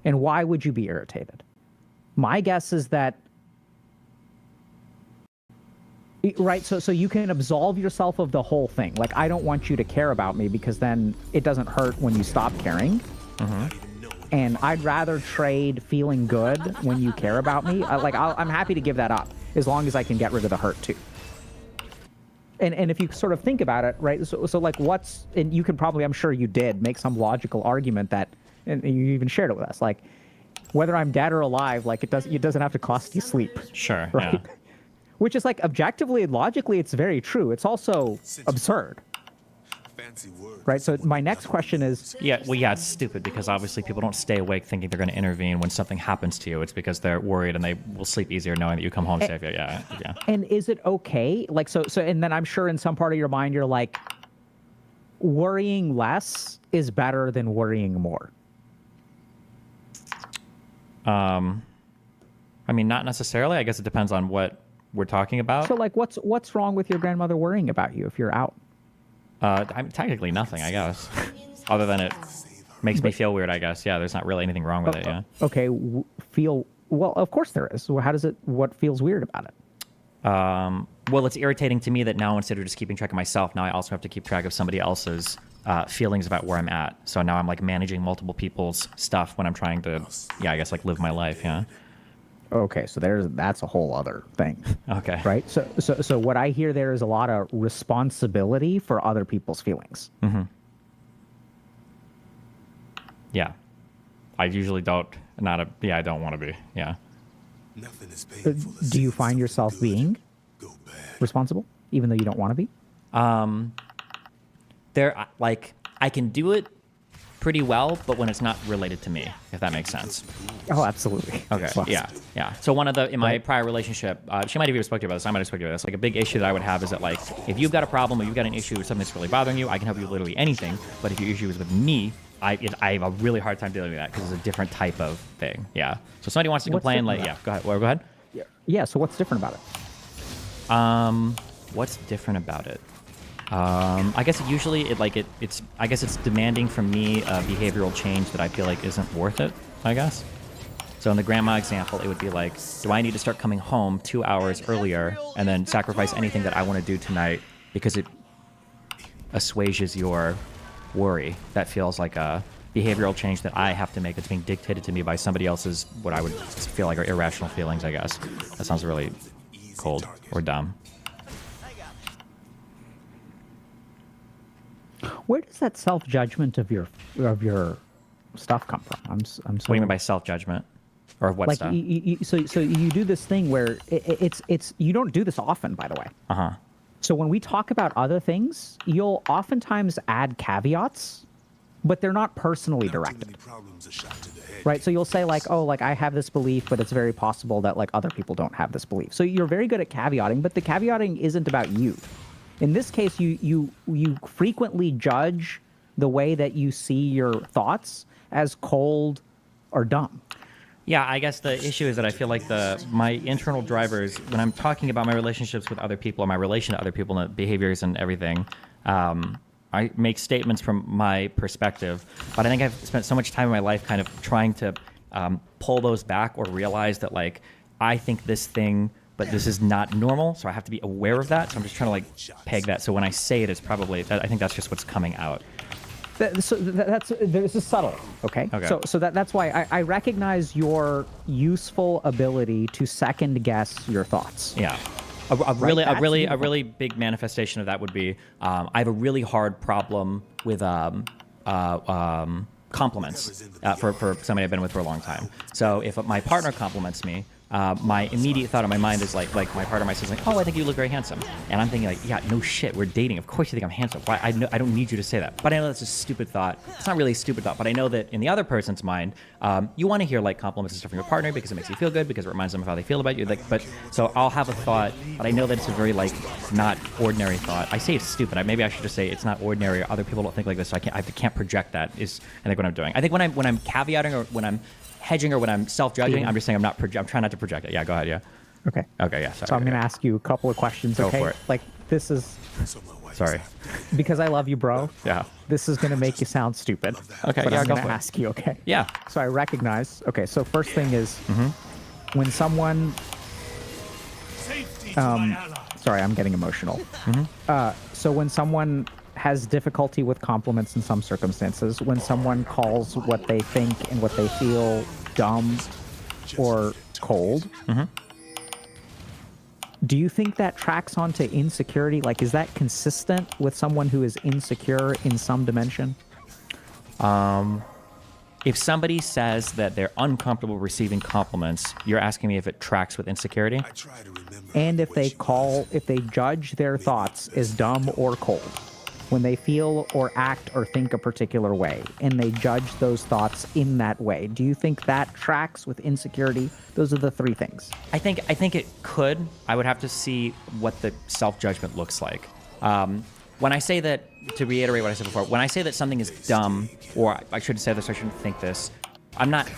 And why would you be irritated? My guess is that, right, so you can absolve yourself of the whole thing. Like, I don't want you to care about me because then it doesn't hurt when you stop caring. And I'd rather trade feeling good when you care about me. I'm happy to give that up as long as I can get rid of the hurt too. And if you sort of think about it, right, so like what's, and you can probably, I'm sure you did, make some logical argument that, and you even shared it with us, like, whether I'm dead or alive, like, it doesn't have to cost you sleep. Sure, right? yeah. Which is, like, objectively and logically, it's very true. It's also absurd. Right, so my next question is... Yeah, well, yeah, it's stupid because obviously people don't stay awake thinking they're going to intervene when something happens to you. It's because they're worried and they will sleep easier knowing that you come home safe. Yeah. And is it okay? Like, so, and then I'm sure in some part of your mind you're like, worrying less is better than worrying more. I mean, not necessarily. I guess it depends on what we're talking about. So, like, what's wrong with your grandmother worrying about you if you're out? Technically nothing, I guess. Other than it makes me feel weird, I guess. Yeah, there's not really anything wrong with it, yeah. Okay, well, of course there is. Well, what feels weird about it? Well, it's irritating to me that now instead of just keeping track of myself, now I also have to keep track of somebody else's feelings about where I'm at. So now I'm, like, managing multiple people's stuff when I'm trying to, yeah, I guess, like, live my life, yeah. Okay, so that's a whole other thing. Okay. Right? So what I hear there is a lot of responsibility for other people's feelings. Mm-hmm. Yeah. I usually don't want to be. Yeah. Nothing is painful. Do you find yourself being responsible, even though you don't want to be? I can do it pretty well, but when it's not related to me, if that makes sense. Oh, absolutely. Okay. Well, Yeah. So in my prior relationship, she might have even spoke to you about this. I might have spoken to you about this. Like, a big issue that I would have is that, like, if you've got a problem or you've got an issue with something that's really bothering you, I can help you with literally anything. But if your issue is with me, I have a really hard time dealing with that because it's a different type of thing. Yeah. So somebody wants to complain, like, yeah, go ahead. Well, go ahead. Yeah. So what's different about it? What's different about it? I guess it's demanding from me a behavioral change that I feel like isn't worth it, I guess. So in the grandma example, it would be like, do I need to start coming home 2 hours earlier and then sacrifice anything that I want to do tonight because it assuages your worry? That feels like a behavioral change that I have to make that's being dictated to me by somebody else's, what I would feel like are irrational feelings, I guess. That sounds really cold or dumb. Where does that self-judgment of your stuff come from? I'm so, What do you mean by self-judgment? Or what like stuff? So you do this thing where it's you don't do this often, by the way. Uh-huh. So when we talk about other things, you'll oftentimes add caveats, but they're not personally directed. Right? So you'll say, like, oh, like, I have this belief, but it's very possible that, like, other people don't have this belief. So you're very good at caveating, but the caveating isn't about you. In this case, you frequently judge the way that you see your thoughts as cold or dumb. Yeah, I guess the issue is that I feel like my internal drivers, when I'm talking about my relationships with other people or my relation to other people and the behaviors and everything, I make statements from my perspective. But I think I've spent so much time in my life kind of trying to pull those back or realize that, like, I think this thing, but this is not normal, so I have to be aware of that. So I'm just trying to, like, peg that. So when I say it, it's probably, I think that's just what's coming out. This is subtle, okay? So that's why I recognize your useful ability to second guess your thoughts. Yeah, a really big manifestation of that would be I have a really hard problem with compliments for somebody I've been with for a long time. So if my partner compliments me, my immediate thought in my mind is like my partner might say, like, oh, I think you look very handsome. And I'm thinking, like, yeah, no shit, we're dating. Of course you think I'm handsome. Why? I don't need you to say that. But I know that's a stupid thought. It's not really a stupid thought, but I know that in the other person's mind, you want to hear, like, compliments and stuff from your partner because it makes you feel good, because it reminds them of how they feel about you. Like, but so I'll have a thought, but I know that it's a very, like, not ordinary thought. I say it's stupid. Maybe I should just say it's not ordinary. Or other people don't think like this, so I can't project that. Is I think what I'm doing. I think when I'm caveating or when I'm hedging or when I'm self-judging, I'm just saying I'm trying not to project it. Yeah, go ahead. Yeah. Okay. Okay. Yeah. Sorry. So I'm going to ask you a couple of questions. Go okay? for it. Like, this is Sorry. Because I love you, bro. Yeah. This is gonna make you sound stupid. Okay, But yeah, I'm go gonna for it. ask you, okay? Yeah. So I recognize. Okay, so first thing is Mm-hmm. when someone. Safety to my ally. Sorry, I'm getting emotional. Mm-hmm. So when someone has difficulty with compliments in some circumstances, when someone calls what they think and what they feel dumb or cold, Mm-hmm. do you think that tracks onto insecurity? Like, is that consistent with someone who is insecure in some dimension? If somebody says that they're uncomfortable receiving compliments, you're asking me if it tracks with insecurity? I try to remember. And if they what if they judge their thoughts as dumb or cold, when they feel or act or think a particular way, and they judge those thoughts in that way, do you think that tracks with insecurity? Those are the three things. I think it could. I would have to see what the self-judgment looks like. When I say that, to reiterate what I said before, when I say that something is dumb, or I shouldn't say this, I shouldn't think this, I'm not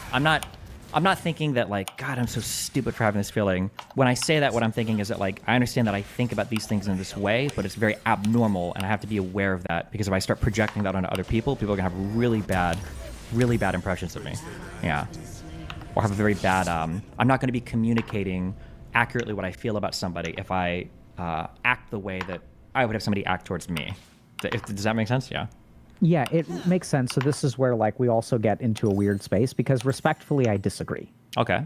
thinking that, like, God, I'm so stupid for having this feeling. When I say that, what I'm thinking is that, like, I understand that I think about these things in this way, but it's very abnormal, and I have to be aware of that, because if I start projecting that onto other people, people are gonna have really bad impressions of me. Yeah. Or have a very bad, I'm not gonna be communicating accurately what I feel about somebody if I act the way that I would have somebody act towards me. Does that make sense? Yeah. Yeah, it makes sense. So this is where, like, we also get into a weird space, because respectfully, I disagree. Okay.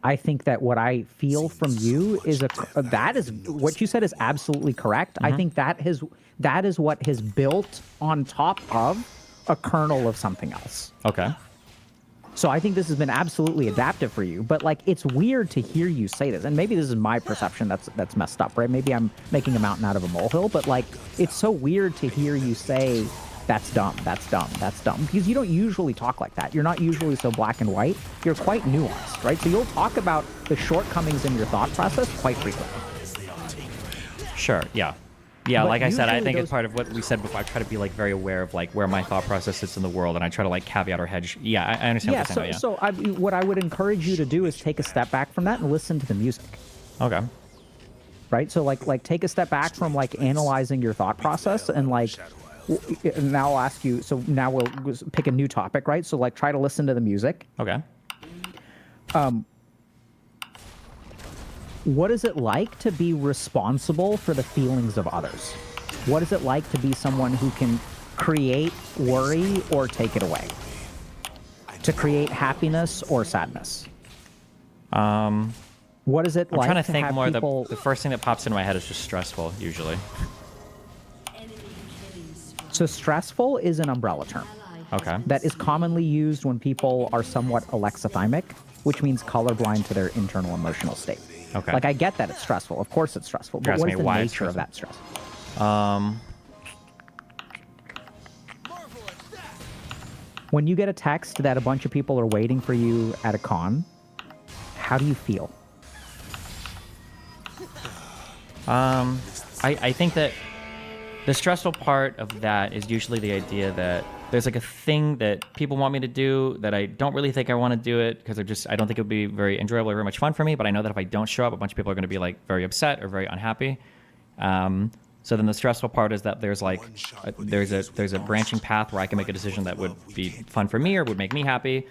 I think that what I feel from you is that is what you said is absolutely correct. I think that is what has built on top of a kernel of something else. Okay. So I think this has been absolutely adaptive for you, but, like, it's weird to hear you say this, and maybe this is my perception that's messed up, right? Maybe I'm making a mountain out of a molehill, but, like, it's so weird to hear you say that's dumb, that's dumb, that's dumb, because you don't usually talk like that. You're not usually so black and white. You're quite nuanced, right? So you'll talk about the shortcomings in your thought process quite frequently. Sure. Yeah. Yeah, But like I said, I usually think those- it's part of what we said before. I try to be, like, very aware of, like, where my thought process sits in the world, and I try to, like, caveat or hedge. Yeah, I understand Yeah, what you're saying. so what I would encourage you to do is take a step back from that and listen to the music. Okay. Right, so like take a step back from, like, analyzing your thought process, and, like, now I'll ask you, so now we'll pick a new topic, right? So, like, try to listen to the music. Okay. What is it like to be responsible for the feelings of others? What is it like to be someone who can create worry or take it away? To create happiness or sadness? What is it I'm like trying to to think have more. people... The first thing that pops into my head is just stressful, usually. So stressful is an umbrella term Okay. that is commonly used when people are somewhat alexithymic, which means colorblind to their internal emotional state. Okay. Like, I get that it's stressful. Of course it's stressful. You're But what is asking the me why it's nature of that stressful? stress? When you get a text that a bunch of people are waiting for you at a con, how do you feel? I think that the stressful part of that is usually the idea that there's, like, a thing that people want me to do that I don't really think I want to do it, because I don't think it would be very enjoyable or very much fun for me, but I know that if I don't show up, a bunch of people are going to be, like, very upset or very unhappy. So then the stressful part is that there's, like, there's a branching path where I can make a decision that would be fun for me or would make me happy.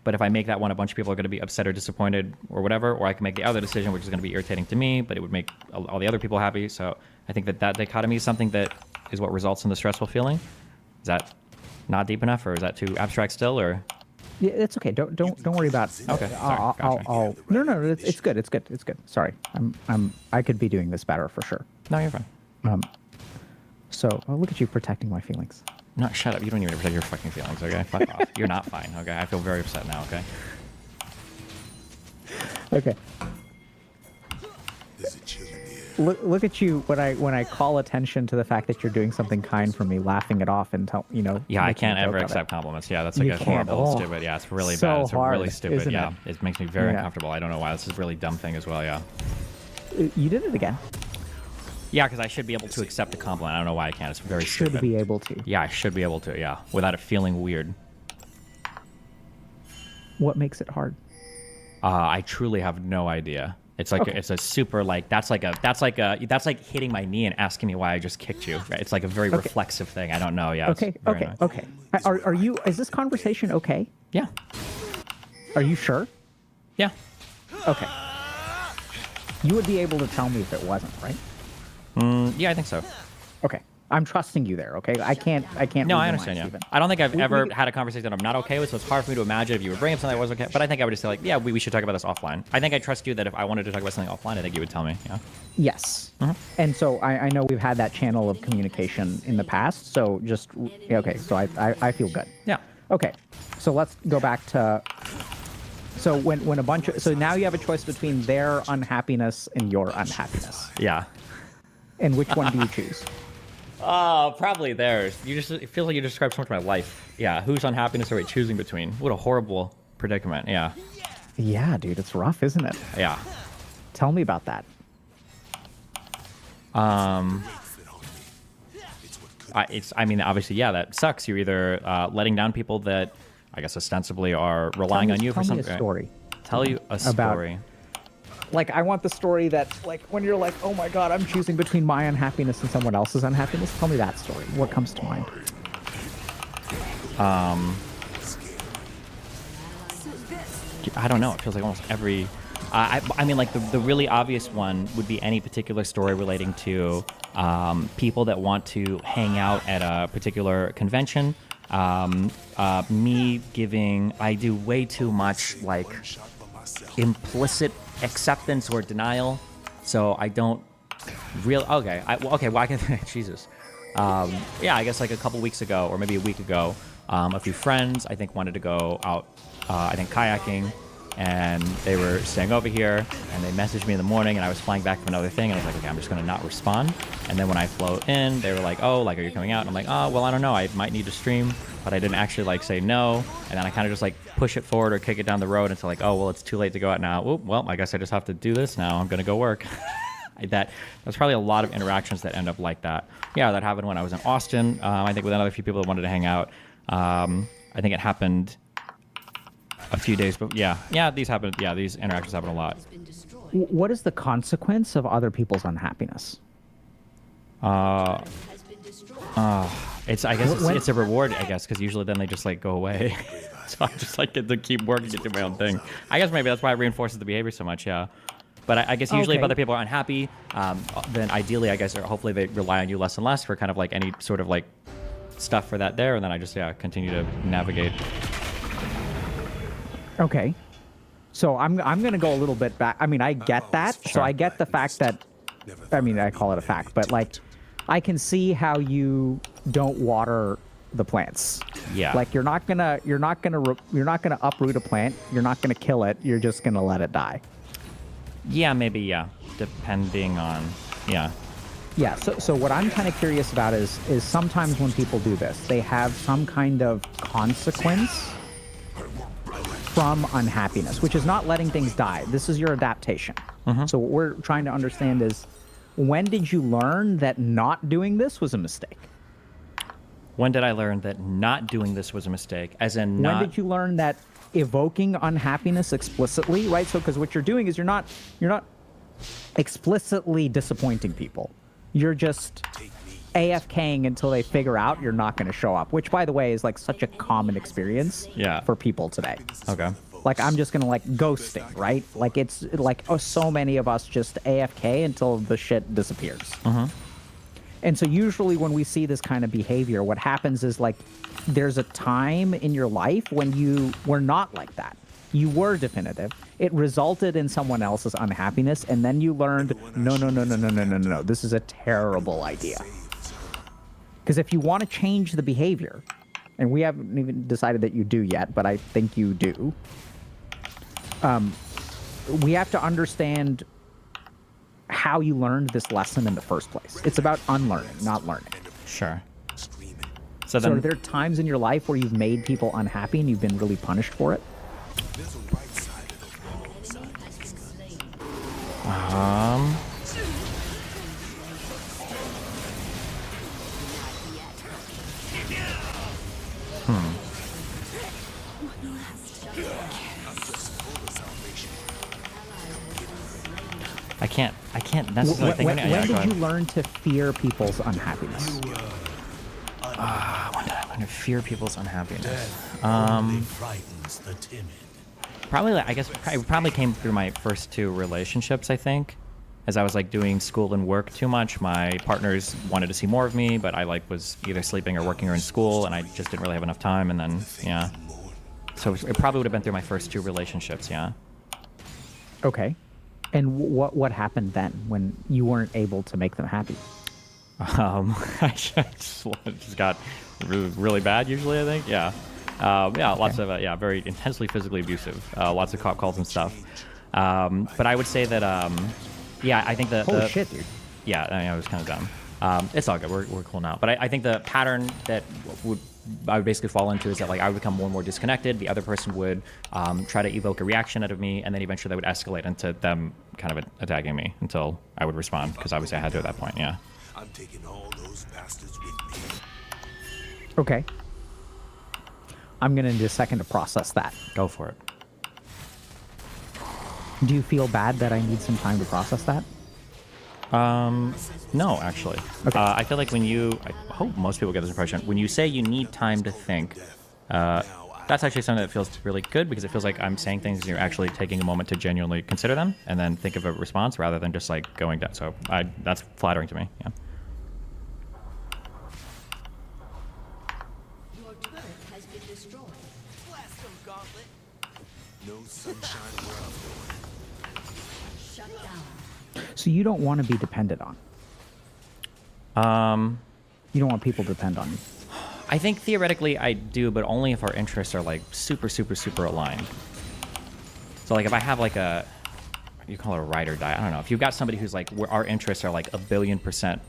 But if I make that one, a bunch of people are going to be upset or disappointed or whatever, or I can make the other decision, which is going to be irritating to me, but it would make all the other people happy. So I think that dichotomy is something that is what results in the stressful feeling. Is that not deep enough, or is that too abstract still, or? Yeah, it's okay. Don't worry about. Okay, sorry, I'll gotcha. no. It's good. It's good. Sorry, I could be doing this better for sure. No, you're fine. So look at you protecting my feelings. No, shut up. You don't even protect your fucking feelings, okay? Fuck off. You're not fine, okay? I feel very upset now, okay? Okay. There's a chill in the air. Look at you when I call attention to the fact that you're doing something kind for me, laughing it off and tell. Yeah, I making a can't joke ever of it. accept compliments. Yeah, that's, like, You a can't. horrible, Oh, stupid. Yeah, it's really so bad. It's hard, really stupid. isn't Yeah, it? it makes me very Yeah. uncomfortable. I don't know why. This is a really dumb thing as well, yeah. You did it again. Yeah, because I should be able to accept a compliment. I don't know why I can't. It's very Should stupid. be able to. Yeah, I should be able to, yeah, without it feeling weird. What makes it hard? I truly have no idea. It's like Okay. it's a super like that's like hitting my knee and asking me why I just kicked you. Right? It's like a very reflexive thing. I don't know. Yeah. it's Okay, very okay, annoying. okay. Are you? Is this conversation okay? Yeah. Are you sure? Yeah. Okay. You would be able to tell me if it wasn't, right? Yeah, I think so. Okay. I'm trusting you there. Okay. I can't. No, read I your understand. mind, Yeah. Steven. I don't think I've We- ever we- had a conversation that I'm not okay with, so it's hard for me to imagine if you were bringing up something that wasn't okay. But I think I would just say like, yeah, we should talk about this offline. I think I trust you that if I wanted to talk about something offline, I think you would tell me. Yeah. Yes. Mm-hmm. And so I know we've had that channel of communication in the past. So just okay. So I feel good. Yeah. Okay. So let's go back to. So when a bunch of, so now you have a choice between their unhappiness and your unhappiness, Yeah. and which one do you choose? Oh, probably theirs. It feels like you described so much of my life. Yeah. Whose unhappiness are we choosing between? What a horrible predicament. Yeah. Yeah, dude, it's rough, isn't it? Yeah. Tell me about that. I mean, obviously, yeah, that sucks. You're either letting down people that I guess ostensibly are relying on you for tell me something. a story. Tell you a About- story. Like, I want the story that, like, when you're like, oh my god, I'm choosing between my unhappiness and someone else's unhappiness. Tell me that story. What comes to mind? I don't know. It feels like almost every. I mean, like the really obvious one would be any particular story relating to people that want to hang out at a particular convention. Me giving, I do way too much like implicit acceptance or denial, so I don't real. Okay, well, I can. Jesus. Yeah, I guess like a couple weeks ago, or maybe a week ago, a few friends I think wanted to go out. I think kayaking, and they were staying over here, and they messaged me in the morning, and I was flying back from another thing, and I was like, okay, I'm just gonna not respond. And then when I flew in, they were like, oh, like, are you coming out? And I'm like, oh, well, I don't know, I might need to stream, but I didn't actually like say no. And then I kind of just like push it forward or kick it down the road until like, oh, well, it's too late to go out now. Oop, well, I guess I just have to do this now. I'm gonna go work. That's probably a lot of interactions that end up like that. Yeah, that happened when I was in Austin. I think with another few people that wanted to hang out. I think it happened a few days, but yeah, these happen. Yeah, these interactions happen a lot. What is the consequence of other people's unhappiness? It's I guess When- it's a reward, I guess, because usually then they just like go away. So I just like get to keep working and do my own thing. I guess maybe that's why it reinforces the behavior so much. Yeah. But I guess usually if Okay. other people are unhappy, then ideally, I guess, or hopefully they rely on you less and less for kind of like any sort of like stuff for that there, and then I just continue to navigate. Okay. So I'm gonna go a little bit back. I mean, I get that. So Sure. I get the fact that, I mean, I call it a fact, but like, I can see how you don't water the plants. Yeah. Like you're not gonna uproot a plant. You're not gonna kill it. You're just gonna let it die. Yeah, maybe, yeah, depending on, yeah. Yeah. So what I'm kind of curious about is sometimes when people do this, they have some kind of consequence from unhappiness, which is not letting things die. This is your adaptation. So what we're trying to understand is, when did you learn that not doing this was a mistake? When did I learn that not doing this was a mistake? As in When not... did you learn that evoking unhappiness explicitly, right? So because what you're doing is you're not explicitly disappointing people. You're just AFKing until they figure out you're not going to show up, which, by the way, is like such a common experience Yeah. for people today. Okay. Like, I'm just going to like ghosting, right? Like, it's like, oh, so many of us just AFK until the shit disappears. And so usually when we see this kind of behavior, what happens is like there's a time in your life when you were not like that. You were definitive. It resulted in someone else's unhappiness, and then you learned, no. This is a terrible idea. Because if you want to change the behavior, and we haven't even decided that you do yet, but I think you do, we have to understand how you learned this lesson in the first place. It's about unlearning, not learning. Sure. Screaming. So So then... are there times in your life where you've made people unhappy and you've been really punished for it? There's a right side of the wrong side. can't necessarily think When of it. Yeah, go did you ahead. learn to fear people's unhappiness? When did I learn to fear people's unhappiness? Only frightens the timid. Probably, I guess, it probably came through my first two relationships, I think. As I was like doing school and work too much, my partners wanted to see more of me, but I like was either sleeping or working or in school, and I just didn't really have enough time. And then, yeah. So it probably would have been through my first two relationships, yeah. Okay. And what happened then when you weren't able to make them happy? I just got really, really bad usually, I think. Yeah. Yeah, lots of, yeah, very intensely physically abusive. Lots of cop calls and stuff. But I would say that, yeah, I think Holy shit, dude. Yeah, I mean, I was kind of dumb. It's all good. We're cool now. But I think the pattern that I would basically fall into is that like I would become more and more disconnected. The other person would try to evoke a reaction out of me, and then eventually that would escalate into them kind of attacking me until I would respond, because obviously I had to at that point. Yeah. I'm taking all those bastards with me. Okay. I'm going to need a second to process that. Go for it. Do you feel bad that I need some time to process that? No, actually. Okay. I feel like I hope most people get this impression. When you say you need time to think, that's actually something that feels really good, because it feels like I'm saying things and you're actually taking a moment to genuinely consider them and then think of a response rather than just like going down. So that's flattering to me. Yeah. Your turret has been destroyed. Blast them, Gauntlet. No sunshine where I'm going. Shut down. So you don't want to be depended on. You don't want people to depend on you. I think theoretically I do, but only if our interests are like super, super, super aligned. So like if I have like you call it a ride or die. I don't know. If you've got somebody who's like, where our interests are like 1,000,000,000%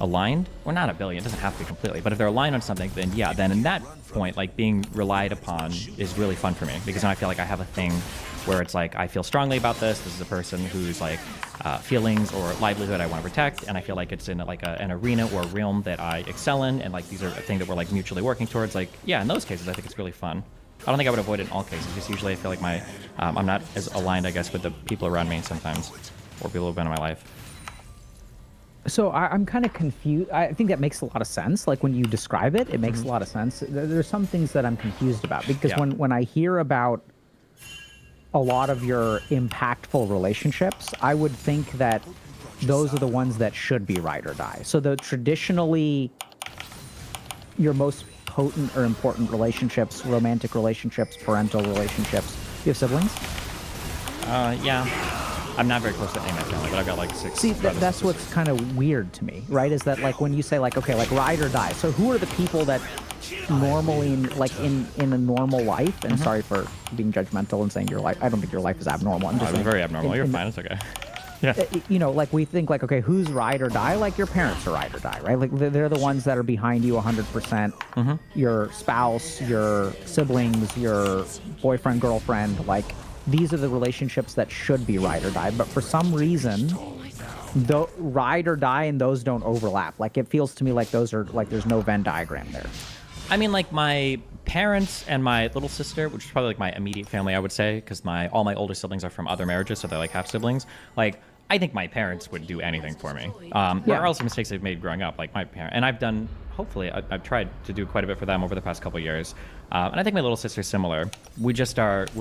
aligned, or not 1,000,000,000, it doesn't have to be completely, but if they're aligned on something, then yeah, then in that point, like being relied upon is really fun for me, because then I feel like I have a thing where it's like, I feel strongly about this. This is a person who's like feelings or livelihood I want to protect, and I feel like it's in like an arena or a realm that I excel in, and like these are a thing that we're like mutually working towards. Like, yeah, in those cases, I think it's really fun. I don't think I would avoid it in all cases. Just usually I feel like I'm not as aligned, I guess, with the people around me sometimes, or people who've been in my life. So I'm kind of confused. I think that makes a lot of sense. Like when you describe it, it makes a lot of sense. There's some things that I'm confused about, because Yeah. when I hear about a lot of your impactful relationships, I would think that those are the ones that should be ride or die. So the traditionally your most potent or important relationships, romantic relationships, parental relationships. Do you have siblings? Yeah. I'm not very close to any of my family, but I've got like 6 See, brothers and that's sisters. what's kind of weird to me, right? Is that like when you say like, okay, like ride or die. So who are the people that normally in a normal life, and sorry for being judgmental and saying your life, I don't think your life is abnormal. I'm Oh, just it was saying very abnormal. You're in- fine. It's okay. Yeah. you know, like we think like, okay, who's ride or die? Like your parents are ride or die, right? Like they're the ones that are behind you 100%. Your spouse, your siblings, your boyfriend, girlfriend, like these are the relationships that should be ride or die. But for some reason, the ride or die and those don't overlap. Like it feels to me like those are like there's no Venn diagram there. I mean, like my parents and my little sister, which is probably like my immediate family, I would say, because all my older siblings are from other marriages, so they're like half siblings. Like, I think my parents would do anything for me. Regardless of mistakes they've made growing up, like my parents, and I've done. Hopefully, I've tried to do quite a bit for them over the past couple of years, and I think my little sister's similar. We're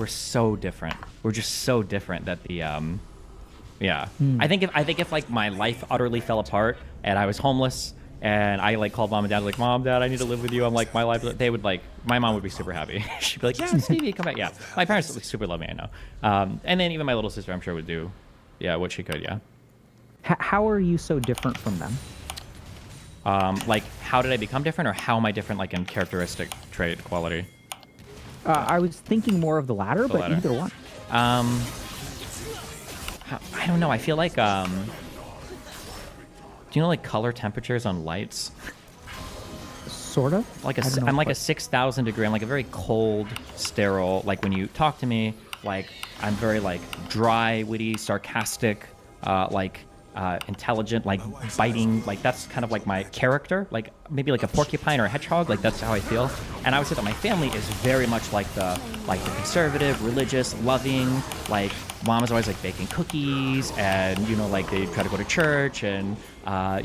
so different. We're just so different that yeah. I think if like my life utterly fell apart and I was homeless and I like called mom and dad like, Mom, Dad, I need to live with you. I'm like, my life. They would like, my mom would be super happy. She'd be like, yeah, Stevie, come back. Yeah, my parents like, super love me. I know. And then even my little sister, I'm sure would do, yeah, what she could. Yeah. How are you so different from them? Like, how did I become different, or how am I different, like in characteristic, trait, quality? I was thinking more of the latter, but latter. either one. I don't know. I feel like, do you know like color temperatures on lights? Sort of. Like I don't know I'm like a what- 6,000 degree. I'm like a very cold, sterile. Like when you talk to me, like I'm very like dry, witty, sarcastic. Like intelligent, like biting, like that's kind of like my character, like maybe like a porcupine or a hedgehog, like that's how I feel. And I would say that my family is very much like the conservative, religious, loving, like mom is always like baking cookies, and you know, like they try to go to church, and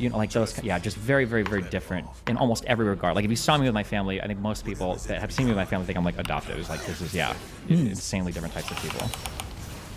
you know, like those, yeah, just very, very, very different in almost every regard. Like if you saw me with my family, I think most people that have seen me with my family think I'm like adopted. It's like, this is, yeah, insanely different types of people.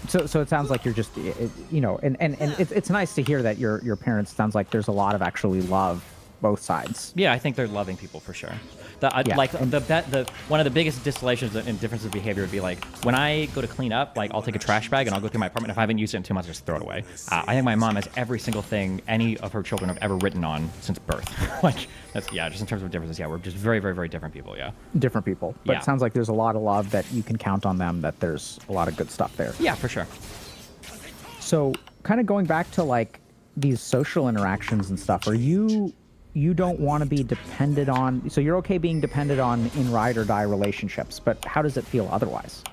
So it sounds like you're just, you know, and it's nice to hear that your parents, sounds like there's a lot of actually love both sides. Yeah, I think they're loving people for sure. Yeah. Like the one of the biggest distillations and differences of behavior would be like when I go to clean up, like I'll take a trash bag and I'll go through my apartment. If I haven't used it in 2 months, I just throw it away. I think my mom has every single thing any of her children have ever written on since birth. Like that's, yeah, just in terms of differences. Yeah, we're just very, very, very different people. Yeah. Different people, but Yeah. it sounds like there's a lot of love that you can count on them. That there's a lot of good stuff there. Yeah, for sure. So, kind of going back to like these social interactions and stuff, are you don't want to be dependent on, so you're okay being dependent on in ride or die relationships, but how does it feel otherwise?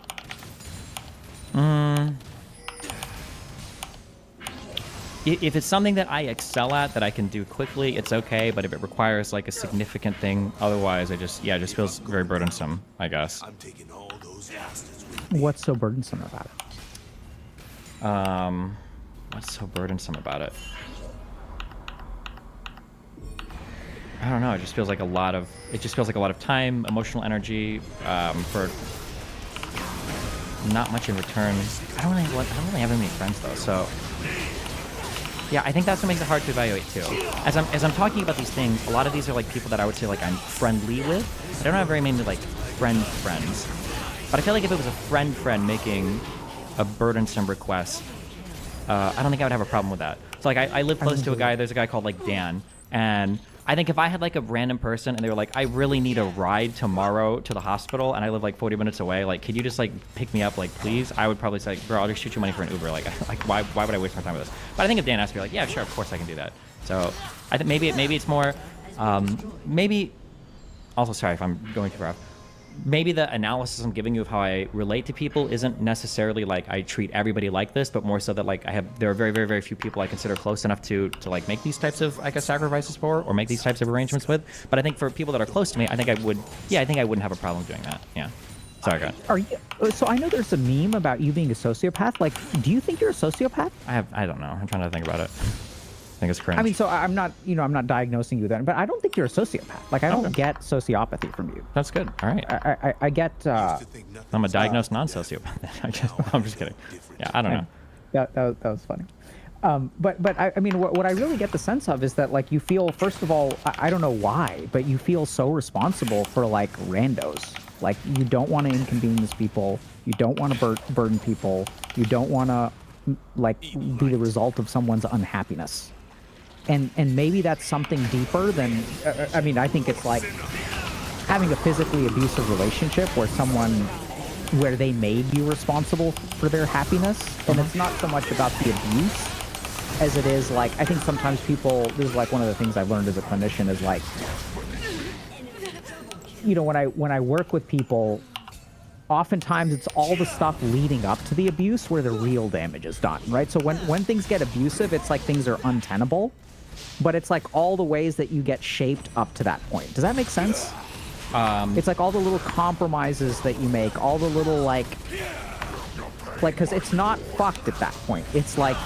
If it's something that I excel at, that I can do quickly, it's okay. But if it requires like a significant thing, otherwise, it just feels very burdensome, I guess. I'm taking all those bastards with me. What's so burdensome about it? What's so burdensome about it? I don't know. It just feels like a lot of time, emotional energy, for not much in return. I don't really have any friends though, so yeah, I think that's what makes it hard to evaluate too. As I'm talking about these things, a lot of these are like people that I would say like I'm friendly with. I don't have very many like friends, but I feel like if it was a friend making a burdensome request, I don't think I would have a problem with that. So like I live close to a guy. There's a guy called like Dan, and I think if I had like a random person and they were like, I really need a ride tomorrow to the hospital and I live like 40 minutes away, like, could you just like pick me up, like, please? I would probably say, bro, I'll just shoot you money for an Uber. Like why would I waste my time with this? But I think if Dan asked me, like, yeah, sure, of course I can do that. So I think maybe it's more, maybe, also sorry if I'm going too far off. Maybe the analysis I'm giving you of how I relate to people isn't necessarily like I treat everybody like this, but more so that like there are very, very, very few people I consider close enough to like make these types of, I guess, sacrifices for, or make these types of arrangements with. But I think for people that are close to me, I think I wouldn't have a problem doing that. Yeah. Sorry, go ahead. Are you? So I know there's a meme about you being a sociopath. Like, do you think you're a sociopath? I don't know. I'm trying to think about it. I think it's cringe. I mean, so I'm not diagnosing you then, but I don't think you're a sociopath. Like, I don't get sociopathy from you. That's good. All right. I get. I'm a diagnosed non-sociopath. I'm just kidding. Yeah, I don't know. That was funny. But I mean, what I really get the sense of is that, like, you feel, first of all, I don't know why, but you feel so responsible for, like, randos. Like, you don't want to inconvenience people. You don't want to burden people. You don't want to, like, be the result of someone's unhappiness. And maybe that's something deeper than, I mean, I think it's like having a physically abusive relationship where they made you responsible for their happiness. And it's not so much about the abuse as it is like, I think sometimes people, this is like one of the things I've learned as a clinician is like, you know, when I work with people, oftentimes it's all the stuff leading up to the abuse where the real damage is done, right? So when things get abusive, it's like things are untenable, but it's like all the ways that you get shaped up to that point. Does that make sense? It's like all the little compromises that you make, all the little like, because it's not fucked at that point. It's like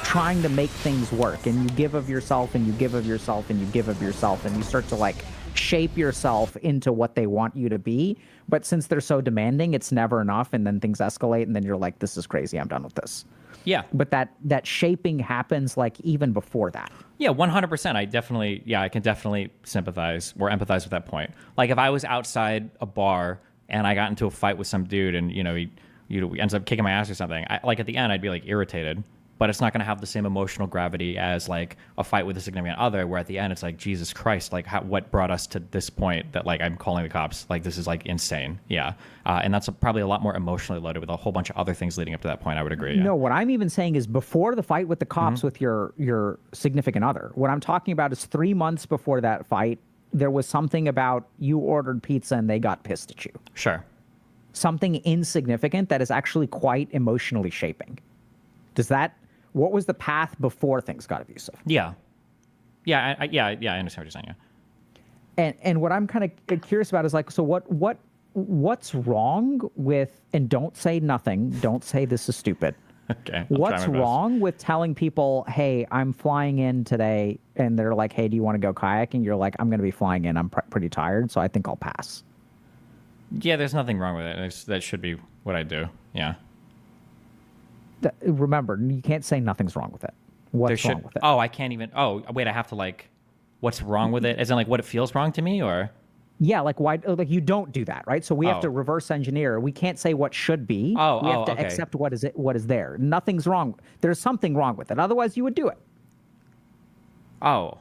trying to make things work, and you give of yourself, and you give of yourself, and you give of yourself, and you start to like shape yourself into what they want you to be. But since they're so demanding, it's never enough, and then things escalate, and then you're like, this is crazy, I'm done with this. Yeah. But that shaping happens like even before that. Yeah, 100%. I can definitely sympathize or empathize with that point. Like if I was outside a bar and I got into a fight with some dude and, you know, he ends up kicking my ass or something, like at the end I'd be like irritated. But it's not going to have the same emotional gravity as like a fight with a significant other, where at the end it's like, Jesus Christ, like what brought us to this point that like I'm calling the cops? Like this is like insane. Yeah. And that's probably a lot more emotionally loaded with a whole bunch of other things leading up to that point. I would agree. Yeah. No, what I'm even saying is before the fight with the cops with your significant other, what I'm talking about is 3 months before that fight, there was something about you ordered pizza and they got pissed at you. Sure. Something insignificant that is actually quite emotionally shaping. What was the path before things got abusive? Yeah. Yeah, I understand what you're saying. Yeah. And what I'm kind of curious about is like, so what's wrong with, and don't say nothing, don't say this is stupid. Okay. I'll What's try my best. wrong with telling people, hey, I'm flying in today, and they're like, hey, do you want to go kayaking? You're like, I'm going to be flying in. I'm pretty tired, so I think I'll pass. Yeah, there's nothing wrong with it. That should be what I do. Yeah. Remember, you can't say nothing's wrong with it. What's wrong with it? Oh, I can't even. Oh, wait, I have to like. What's wrong with it? As in like what it feels wrong to me, or? Yeah, like why? Like you don't do that, right? So we have Oh. to reverse engineer. We can't say what should be. Oh, we have to okay. accept what is there. Nothing's wrong. There's something wrong with it. Otherwise, you would do it. Oh,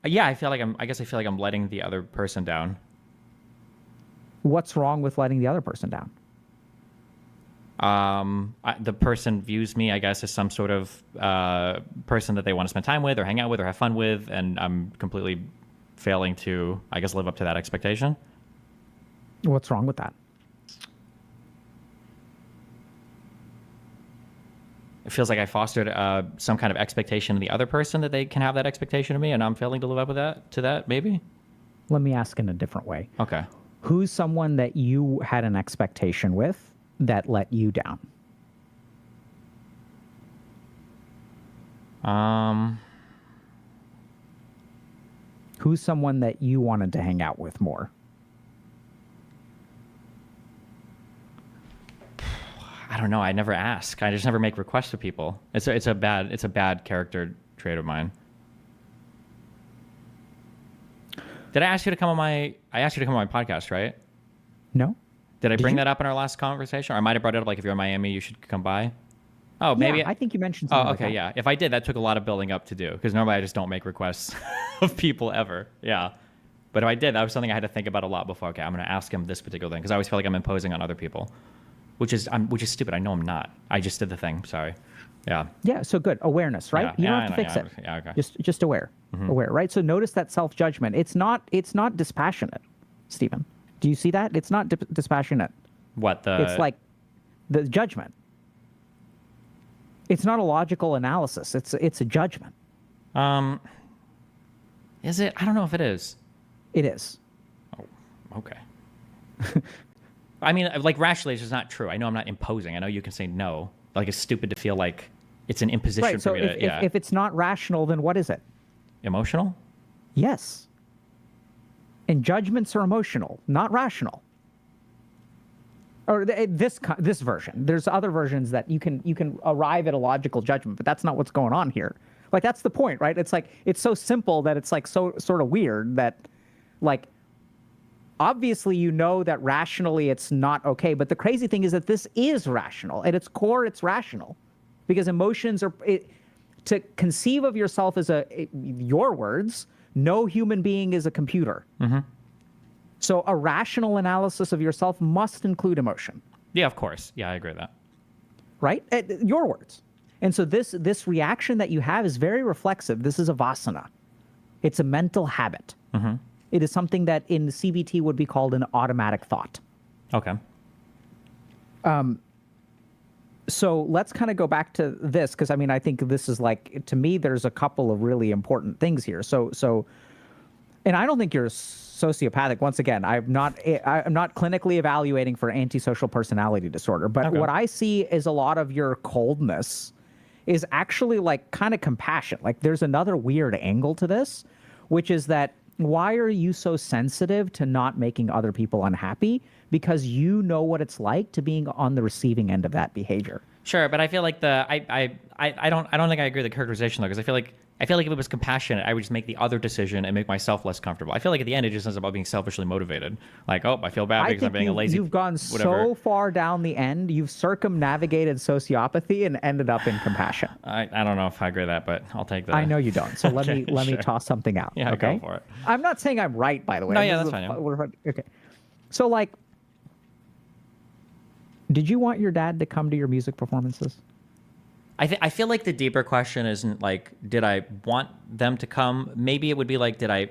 yeah. I feel like I guess I feel like I'm letting the other person down. What's wrong with letting the other person down? The person views me, I guess, as some sort of person that they want to spend time with, or hang out with, or have fun with, and I'm completely failing to, I guess, live up to that expectation. What's wrong with that? It feels like I fostered some kind of expectation in the other person that they can have that expectation of me, and I'm failing to live up with that. To that, maybe. Let me ask in a different way. Okay. Who's someone that you had an expectation with that let you down? Who's someone that you wanted to hang out with more? I don't know. I never ask. I just never make requests to people. It's a bad character trait of mine. Did I ask you to come on my? I asked you to come on my podcast, right? No? Did I Did bring you? that up in our last conversation? Or I might have brought it up, like, if you're in Miami, you should come by. Oh, maybe. Yeah, I think you mentioned something Oh, like okay, that. yeah. If I did, that took a lot of building up to do, because normally I just don't make requests of people ever. Yeah. But if I did, that was something I had to think about a lot before. Okay, I'm going to ask him this particular thing, because I always feel like I'm imposing on other people, which is stupid. I know I'm not. I just did the thing. Sorry. Yeah. Yeah, so good. Awareness, right? Yeah, You don't yeah, have to I fix know, it. yeah, okay. Just aware. Aware, right? So notice that self-judgment. It's not dispassionate, Stephen. Do you see that? It's not dispassionate. What the? It's like the judgment. It's not a logical analysis. It's a judgment. Is it? I don't know if it is. It is. Okay. I mean, like, rationally, it's just not true. I know I'm not imposing. I know you can say no. Like, it's stupid to feel like it's an imposition Right. for So me to, yeah. if it's not rational, then what is it? Emotional? Yes. And judgments are emotional, not rational. Or this version. There's other versions that you can arrive at a logical judgment, but that's not what's going on here. Like, that's the point, right? It's like it's so simple that it's like so sort of weird that, like, obviously you know that rationally it's not okay, but the crazy thing is that this is rational. At its core, it's rational, because emotions are to conceive of yourself as your words. No human being is a computer. Mm-hmm. So a rational analysis of yourself must include emotion, Yeah, of course. Yeah, I agree with that. right? Your words. And so this reaction that you have is very reflexive. This is a vasana. It's a mental habit. Mm-hmm. It is something that in CBT would be called an automatic thought. Okay. So let's kind of go back to this, because I mean, I think this is like, to me, there's a couple of really important things here. So, and I don't think you're sociopathic. Once again, I'm not clinically evaluating for antisocial personality disorder, but Okay. what I see is a lot of your coldness is actually like kind of compassion. Like, there's another weird angle to this, which is that why are you so sensitive to not making other people unhappy? Because you know what it's like to being on the receiving end of that behavior. Sure, but I feel like I don't think I agree with the characterization though, because I feel like if it was compassionate, I would just make the other decision and make myself less comfortable. I feel like at the end it just is about being selfishly motivated. Like, oh, I feel bad I because I'm think being a lazy. you've gone whatever. so far down the end, you've circumnavigated sociopathy and ended up in compassion. I don't know if I agree with that, but I'll take that. I know you don't. So let me sure. toss something out. Yeah, okay. go for it. I'm not saying I'm right, by the way. No, yeah, This is that's fine, Okay. So, like, did you want your dad to come to your music performances? I feel like the deeper question isn't like, did I want them to come? Maybe it would be like, did I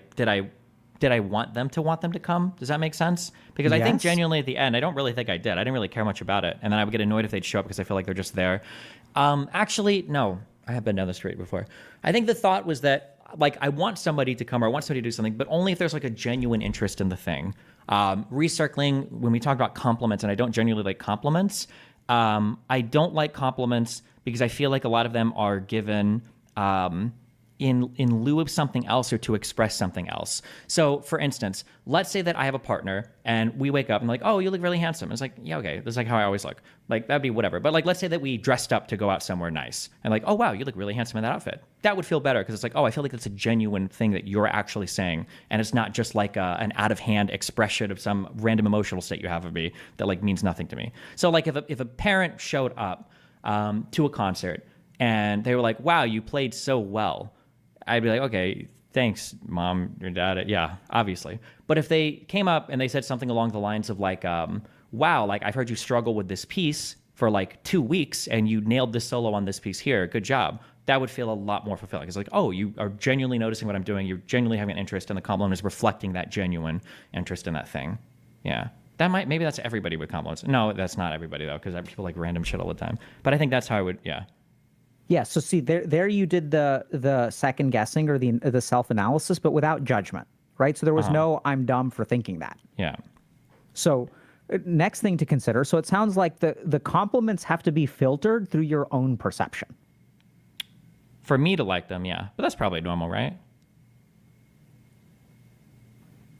want them to come? Does that make sense? Because I think Yes. genuinely at the end, I don't really think I did. I didn't really care much about it, and then I would get annoyed if they'd show up because I feel like they're just there. Actually, no, I have been down the street before. I think the thought was that like I want somebody to come or I want somebody to do something, but only if there's like a genuine interest in the thing. Recircling, when we talk about compliments, and I don't genuinely like compliments, I don't like compliments because I feel like a lot of them are given in lieu of something else or to express something else. So, for instance, let's say that I have a partner and we wake up and like, oh, you look really handsome. It's like, yeah, okay, that's like how I always look. Like that'd be whatever. But like, let's say that we dressed up to go out somewhere nice and like, oh wow, you look really handsome in that outfit. That would feel better because it's like, oh, I feel like it's a genuine thing that you're actually saying, and it's not just like an out of hand expression of some random emotional state you have of me that like means nothing to me. So like if a parent showed up to a concert and they were like, wow, you played so well, I'd be like, okay, thanks, mom, your dad. Yeah, obviously. But if they came up and they said something along the lines of like, wow, like I've heard you struggle with this piece for like 2 weeks and you nailed this solo on this piece here. Good job. That would feel a lot more fulfilling. It's like, oh, you are genuinely noticing what I'm doing. You're genuinely having an interest, and the compliment is reflecting that genuine interest in that thing. Yeah. Maybe that's everybody with compliments. No, that's not everybody though, because people like random shit all the time. But I think that's how I would, yeah. Yeah, so see, there you did the second guessing or the self-analysis, but without judgment, right? So there was no I'm dumb for thinking that. Yeah. So next thing to consider, so it sounds like the compliments have to be filtered through your own perception. For me to like them, yeah. But that's probably normal, right?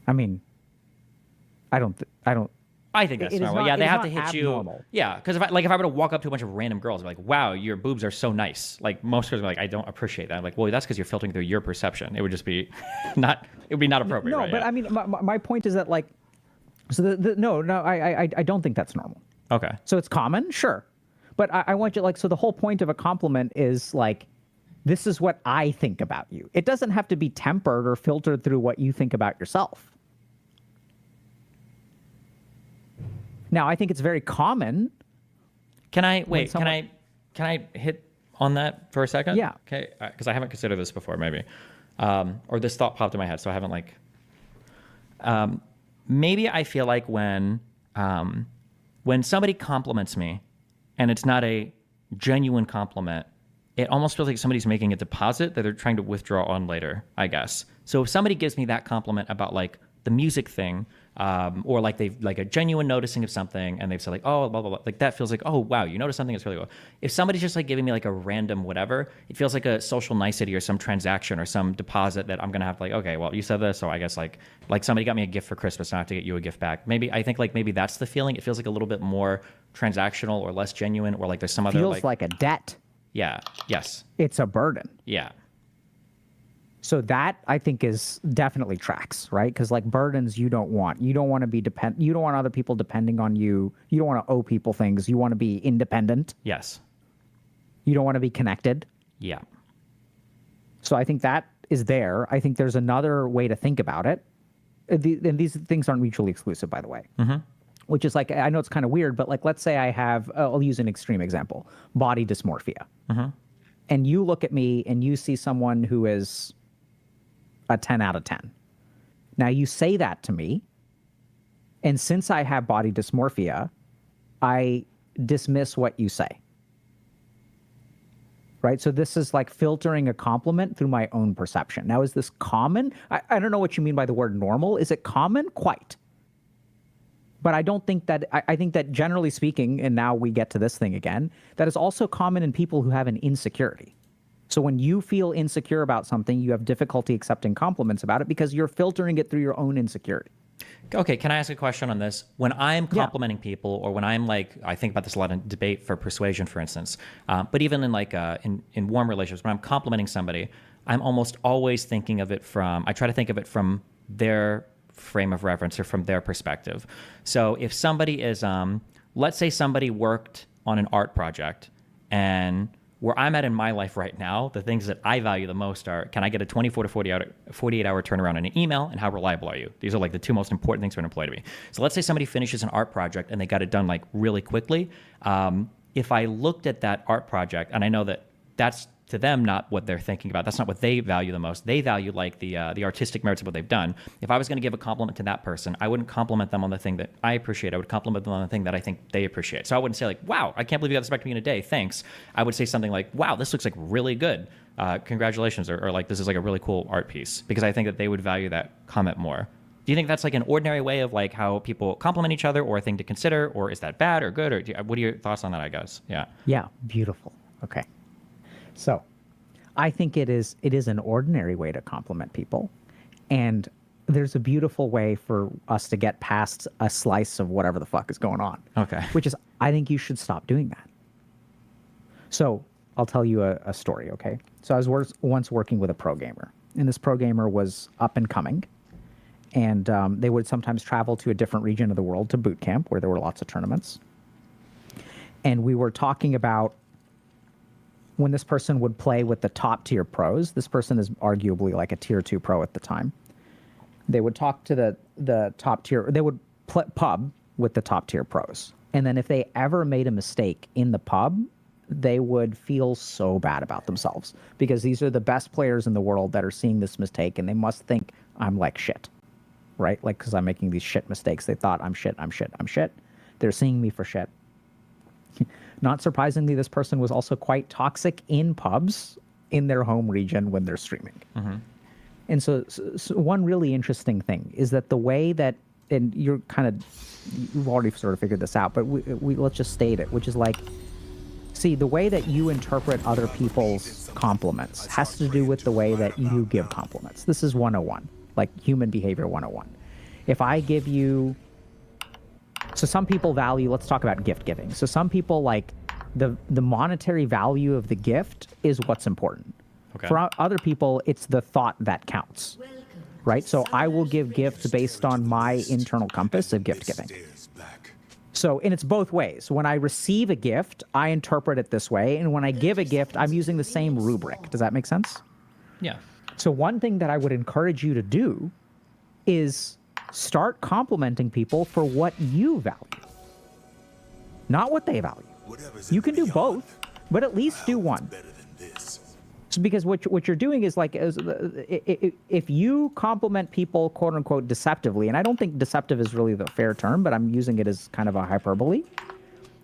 I mean, I don't I think that's normal. Yeah, they have to hit you. Yeah, because if I were to walk up to a bunch of random girls, I'd be like, wow, your boobs are so nice. Like most girls are like, I don't appreciate that. I'm like, well, that's because you're filtering through your perception. It would just be not appropriate. No, right? but Yeah. I mean, my point is that like, so no, I don't think that's normal. Okay. So it's common, sure. But I want you like, so the whole point of a compliment is like, this is what I think about you. It doesn't have to be tempered or filtered through what you think about yourself. Now, I think it's very common. Can I hit on that for a second? Yeah. Okay, because I haven't considered this before, maybe, or this thought popped in my head, so I haven't like. Maybe I feel like when somebody compliments me, and it's not a genuine compliment, it almost feels like somebody's making a deposit that they're trying to withdraw on later, I guess. So if somebody gives me that compliment about like the music thing, or like they've like a genuine noticing of something and they've said like, oh, blah, blah, blah, like that feels like, oh, wow, you noticed something that's really well. If somebody's just like giving me like a random whatever, it feels like a social nicety or some transaction or some deposit that I'm going to have to like, okay, well, you said this, so I guess like somebody got me a gift for Christmas and I have to get you a gift back. I think maybe that's the feeling. It feels like a little bit more transactional or less genuine, or like there's some other Feels like a debt. Yeah. Yes. It's a burden. Yeah. So that I think is definitely tracks, right? Because like burdens you don't want. You don't want to be you don't want other people depending on you. You don't want to owe people things. You want to be independent. Yes. You don't want to be connected. Yeah. So I think that is there. I think there's another way to think about it. And these things aren't mutually exclusive, by the way. Mm-hmm. Which is like, I know it's kind of weird, but like, let's say I have, I'll use an extreme example, body dysmorphia. Mm-hmm. And you look at me and you see someone who is a 10 out of 10. Now you say that to me, and since I have body dysmorphia, I dismiss what you say. Right? So this is like filtering a compliment through my own perception. Now, is this common? I don't know what you mean by the word normal. Is it common? Quite. But I don't think that, I think that generally speaking, and now we get to this thing again, that is also common in people who have an insecurity. So when you feel insecure about something, you have difficulty accepting compliments about it because you're filtering it through your own insecurity. Okay, can I ask a question on this? When I'm complimenting people, or when I'm like, I think about this a lot in debate for persuasion, for instance, but even in like in warm relationships, when I'm complimenting somebody, I'm almost always thinking of it from, I try to think of it from their frame of reference or from their perspective. So if somebody is, let's say somebody worked on an art project, and where I'm at in my life right now, the things that I value the most are, can I get a 24 to 48 hour turnaround on an email, and how reliable are you? These are like the two most important things for an employee to be. So let's say somebody finishes an art project and they got it done like really quickly. If I looked at that art project, and I know that that's to them not what they're thinking about. That's not what they value the most. They value like the artistic merits of what they've done. If I was going to give a compliment to that person, I wouldn't compliment them on the thing that I appreciate. I would compliment them on the thing that I think they appreciate. So I wouldn't say like, wow, I can't believe you got this back to me in a day. Thanks. I would say something like, wow, this looks like really good. Congratulations. Or like, this is like a really cool art piece, because I think that they would value that comment more. Do you think that's like an ordinary way of like how people compliment each other, or a thing to consider, or is that bad or good? Or what are your thoughts on that, I guess? Yeah. Yeah, beautiful. Okay. So I think it is an ordinary way to compliment people. And there's a beautiful way for us to get past a slice of whatever the fuck is going on. Okay. Which is, I think you should stop doing that. So I'll tell you a story, okay? So I was once working with a pro gamer, and this pro gamer was up and coming. And they would sometimes travel to a different region of the world to boot camp, where there were lots of tournaments. And we were talking about when this person would play with the top tier pros. This person is arguably like a tier 2 pro at the time. They would talk to the top tier. They would play pub with the top tier pros. And then if they ever made a mistake in the pub, they would feel so bad about themselves, because these are the best players in the world that are seeing this mistake, and they must think I'm like shit. Right? Like, because I'm making these shit mistakes. They thought I'm shit, I'm shit, I'm shit. They're seeing me for shit. Not surprisingly, this person was also quite toxic in pubs in their home region when they're streaming. Mm-hmm. And so one really interesting thing is that the way that, and you've already sort of figured this out, but we let's just state it, which is like, see, the way that you interpret other people's compliments has to do with the way that you give compliments. This is 101. Like human behavior 101. If I give you, so some people value, let's talk about gift giving. So some people like the monetary value of the gift is what's important. Okay. For other people, it's the thought that counts, right? So I will give gifts based on my internal compass of gift giving. So, and it's both ways. When I receive a gift, I interpret it this way. And when I give a gift, I'm using the same rubric. Does that make sense? Yeah. So one thing that I would encourage you to do is start complimenting people for what you value, not what they value. You can do both, but at least do one. So because what you're doing is like, if you compliment people, quote unquote, deceptively, and I don't think deceptive is really the fair term, but I'm using it as kind of a hyperbole.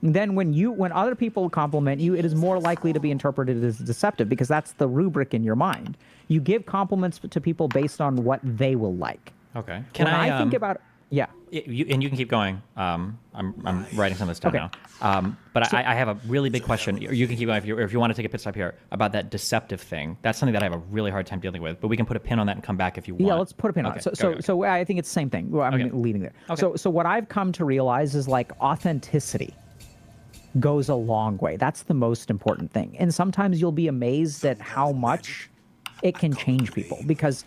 Then when other people compliment you, it is more likely to be interpreted as deceptive, because that's the rubric in your mind. You give compliments to people based on what they will like. Okay. When I think about, yeah. And you can keep going. I'm writing some of this down Okay. now. But I have a really big question. You can keep going if you want to take a pit stop here about that deceptive thing. That's something that I have a really hard time dealing with. But we can put a pin on that and come back if you want. Yeah, let's put a pin on Okay, it. go. So I think it's the same thing. Well, I'm Okay. leading there. Okay. So what I've come to realize is like authenticity goes a long way. That's the most important thing. And sometimes you'll be amazed at how much it can change people, because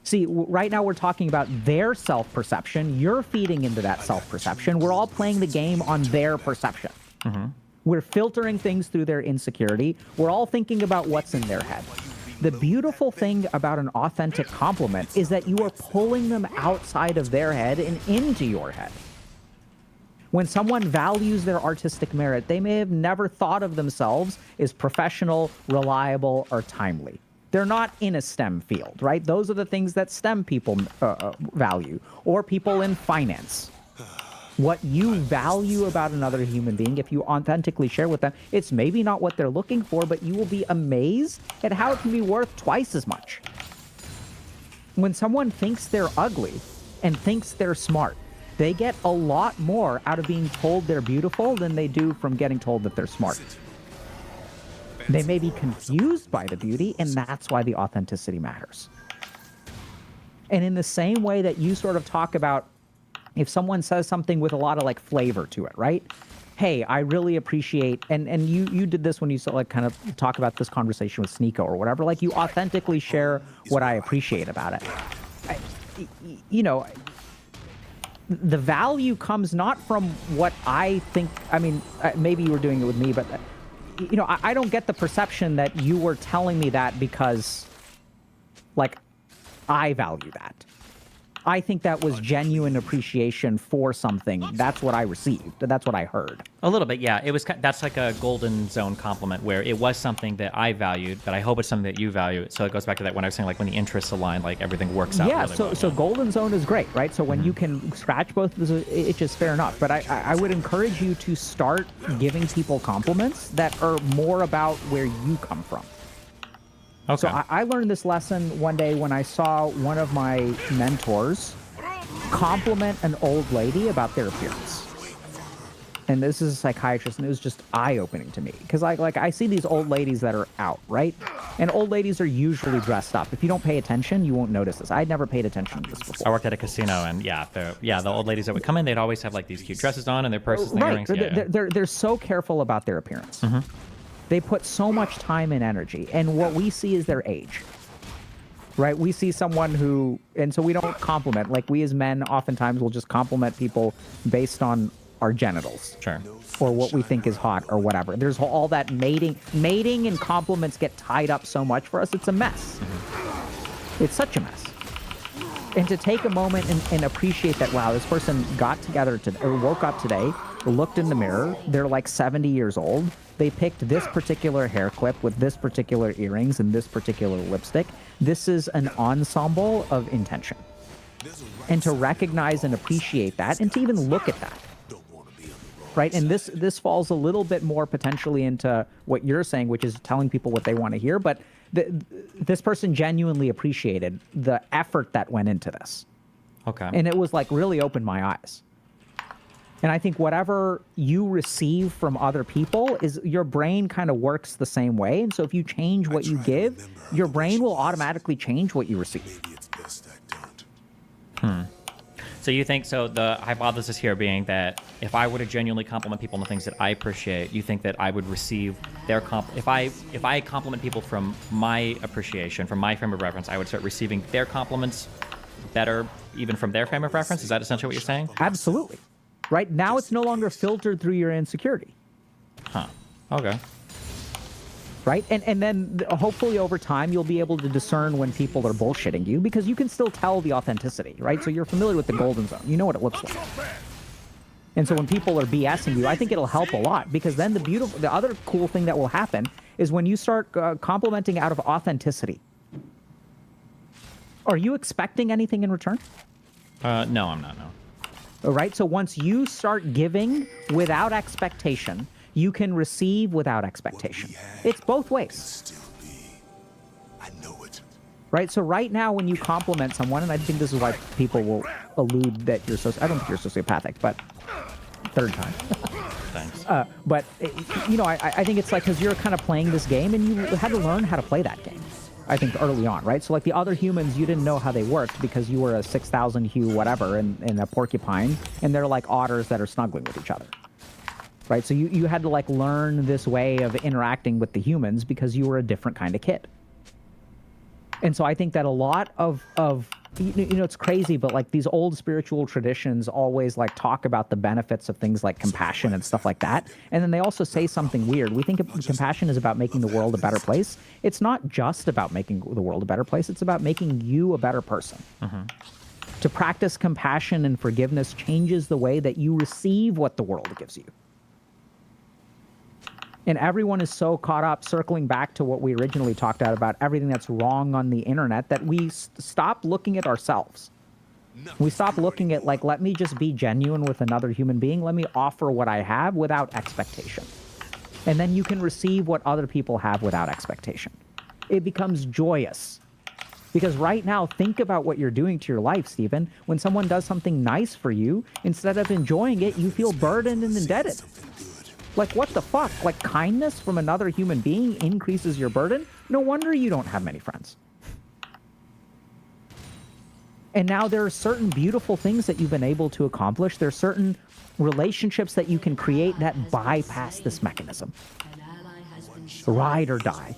see, right now we're talking about their self-perception. You're feeding into that self-perception. We're all playing the game on their perception. Mm-hmm. We're filtering things through their insecurity. We're all thinking about what's in their head. The beautiful thing about an authentic compliment is that you are pulling them outside of their head and into your head. When someone values their artistic merit, they may have never thought of themselves as professional, reliable, or timely. They're not in a STEM field, right? Those are the things that STEM people value, or people in finance. What you value about another human being, if you authentically share with them, it's maybe not what they're looking for, but you will be amazed at how it can be worth twice as much. When someone thinks they're ugly and thinks they're smart, they get a lot more out of being told they're beautiful than they do from getting told that they're smart. They may be confused by the beauty, and that's why the authenticity matters. And in the same way that you sort of talk about, if someone says something with a lot of like flavor to it, right? Hey, I really appreciate, and you did this when you like kind of talk about this conversation with Sneeko or whatever, like you authentically share what I appreciate about it. The value comes not from what I think. I mean, maybe you were doing it with me, but I don't get the perception that you were telling me that because, like, I value that. I think that was genuine appreciation for something. That's what I received. That's what I heard. A little bit, yeah. It was that's like a golden zone compliment where it was something that I valued, but I hope it's something that you value. So it goes back to that when I was saying like when the interests align, like everything works out. Yeah, really so well. so golden zone is great, right? So when you can scratch both of those itches, fair enough. But I would encourage you to start giving people compliments that are more about where you come from. Okay. So I learned this lesson one day when I saw one of my mentors compliment an old lady about their appearance. And this is a psychiatrist, and it was just eye-opening to me. Because I see these old ladies that are out, right? And old ladies are usually dressed up. If you don't pay attention, you won't notice this. I'd never paid attention to this before. I worked at a casino, and the old ladies that would come in, they'd always have like these cute dresses on and their purses and Right. earrings. They're so careful about their appearance. They put so much time and energy, and what we see is their age. Right? We see someone who, and so we don't compliment. Like we as men oftentimes will just compliment people based on our genitals. Sure. Or what we think is hot or whatever. There's all that mating and compliments get tied up so much for us. It's a mess. It's such a mess. And to take a moment and appreciate that, wow, this person got together or woke up today, looked in the mirror, they're like 70 years old. They picked this particular hair clip with this particular earrings and this particular lipstick. This is an ensemble of intention. And to recognize and appreciate that, and to even look at that. Right? And this falls a little bit more potentially into what you're saying, which is telling people what they want to hear. But this person genuinely appreciated the effort that went into this. Okay. And it was like really opened my eyes. And I think whatever you receive from other people is your brain kind of works the same way. And so if you change what you give, your brain will automatically change what you receive. So you think, so the hypothesis here being that if I were to genuinely compliment people on the things that I appreciate, you think that I would receive their if I compliment people from my appreciation, from my frame of reference, I would start receiving their compliments better even from their frame of reference? Is that essentially what you're saying? Absolutely. Right? Now it's no longer filtered through your insecurity. Huh. Okay. Right? And then hopefully over time, you'll be able to discern when people are bullshitting you because you can still tell the authenticity, right? So you're familiar with the golden zone. You know what it looks like. And so when people are BSing you, I think it'll help a lot because then the other cool thing that will happen is when you start complimenting out of authenticity. Are you expecting anything in return? No, I'm not, no. All right? So once you start giving without expectation, you can receive without expectation. It's both ways. I know it. Right? So right now when you compliment someone, and I think this is why people will allude that you're I don't think you're sociopathic, but third time. Thanks. But, you know, I think it's like because you're kind of playing this game and you had to learn how to play that game, I think, early on, right? So like the other humans, you didn't know how they worked because you were a 6,000 hue whatever in a porcupine, and they're like otters that are snuggling with each other. Right, so you had to like learn this way of interacting with the humans because you were a different kind of kid. And so I think that a lot of you know, it's crazy, but like these old spiritual traditions always like talk about the benefits of things like compassion and stuff like that. And then they also say something weird. We think compassion is about making the world a better place. It's not just about making the world a better place. It's about making you a better person. To practice compassion and forgiveness changes the way that you receive what the world gives you. And everyone is so caught up circling back to what we originally talked about everything that's wrong on the internet that we stop looking at ourselves. We stop looking at like, let me just be genuine with another human being. Let me offer what I have without expectation. And then you can receive what other people have without expectation. It becomes joyous. Because right now, think about what you're doing to your life, Stephen. When someone does something nice for you, instead of enjoying it, you feel burdened and indebted. Like, what the fuck? Like, kindness from another human being increases your burden? No wonder you don't have many friends. And now there are certain beautiful things that you've been able to accomplish. There are certain relationships that you can create that bypass this mechanism. An ally has been slain. Ride or die.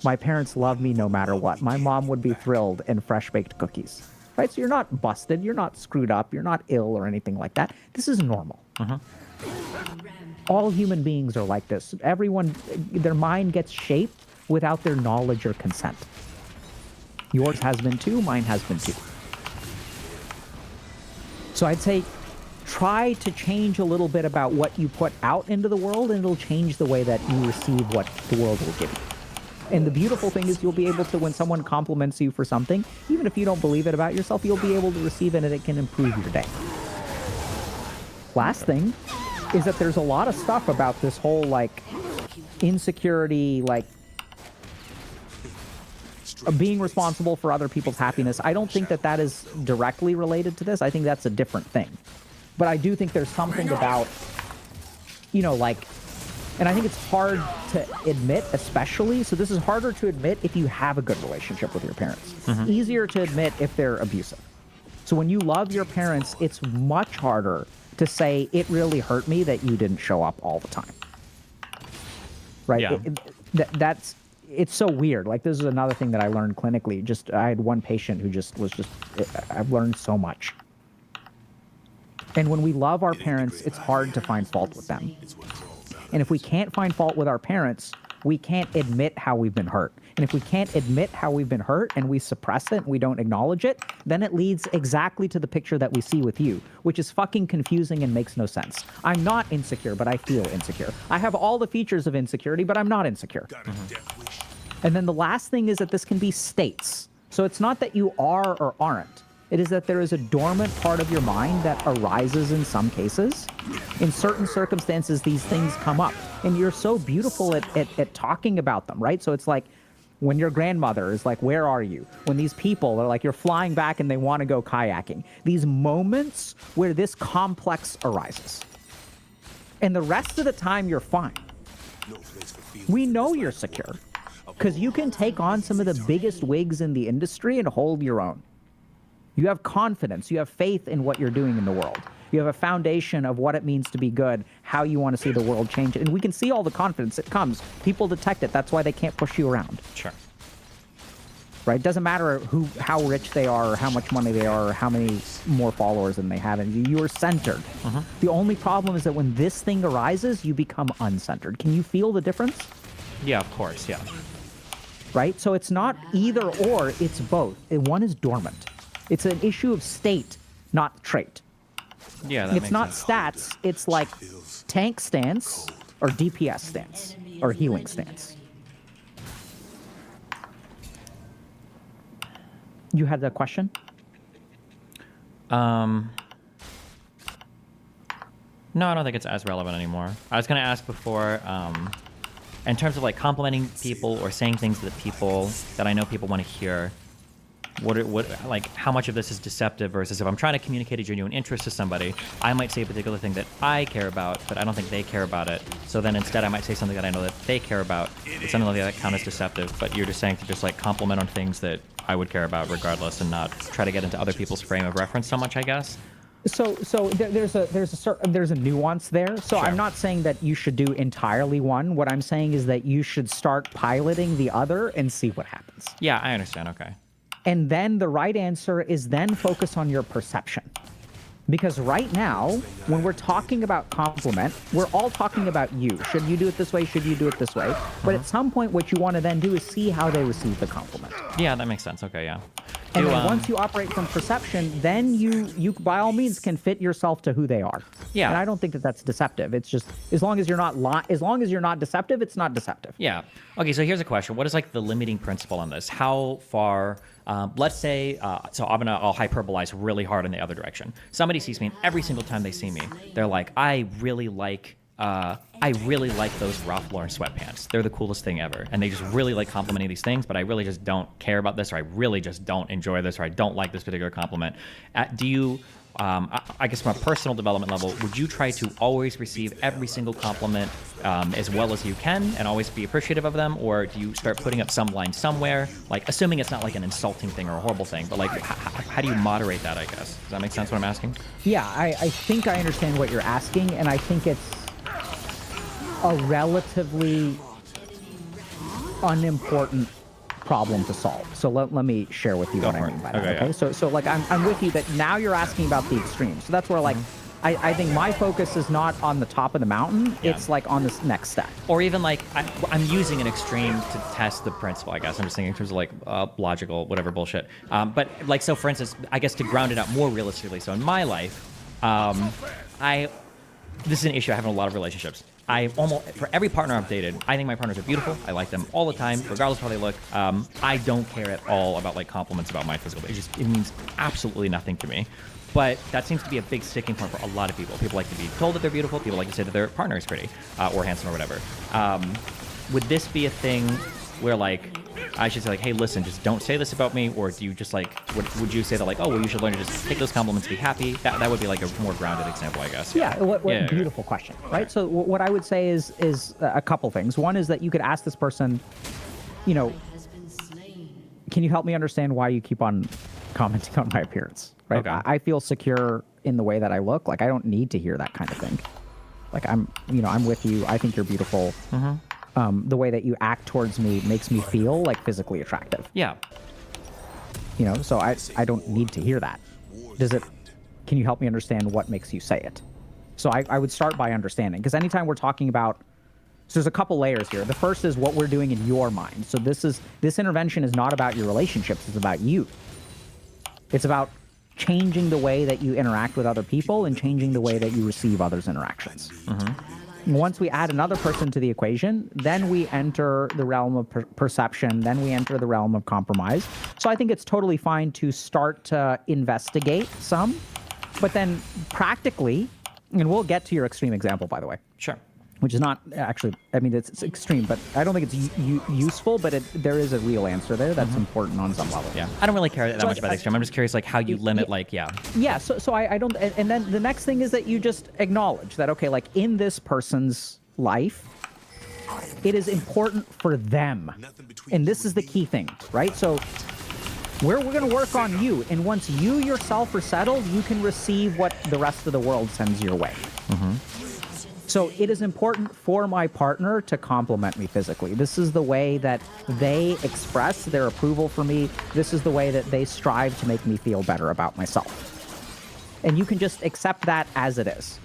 My parents love me no matter what. My mom would be thrilled in fresh-baked cookies. Right? So you're not busted. You're not screwed up. You're not ill or anything like that. This is normal. All human beings are like this. Everyone, their mind gets shaped without their knowledge or consent. Yours has been too. Mine has been too. So I'd say try to change a little bit about what you put out into the world, and it'll change the way that you receive what the world will give you. And the beautiful thing is you'll be able to, when someone compliments you for something, even if you don't believe it about yourself, you'll be able to receive it and it can improve your day. Last thing is that there's a lot of stuff about this whole like insecurity, like being responsible for other people's happiness. I don't think that that is directly related to this. I think that's a different thing. But I do think there's something about, you know, like, and I think it's hard to admit, especially, so this is harder to admit if you have a good relationship with your parents. Easier to admit if they're abusive. So when you love your parents, it's much harder to say, it really hurt me that you didn't show up all the time. Right? Yeah. That's, it's so weird. Like, this is another thing that I learned clinically. I had one patient who I've learned so much. And when we love our parents, it's hard to find fault with them. And if we can't find fault with our parents, we can't admit how we've been hurt. And if we can't admit how we've been hurt and we suppress it and we don't acknowledge it, then it leads exactly to the picture that we see with you, which is fucking confusing and makes no sense. I'm not insecure, but I feel insecure. I have all the features of insecurity, but I'm not insecure. And then the last thing is that this can be states. So it's not that you are or aren't. It is that there is a dormant part of your mind that arises in some cases. In certain circumstances, these things come up. And you're so beautiful at talking about them, right? So it's like when your grandmother is like, where are you? When these people are like, you're flying back and they want to go kayaking. These moments where this complex arises. And the rest of the time, you're fine. We know you're secure because you can take on some of the biggest wigs in the industry and hold your own. You have confidence. You have faith in what you're doing in the world. You have a foundation of what it means to be good, how you want to see the world change. And we can see all the confidence that comes. People detect it. That's why they can't push you around. Sure. Right? It doesn't matter how rich they are or how much money they are or how many more followers than they have. And you are centered. The only problem is that when this thing arises, you become uncentered. Can you feel the difference? Yeah, of course. Yeah. Right? So it's not either or, it's both. One is dormant. It's an issue of state, not trait. Yeah, that It's makes not sense. stats. It's like tank stance or DPS stance or healing stance. You had a question? No, I don't think it's as relevant anymore. I was going to ask before, in terms of like complimenting people or saying things that I know people want to hear. Like how much of this is deceptive versus if I'm trying to communicate a genuine interest to somebody, I might say a particular thing that I care about, but I don't think they care about it. So then instead I might say something that I know that they care about. It's something like that count as deceptive, but you're just saying to just like compliment on things that I would care about regardless and not try to get into other people's frame of reference so much, I guess. So there's a nuance there. So Sure. I'm not saying that you should do entirely one. What I'm saying is that you should start piloting the other and see what happens. Yeah, I understand. Okay. And then the right answer is then focus on your perception. Because right now, when we're talking about compliment, we're all talking about you. Should you do it this way? Should you do it this way? But at some point, what you want to then do is see how they receive the compliment. Yeah, that makes sense. Okay, yeah. And then once you operate from perception, then you by all means can fit yourself to who they are. Yeah. And I don't think that that's deceptive. It's just as long as you're not deceptive, it's not deceptive. Yeah. Okay, so here's a question. What is like the limiting principle on this? How far, let's say, so I'll hyperbolize really hard in the other direction. Somebody sees me and every single time they see me, they're like, I really like those Ralph Lauren sweatpants. They're the coolest thing ever. And they just really like complimenting these things, but I really just don't care about this, or I really just don't enjoy this, or I don't like this particular compliment. Do you, I guess from a personal development level, would you try to always receive every single compliment as well as you can and always be appreciative of them? Or do you start putting up some line somewhere, like assuming it's not like an insulting thing or a horrible thing, but like how do you moderate that, I guess? Does that make sense what I'm asking? Yeah, I think I understand what you're asking, and I think it's a relatively unimportant problem to solve. So let me share with you what I mean by that. Okay. Yeah. So like I'm with you that now you're asking about the extremes. So that's where like I think my focus is not on the top of the mountain. Yeah. It's like on this next step. Or even like I'm using an extreme to test the principle, I guess. I'm just thinking in terms of like logical, whatever bullshit. But like, so for instance, I guess to ground it out more realistically. So in my life, This is an issue I have in a lot of relationships. I almost, for every partner I've dated, I think my partners are beautiful. I like them all the time, regardless of how they look. I don't care at all about like compliments about my physical. It means absolutely nothing to me. But that seems to be a big sticking point for a lot of people. People like to be told that they're beautiful. People like to say that their partner is pretty or handsome or whatever. Would this be a thing where like I should say like, hey, listen, just don't say this about me, or do you just like would you say that like, oh, well, you should learn to just take those compliments, be happy? That would be like a more grounded example, I guess. Yeah, beautiful question, right? So what I would say is a couple things. One is that you could ask this person, you know, Has been slain. can you help me understand why you keep on commenting on my appearance? Right? Okay. I feel secure in the way that I look. Like I don't need to hear that kind of thing. Like I'm with you. I think you're beautiful. The way that you act towards me makes me feel like physically attractive. Yeah. You know, so I don't need to hear that. Can you help me understand what makes you say it? So I would start by understanding, because anytime we're talking about, so there's a couple layers here. The first is what we're doing in your mind. So this intervention is not about your relationships, it's about you. It's about changing the way that you interact with other people and changing the way that you receive others' interactions. Once we add another person to the equation, then we enter the realm of perception, then we enter the realm of compromise. So I think it's totally fine to start to investigate some, but then practically, and we'll get to your extreme example, by the way, Sure. which is not actually, I mean, it's extreme, but I don't think it's useful, but there is a real answer there that's important on some level. Yeah. I don't really care that much about the extreme. I'm just curious, like, how you limit, like, yeah. Yeah, so I don't, and then the next thing is that you just acknowledge that, okay, like in this person's life, it is important for them. And this is the key thing, right? So we're going to work on you. And once you yourself are settled, you can receive what the rest of the world sends your way. So it is important for my partner to compliment me physically. This is the way that they express their approval for me. This is the way that they strive to make me feel better about myself. And you can just accept that as it is.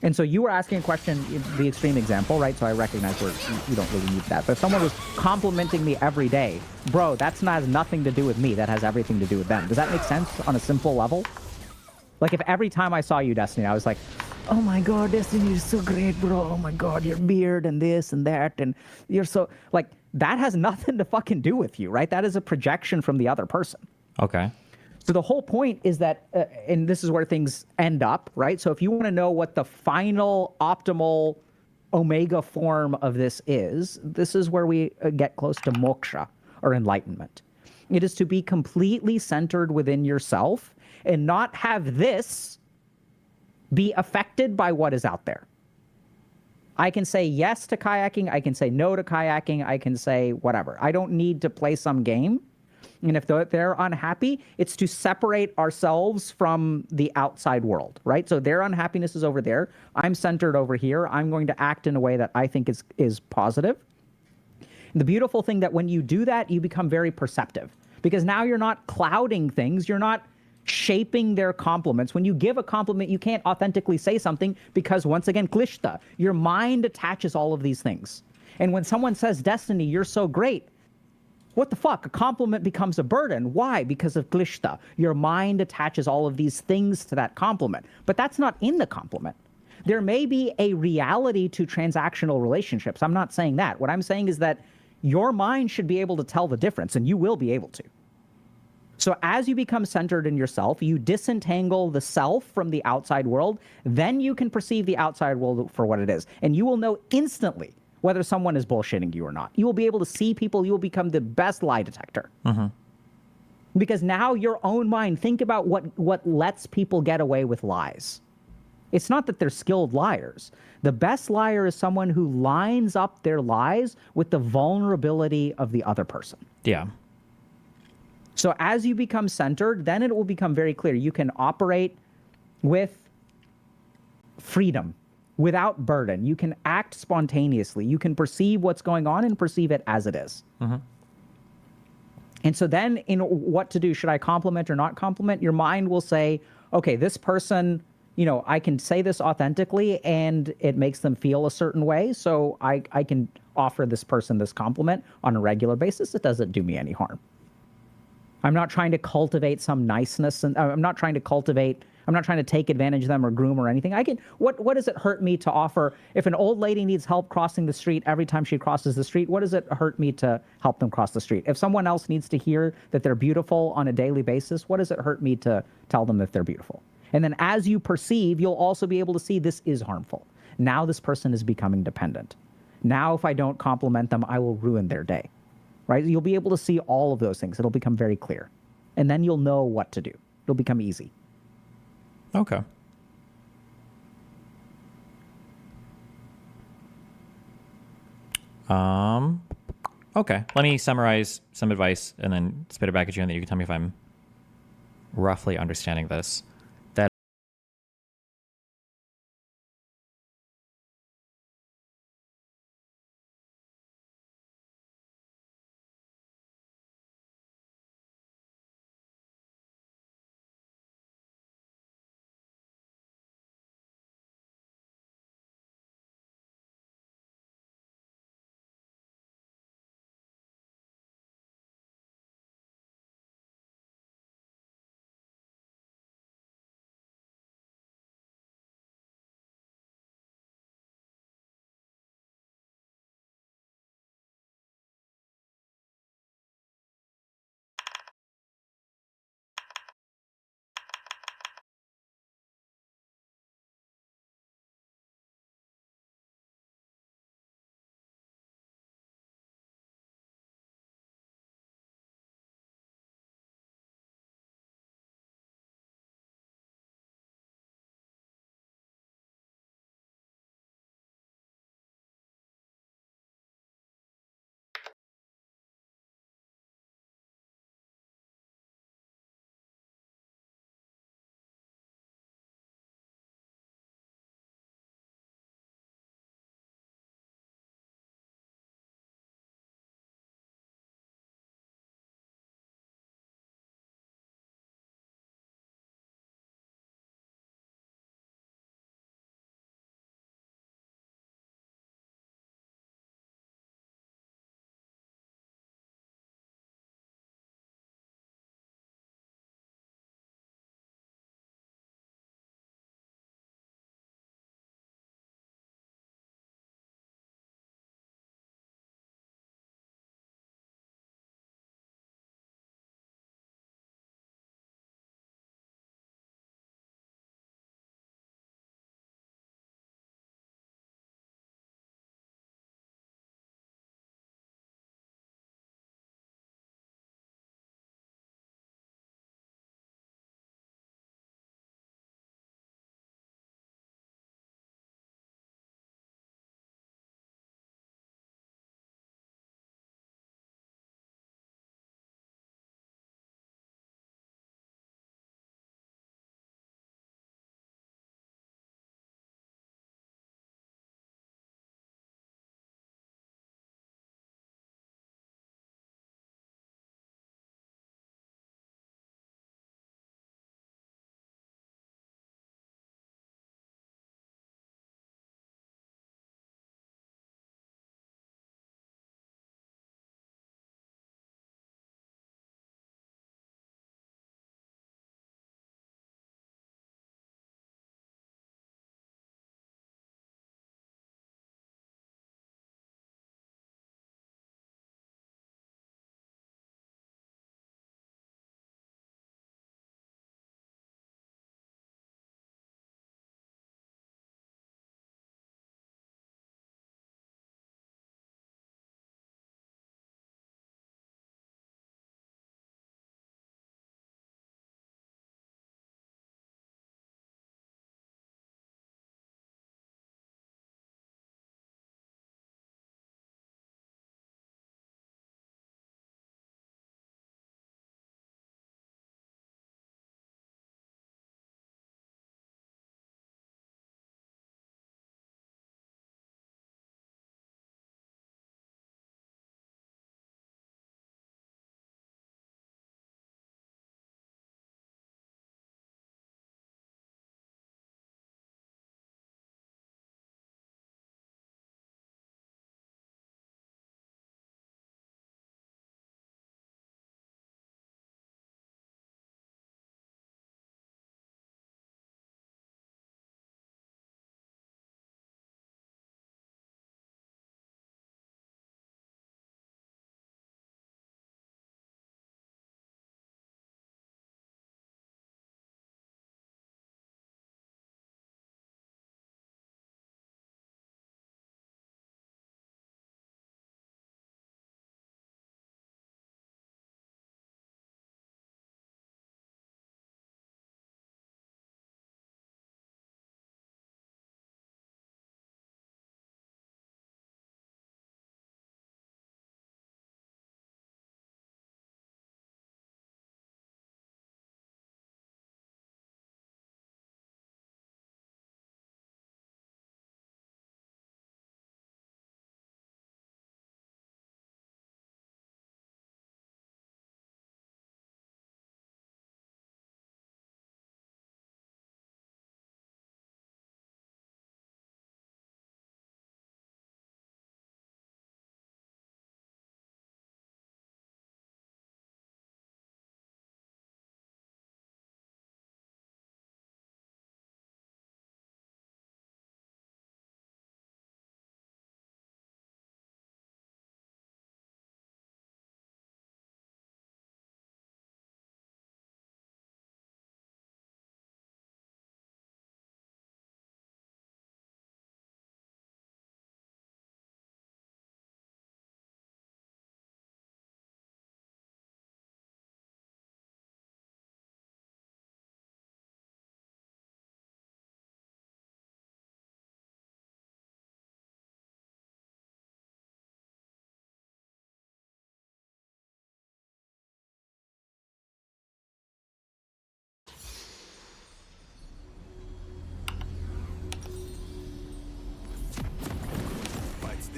And so you were asking a question, the extreme example, right? So I recognize you don't really need that. But if someone was complimenting me every day, bro, that's has nothing to do with me. That has everything to do with them. Does that make sense on a simple level? Like if every time I saw you, Destiny, I was like, oh my God, Destiny, you're so great, bro. Oh my God, your beard and this and that. And you're so, like, that has nothing to fucking do with you, right? That is a projection from the other person. Okay. So the whole point is that, and this is where things end up, right? So if you want to know what the final optimal omega form of this is where we get close to moksha, or enlightenment. It is to be completely centered within yourself and not have this be affected by what is out there. I can say yes to kayaking. I can say no to kayaking. I can say whatever. I don't need to play some game. And if they're unhappy, it's to separate ourselves from the outside world, right? So their unhappiness is over there. I'm centered over here. I'm going to act in a way that I think is positive. And the beautiful thing that when you do that, you become very perceptive, because now you're not clouding things. You're not shaping their compliments. When you give a compliment, you can't authentically say something because, once again, klishta, your mind attaches all of these things. And when someone says, Destiny, you're so great, what the fuck? A compliment becomes a burden. Why? Because of klishta. Your mind attaches all of these things to that compliment. But that's not in the compliment. There may be a reality to transactional relationships. I'm not saying that. What I'm saying is that your mind should be able to tell the difference, and you will be able to. So as you become centered in yourself, you disentangle the self from the outside world, then you can perceive the outside world for what it is. And you will know instantly whether someone is bullshitting you or not. You will be able to see people. You will become the best lie detector. Because now your own mind, think about what lets people get away with lies. It's not that they're skilled liars. The best liar is someone who lines up their lies with the vulnerability of the other person. Yeah. So as you become centered, then it will become very clear. You can operate with freedom, without burden. You can act spontaneously. You can perceive what's going on and perceive it as it is. And so then in what to do, should I compliment or not compliment? Your mind will say, okay, this person, you know, I can say this authentically and it makes them feel a certain way. So I can offer this person this compliment on a regular basis. It doesn't do me any harm. I'm not trying to cultivate some niceness, and I'm not trying to cultivate I'm not trying to take advantage of them or groom or anything. What does it hurt me to offer if an old lady needs help crossing the street every time she crosses the street? What does it hurt me to help them cross the street? If someone else needs to hear that they're beautiful on a daily basis, what does it hurt me to tell them that they're beautiful? And then as you perceive, you'll also be able to see this is harmful. Now this person is becoming dependent. Now if I don't compliment them, I will ruin their day, right? You'll be able to see all of those things. It'll become very clear. And then you'll know what to do. It'll become easy. Okay. Okay. Let me summarize some advice and then spit it back at you, and then you can tell me if I'm roughly understanding this.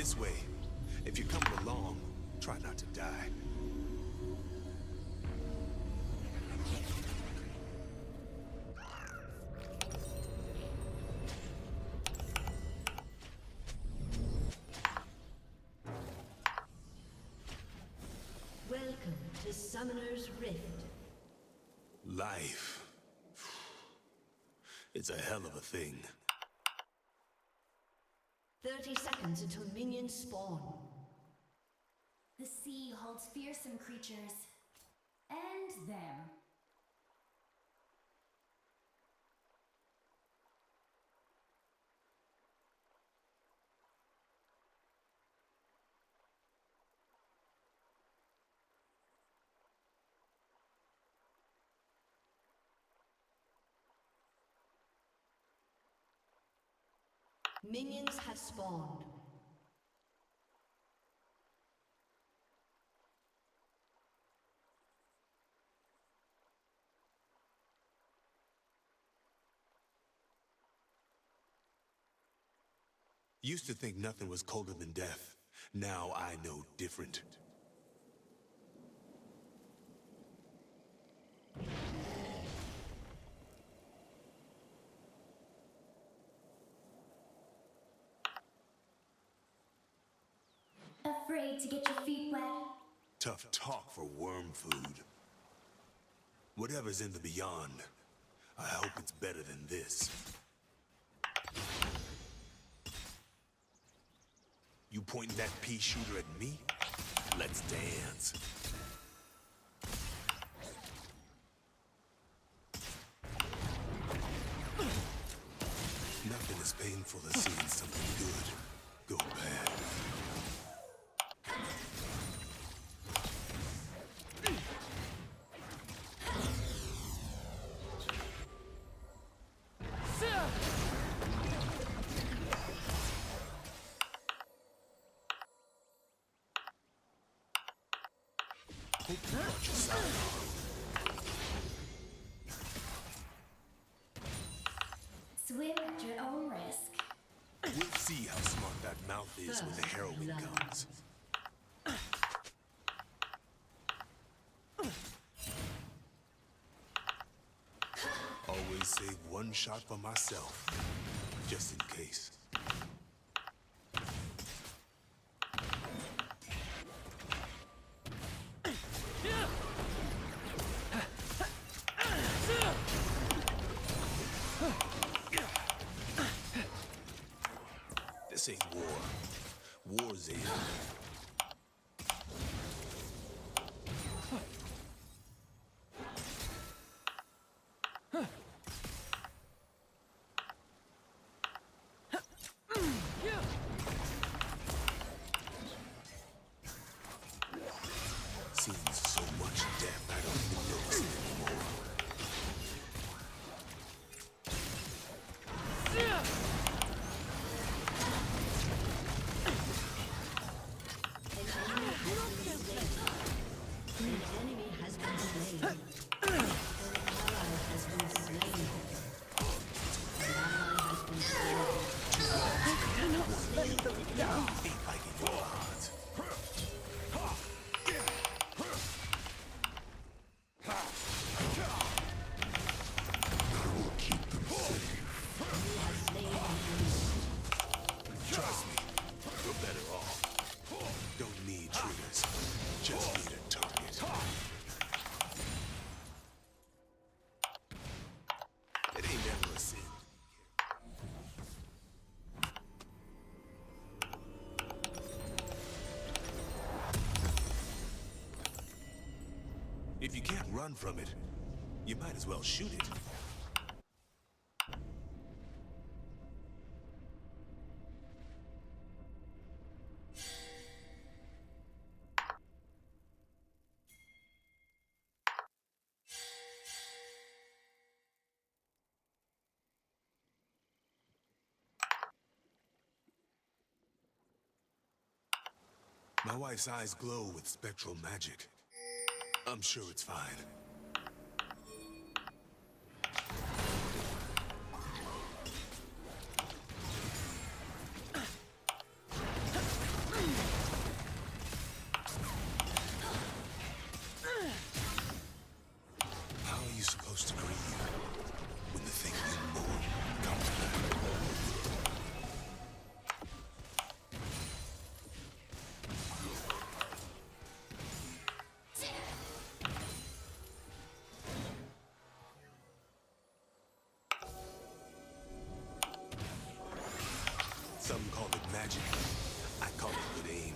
This way. If you're coming along, try not to die. Welcome to Summoner's Rift. Life. It's a hell of a thing. 30 seconds until minions spawn. The sea holds fearsome creatures. And them. Minions have spawned. Used to think nothing was colder than death. Now I know different. Afraid to get your feet wet? Tough talk for worm food. Whatever's in the beyond, I hope it's better than this. You pointing that pea shooter at me? Let's dance. Nothing as painful as seeing something good go bad. Hope you brought your sidearm. Swim at your own risk. We'll see how smart that mouth is when the heroin comes. Always save one shot for myself, just in case. This ain't war. War's in. Seen so much death, I don't even notice it anymore. An enemy has been slain. An ally has been slain. An ally has been slain. Ain't like in your odds. Trust me, you're better off. Don't need triggers, just need a target. It ain't never a sin. If you can't run from it, you might as well shoot it. My wife's eyes glow with spectral magic. I'm sure it's fine. Some call it magic. I call it good aim.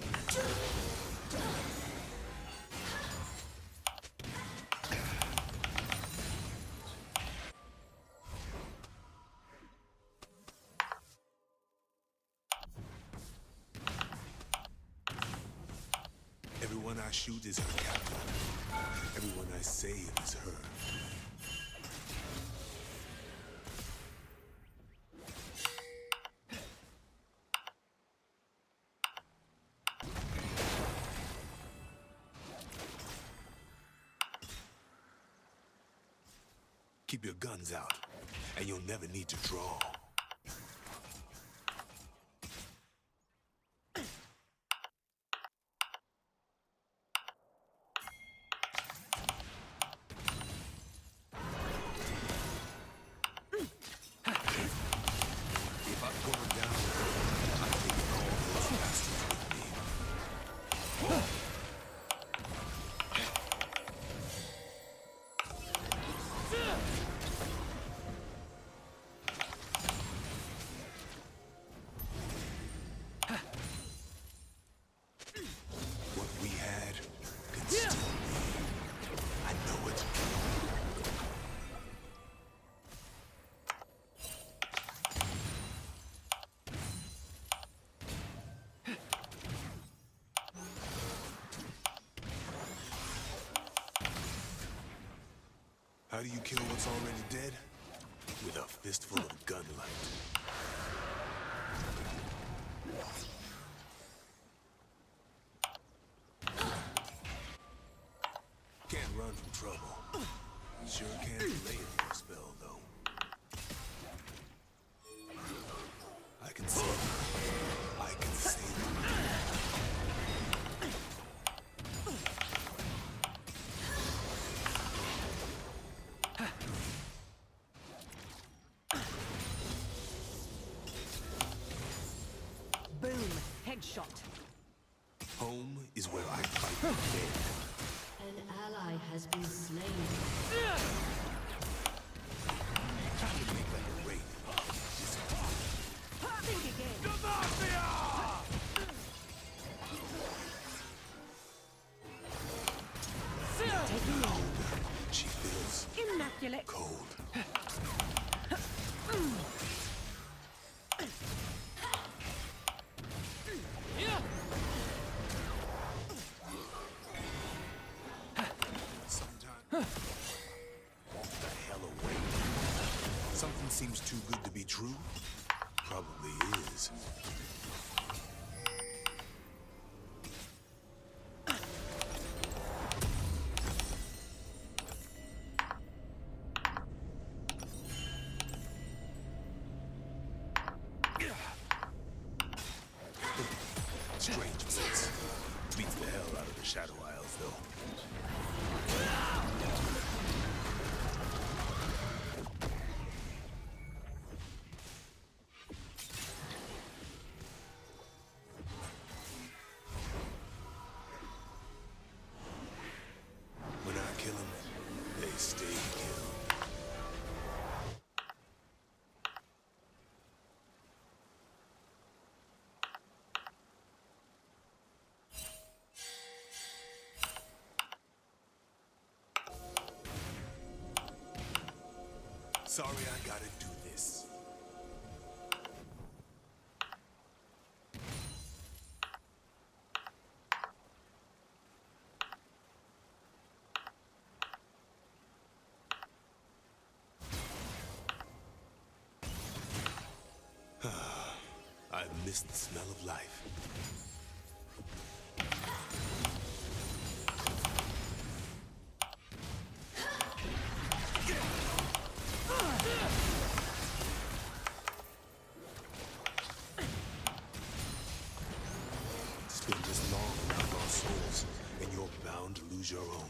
Everyone I shoot is her captain. Everyone I save is her. Keep your guns out, and you'll never need to draw. If I'm going down, I'm taking all those bastards with me. What we had can still be. I know it. How do you kill what's already dead? With a fistful of gunlight. Can't run from trouble. Sure can delay it for a spell, though. I can see it. I can save it. Boom. Headshot. Home is where I fight the dead. An ally has been slain. Trying to make like a raid. Think again. She feels Immaculate. cold. Sometimes. The hell away. Something seems too good to be true. Probably is. Strange beats. Beats the hell out of the Shadow Isles, though. When I kill them, they stay killed. Sorry I gotta do this. I've missed the smell of life. It's been this long without our souls, and you're bound to lose your own.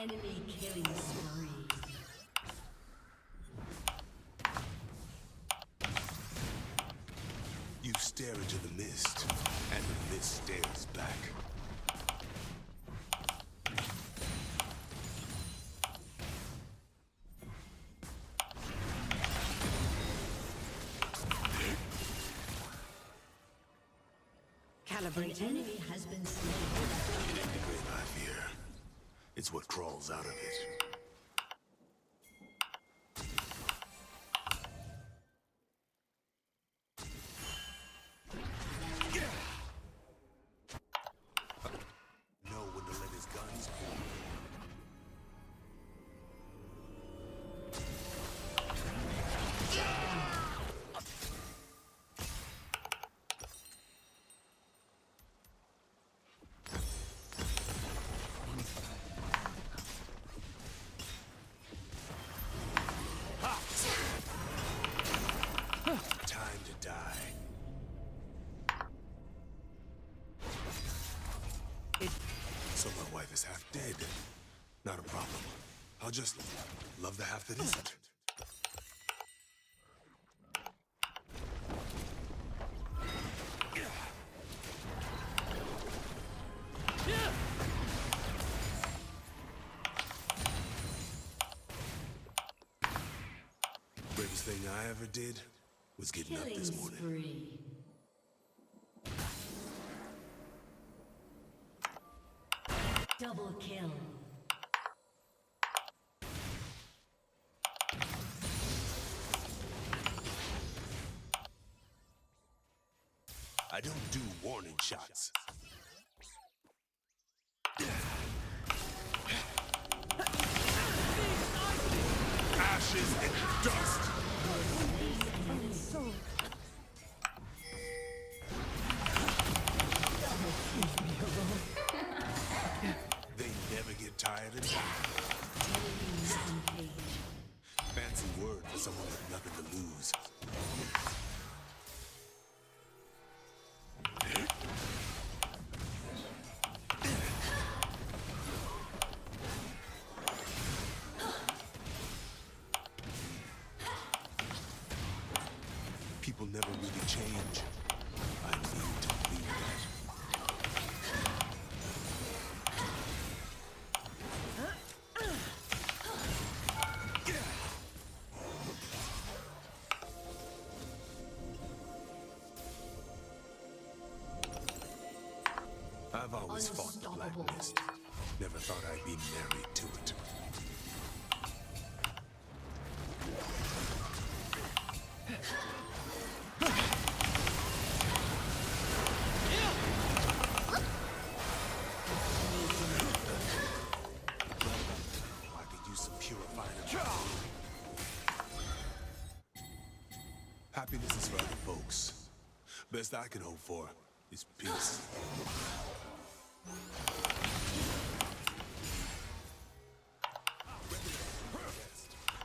Enemy killing spree. You stare into the mist, and the mist stares back. An Calibrating. enemy has been slain. The great I fear. It's what crawls out of it. Know when to let his guns pull. Time to die. So my wife is half dead. Not a problem. I'll just love the half that isn't. Bravest thing I ever did was getting up Killing this morning. spree. Double kill. I don't do warning shots. Ashes and dust. They never get tired of dying. Fancy word for someone with nothing to lose. People never really change. I need to believe that. I've always fought the Black Unstoppable. Mist. Never thought I'd be married to it. I could use some purifying. Happiness is for other folks. Best I can hope for is peace.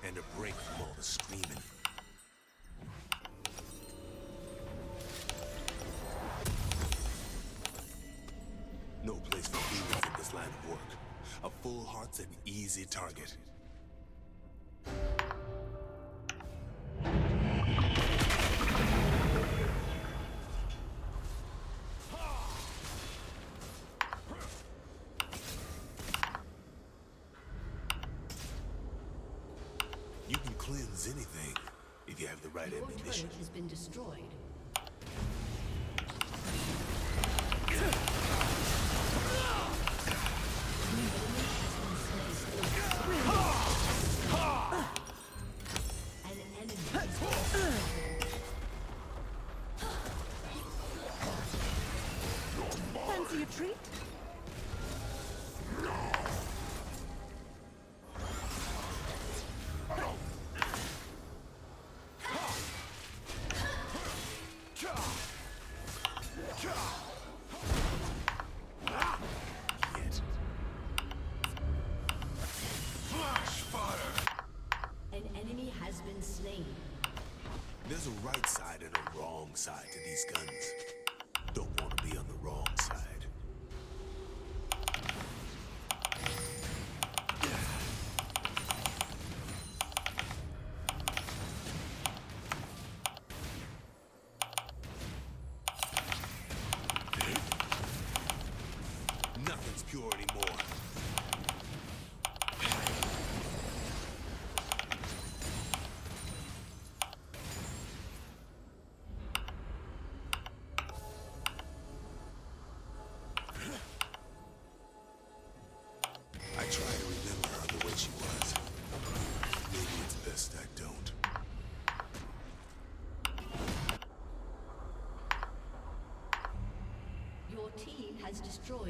And a break from all the screaming. No place for feelings in this line of work. A full heart's an easy target. You can cleanse anything if you have the right Your ammunition. turret has been destroyed. An enemy has Fancy a treat? Yet. Flash fire! An enemy has been slain. There's a right side and a wrong side to these guns. Don't want to be on the wrong side.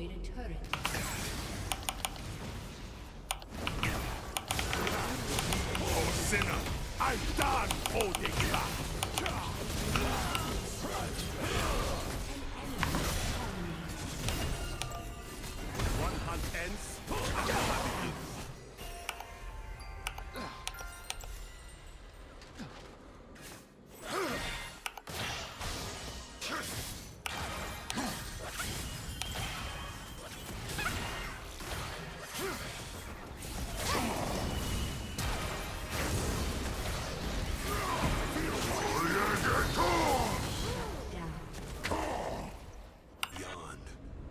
destroyed a turret. Oh, sinner! I'm done holding back! One hunt ends, another begins. Beyond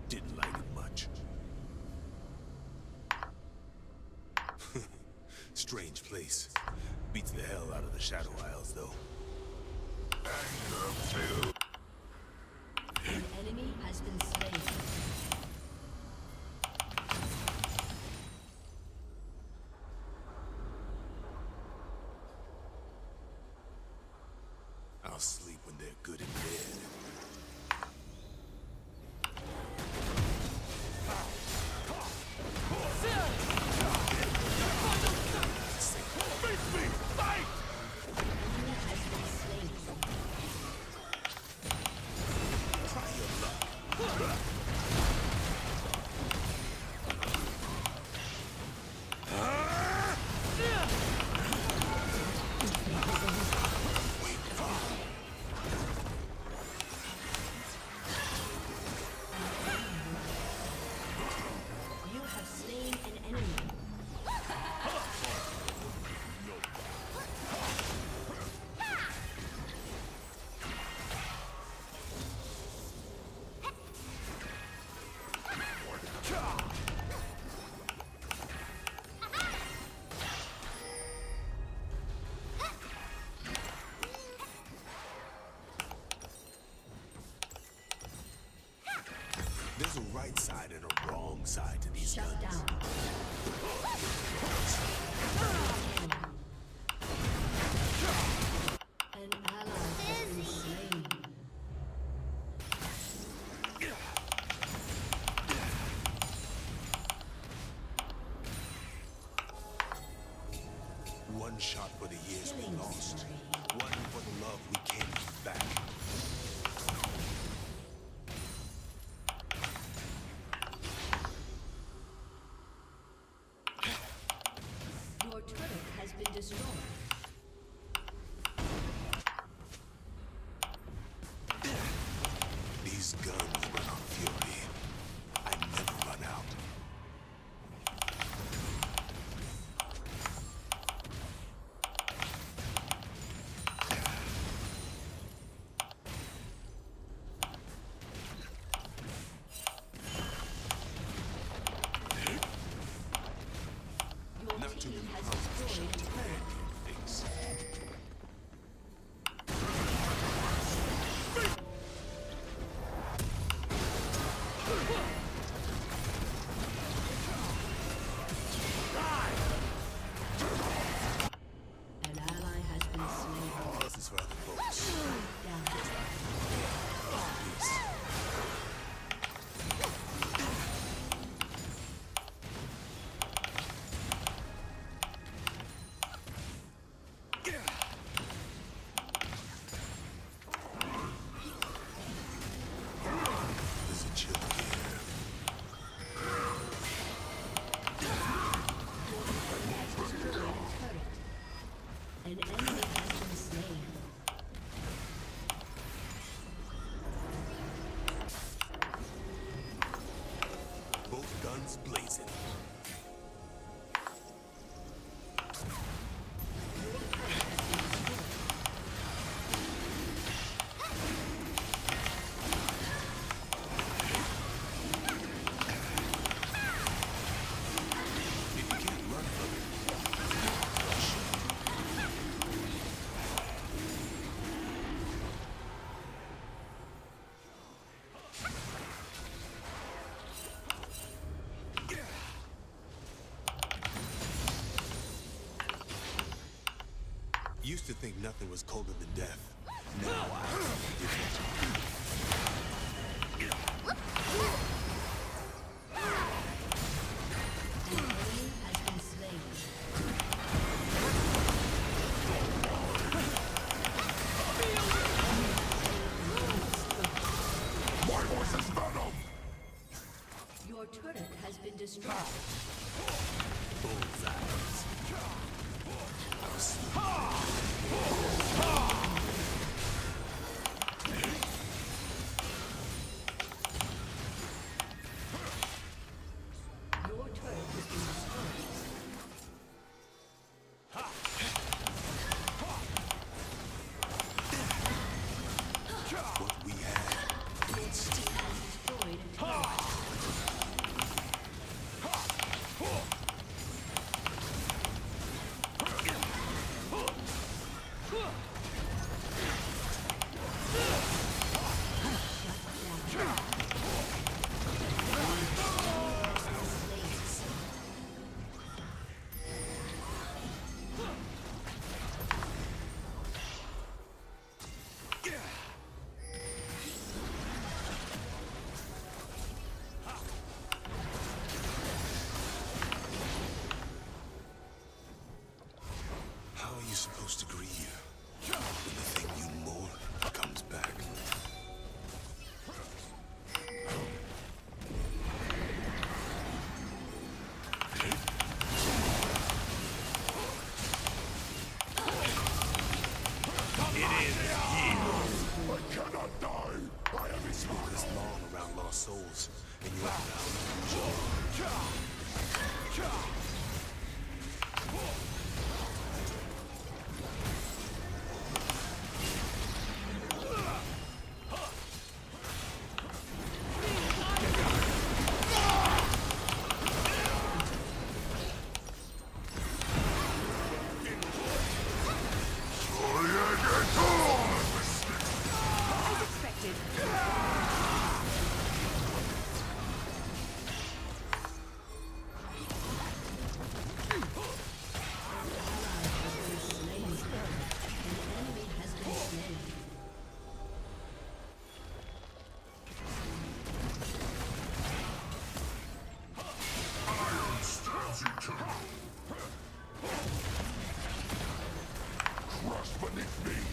didn't like it much. Strange place. Beats the hell out of the Shadow Isles, though. An enemy has been slain. I'll sleep when they're good in bed. Face me! Fight! Enemy has been slain. Try your luck. You have slain an enemy. There's a right side and a wrong side to these Shut guns. down. An ally has been slain. One shot for the years we Killing lost. spree. One for the love we can't get back. Your turret has been destroyed. These guns run on fury. I never run out. Your Not too team many has problems destroyed a to turret. fix. An ally has been slain. This is for other folks. Down. Peace. There's a chill here. An enemy has been slain. Both guns blazing. If you can't run from it, rush. Used to think nothing was colder than death. Now I know the difference. supposed to grieve when the thing you mourn comes back. Focus long around lost souls, and you are bound to joy. As expected.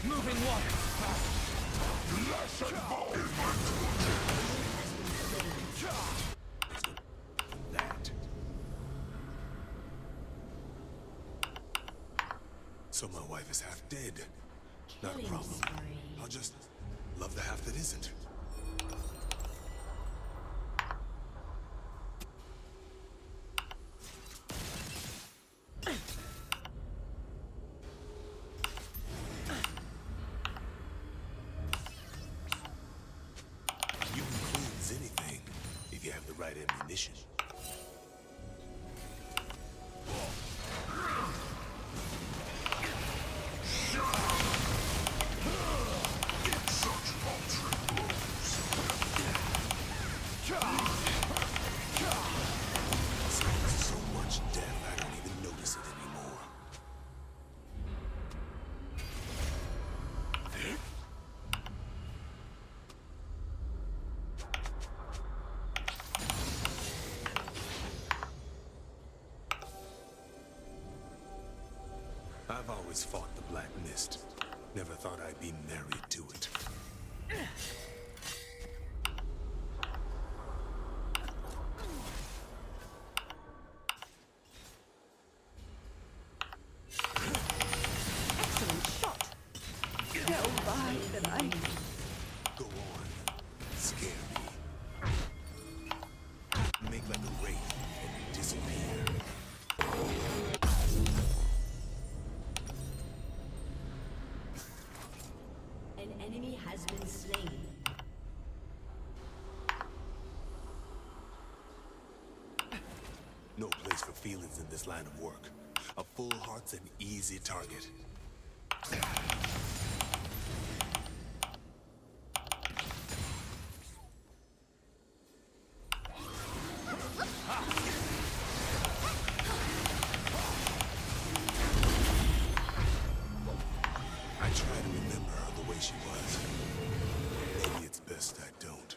Moving water. that. So my wife is half dead. Not a problem. I'll just love the half that isn't. You can cleanse anything if you have the right ammunition. So much death, I don't even notice it anymore. I've always fought the Black Mist. Never thought I'd be married to it. Excellent shot. Go by the night. Go on, scare me. Make like a wraith and disappear. An enemy has been slain. No place for feelings in this line of work. A full heart's an easy target. I try to remember her the way she was. Maybe it's best I don't.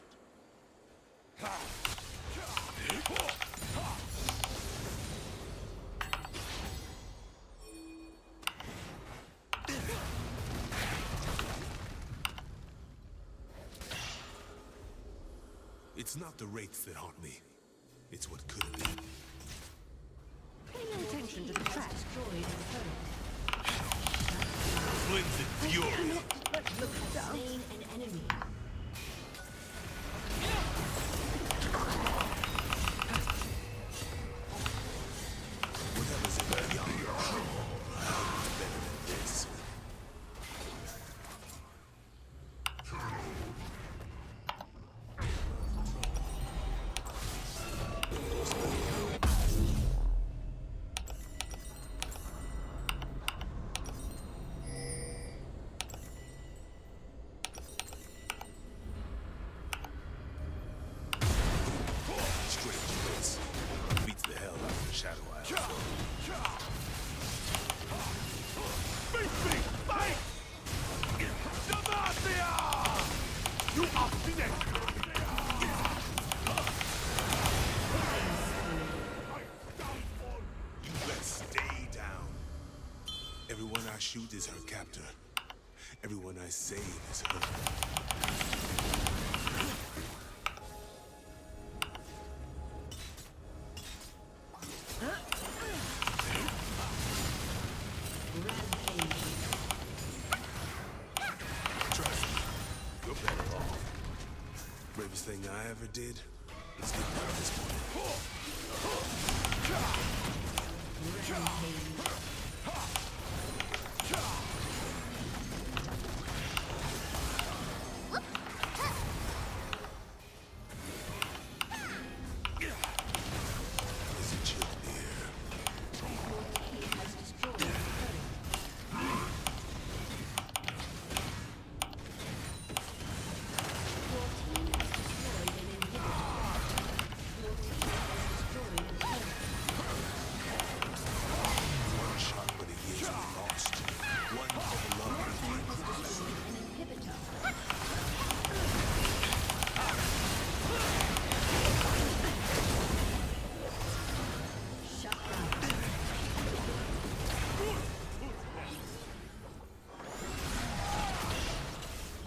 It's not the wraiths that haunt me. It's what could have been. Pay no attention to the track. Destroyed the turret. Cleansing fury. But look down. Slain an enemy. Whatever's in the beyond. It's better than this. shoot is her captor. Everyone I save is her. Trust me, you're better off. Bravest thing I ever did is get out of this one. There's a chill here. One shot for the years we lost. One for the love we gave.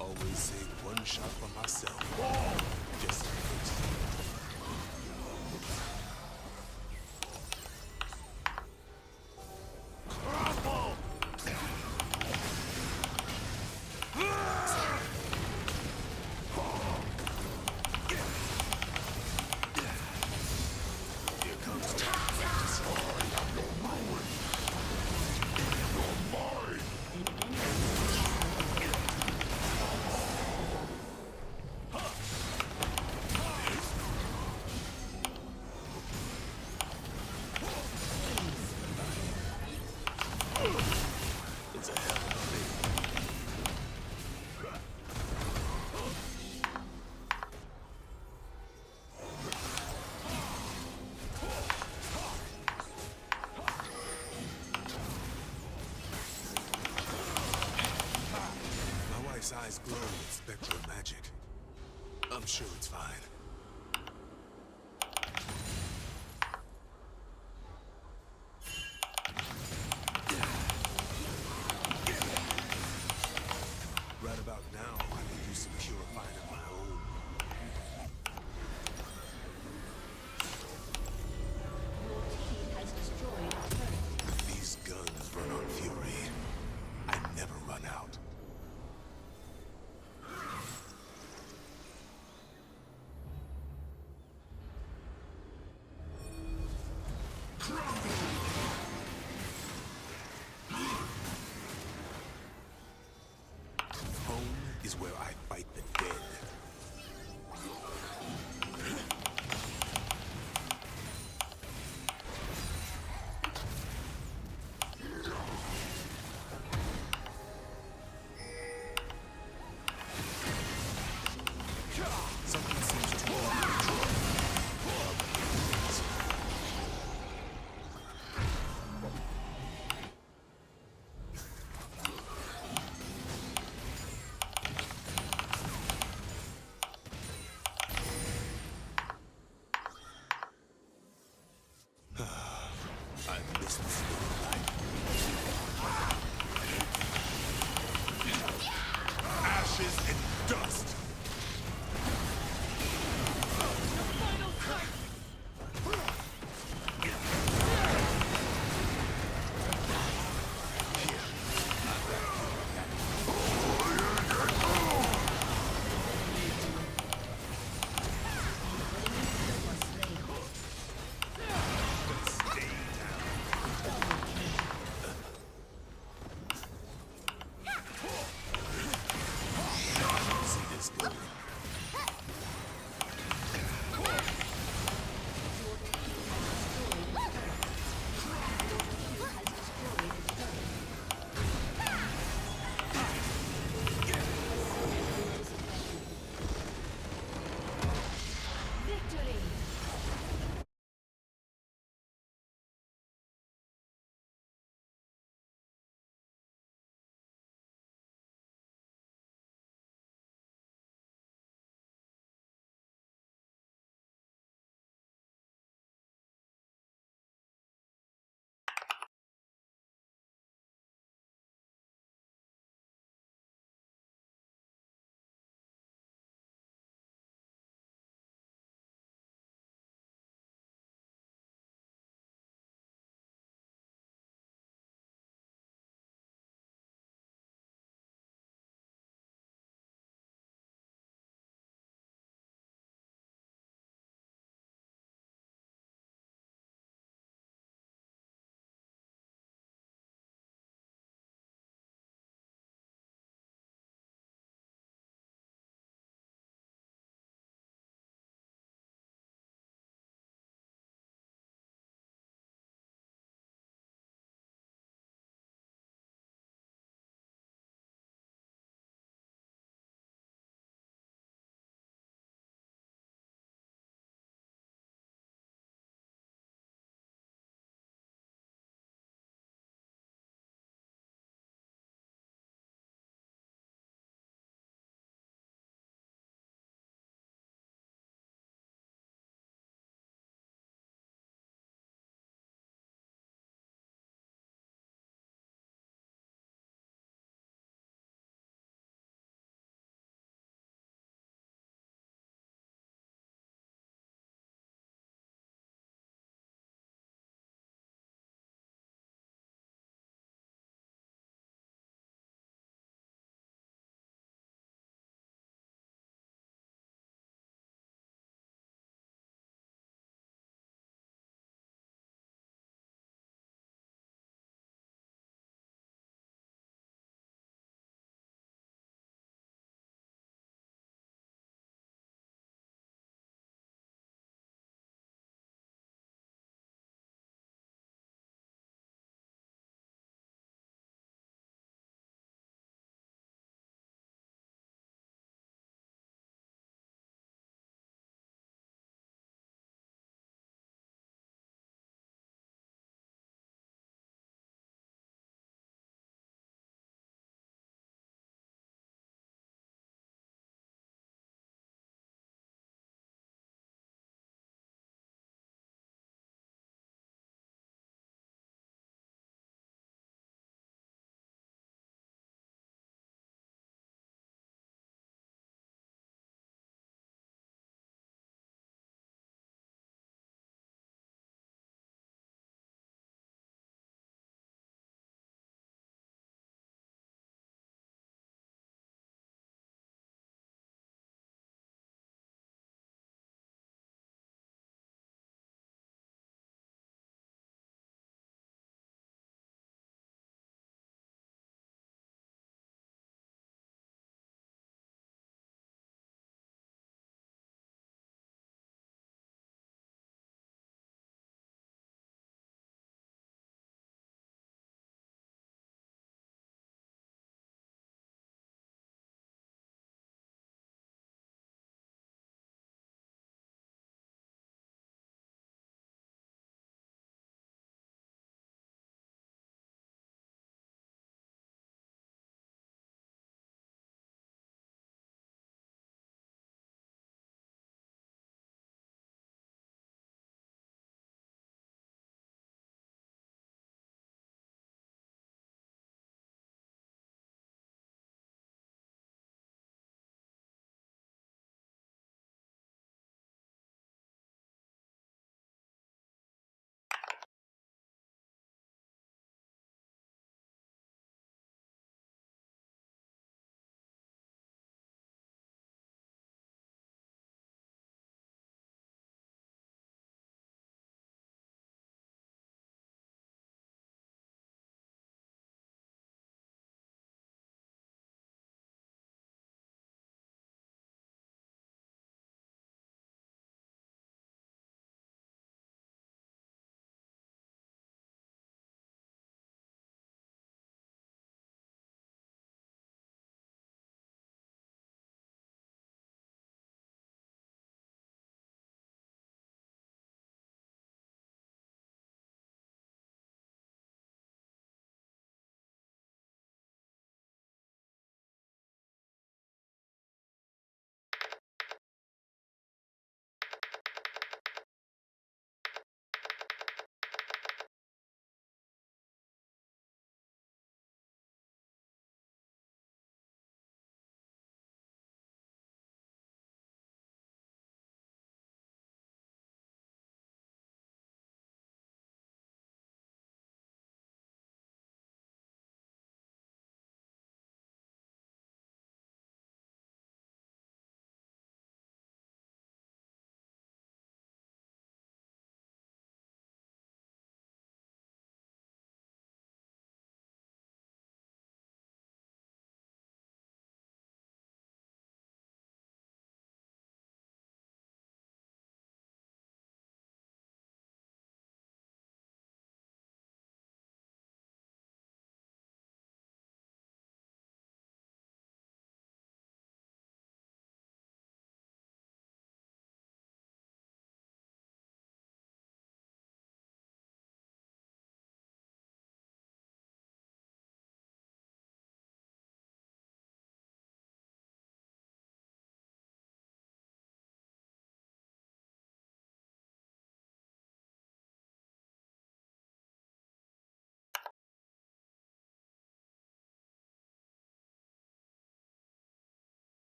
Always save one shot for myself. Just in case. Here comes time. It's a hell of a thing. My wife's eyes glow with spectral magic. I'm sure it's fine. Right about now, I can use some purifying of my own. These guns run on fury. I never run out. Home is where I fight the dead. Something seems to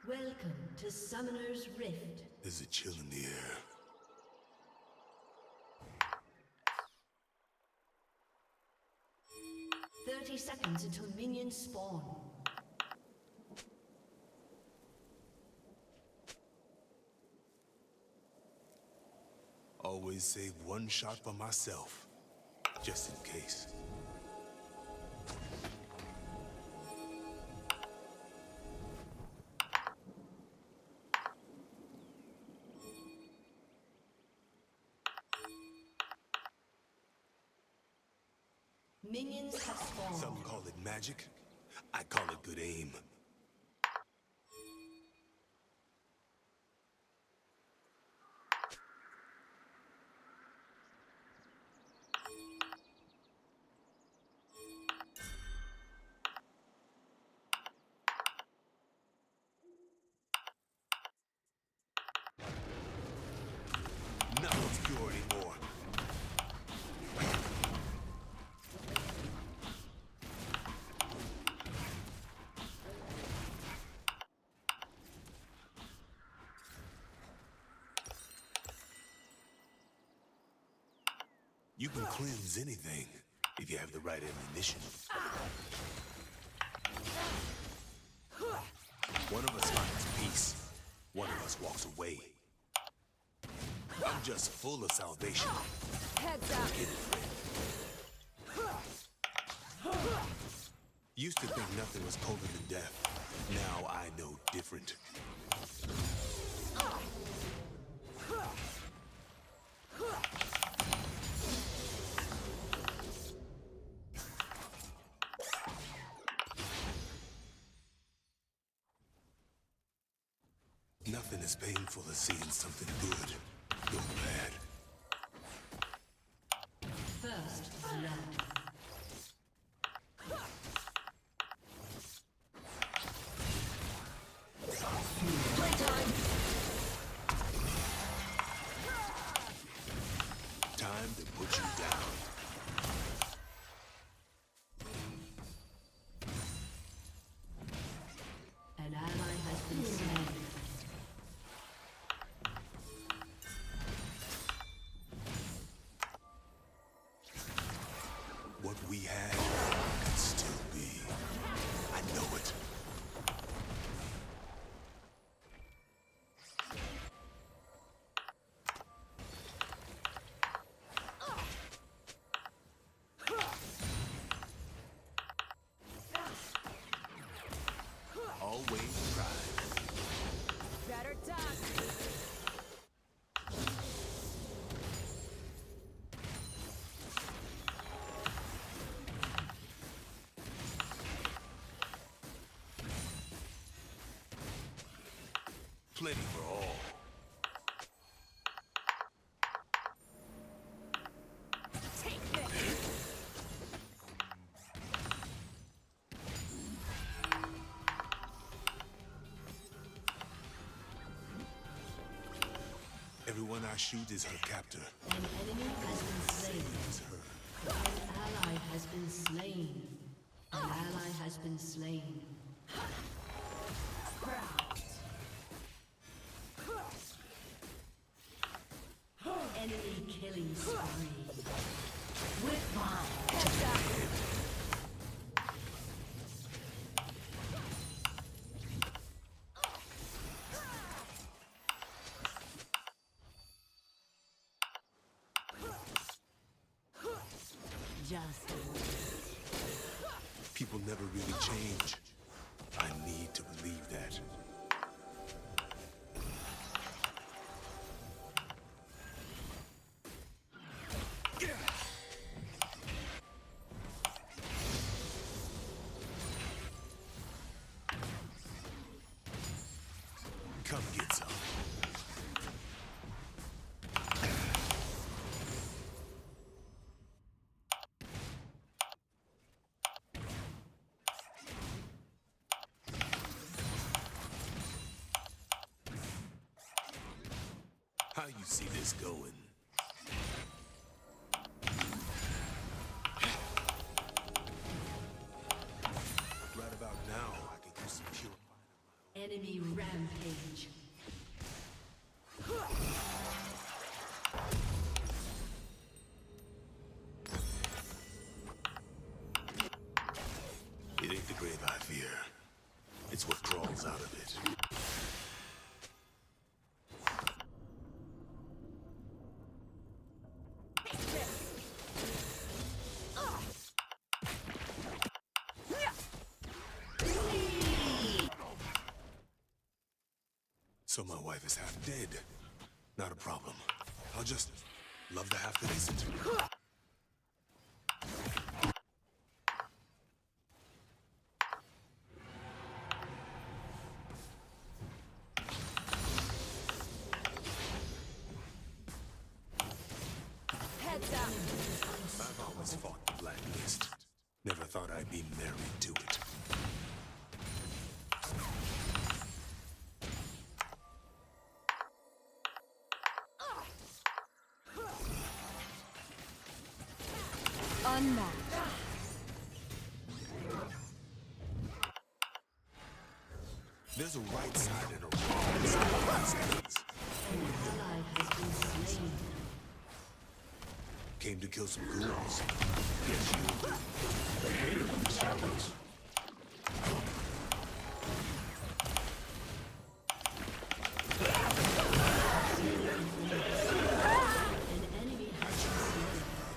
Welcome to Summoner's Rift. There's a chill in the air. Seconds until minions spawn. Always save one shot for myself, just in case. Minions have spawned. Some call it magic. I call it good aim. Nothing's pure anymore. You can cleanse anything if you have the right ammunition. One of us finds peace. One of us walks away. I'm just full of salvation. Heads up. Used to think nothing was colder than death. Now I know different. Nothing as painful as seeing something good go bad. First blood. Time to put you down. An ally has been slain. What we had could still be. I know it. Always try. Better duck. Plenty for all. Take this. Everyone I shoot is her captor. An enemy has been slain. It's her. An ally has been slain. An ally has been slain. Enemy killing spree. Whip bomb. Just People never really change. I need to believe that. Come get some. How you see this going? Right about now, I can use some pure. enemy Rampage. It ain't the grave I fear. It's what crawls out of it. So my wife is half dead. Not a problem. I'll just love the half that isn't. Heads up. I've always fought the blacklist. Never thought I'd be married to it. Unmatched. There's a right side and a wrong side of these things. Ally has been slain. Came to kill some ghouls. Yes, you do. An enemy has been slain.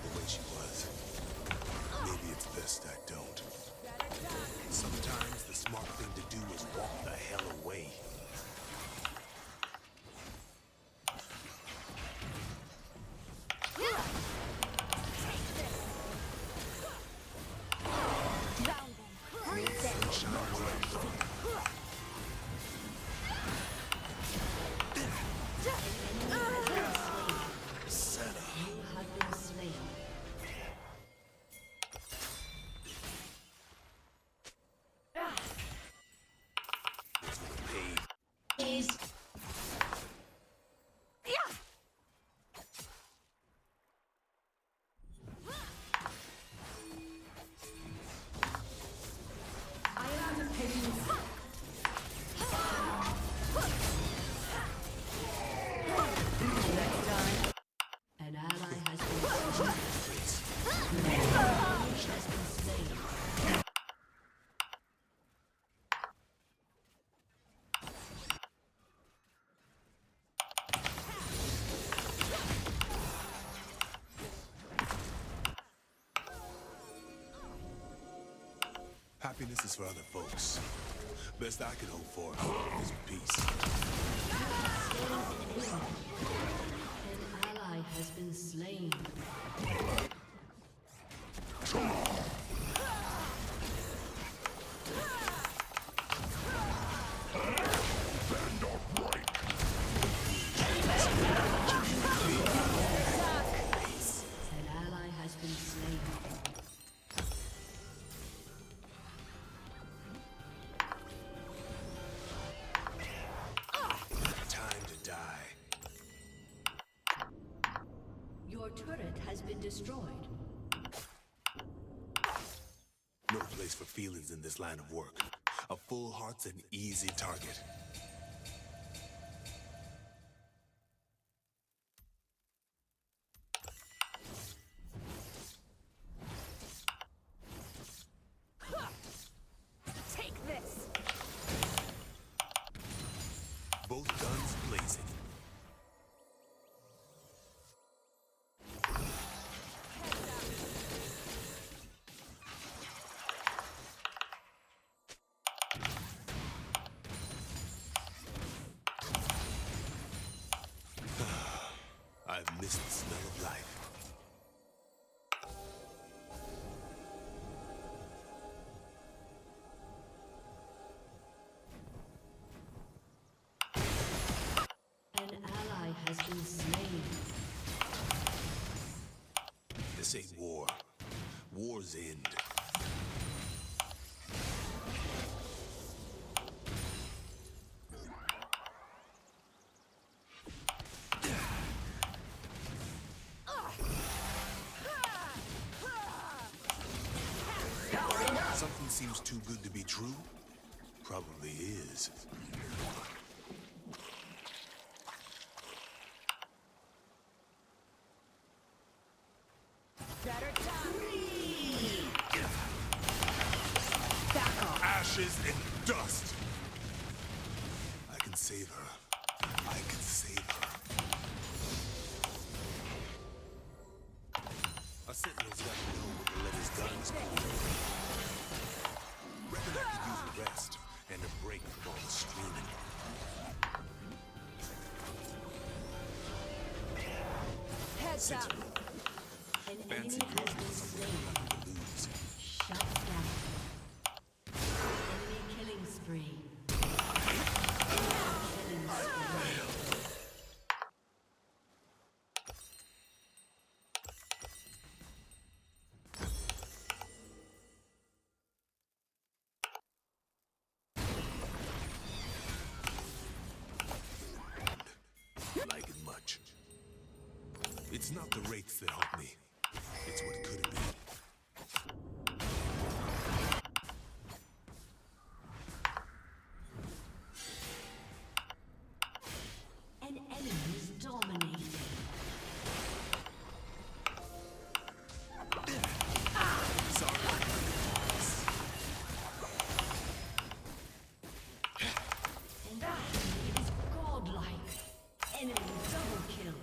The way she was. Maybe it's best I don't. Sometimes the smart thing to do is walk the hell away. You have been slain. Paid. An ally has been slain. An enemy has been slain. Happiness is for other folks. Best I can hope for is peace. An ally has been slain. An ally has been slain. Time to die. Your turret has been destroyed. No place for feelings in this line of work. A full heart's an easy target. Take this. Both guns blazing. I've missed the smell of life. An ally has been slain. This ain't war. War's end. Something seems too good to be true. probably is. Ashes and dust! I can save her. I can save her. A sentinel's got to know when to let his guns go. Reckon I could use a rest and a break from all the screaming. Heads up. An Fancy enemy has been slain. to lose. Shut down. Enemy killing spree. Killing spree. Like it much. It's not the wraiths that help me. It's what could have been. An enemy is dominating. And that enemy is godlike. Enemy double kill.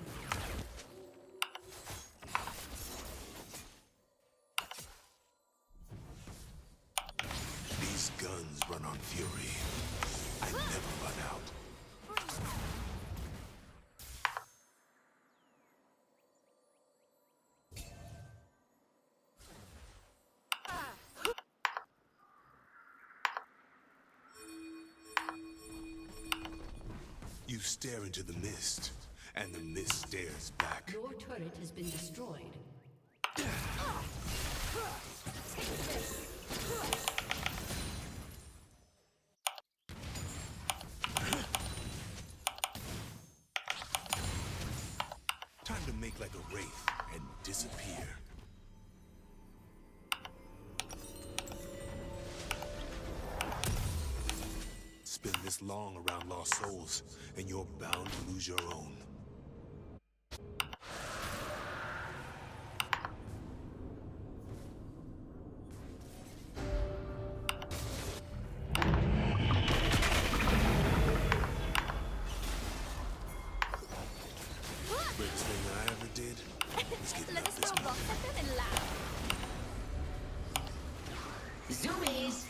These guns run on fury. I never run out. You stare into the mist, and the mist stares back. Your turret has been destroyed. Time to make like a wraith and disappear. Spend this long around lost souls, and you're bound to lose your own. Bravest thing I ever did was getting Let out us this throw both morning. of them and laugh. Zoomies!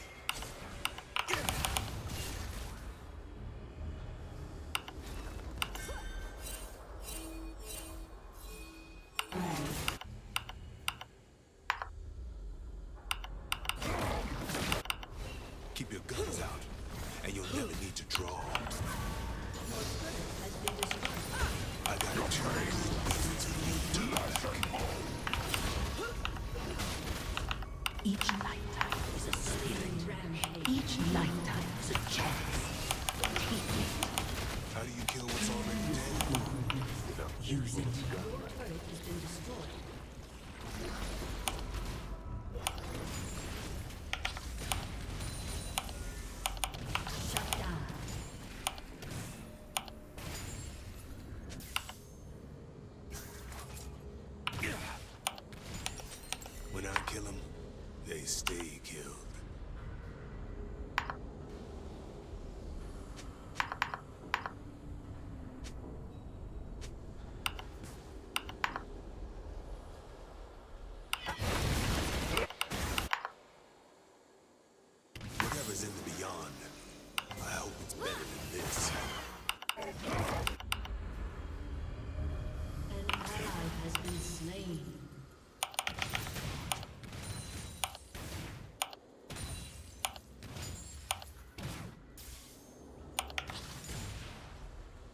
Keep your guns out, and you'll never need to draw. Has been destroyed. I got two good reasons for you to Each lifetime is a spirit. Rampage. Each lifetime is a chance. How do you kill what's already dead? Use it. Your turret has been destroyed. Shut down. When I kill them, they stay killed. Whatever's in the beyond, I hope it's better than this. An ally has been slain.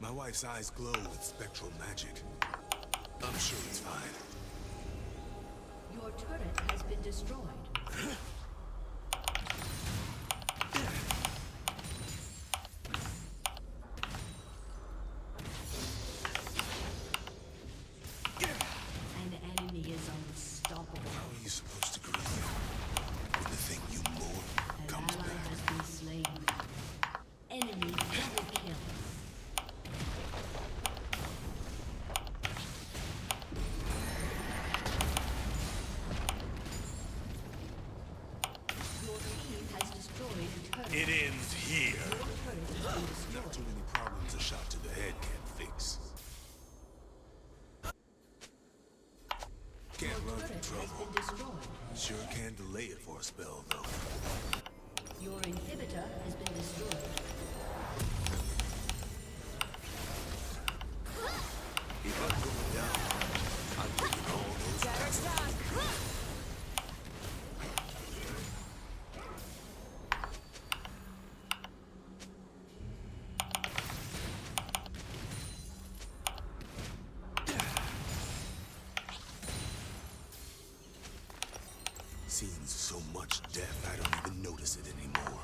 My wife's eyes glow with spectral magic. I'm sure it's fine. Your turret has been destroyed. An enemy is unstoppable. How are you supposed to grieve when the thing you mourn An comes ally back? has been slain. Problems a shot to the head can't fix. Can't run from trouble. Sure can delay it for a spell, though. Your inhibitor has been destroyed. If I'm going down, I'm taking all those attacks. Seen so much death, I don't even notice it anymore.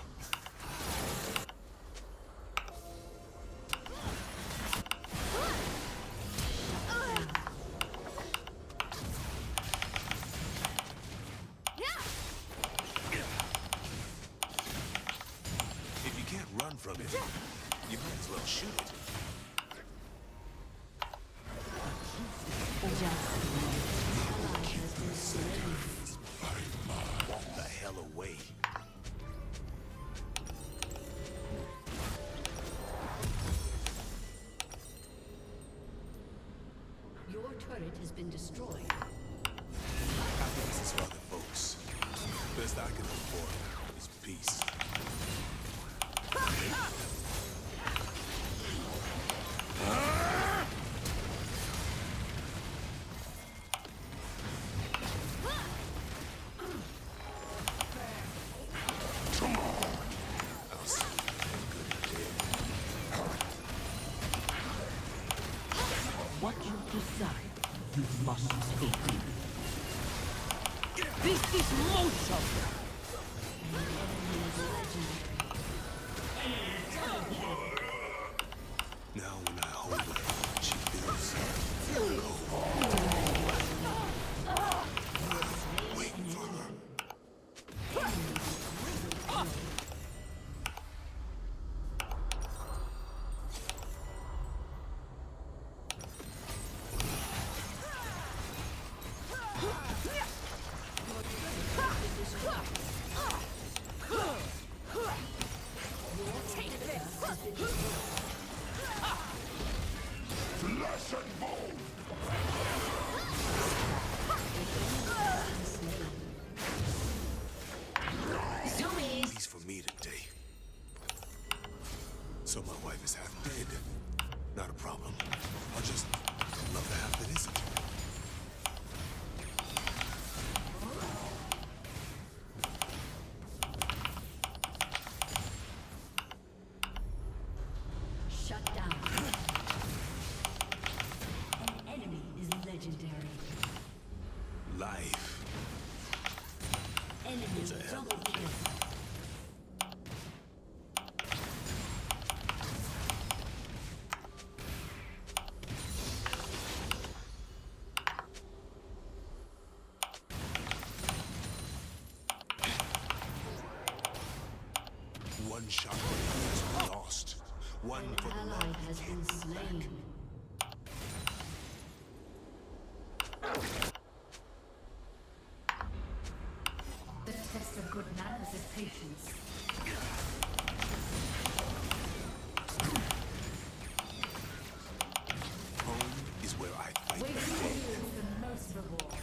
If you can't run from it, you might as well shoot it. Walk the hell away. Your turret has been destroyed. Happiness is for other folks. Best I can hope for is peace. I'll see you good What you desire, you must take. This is motion! Now when I hold her, she feels cold. Waiting for her. Peace for me today. So my wife is half dead. Not a problem. I'll just love the half that isn't. Shut down. An enemy is legendary. Life. Enemy It's a hell of double a kill. One shot is lost. One for the Ally love has you been can't bring slain. back. The test of good manners is patience. Home is where I fight Waiting the for dead. you is the most reward.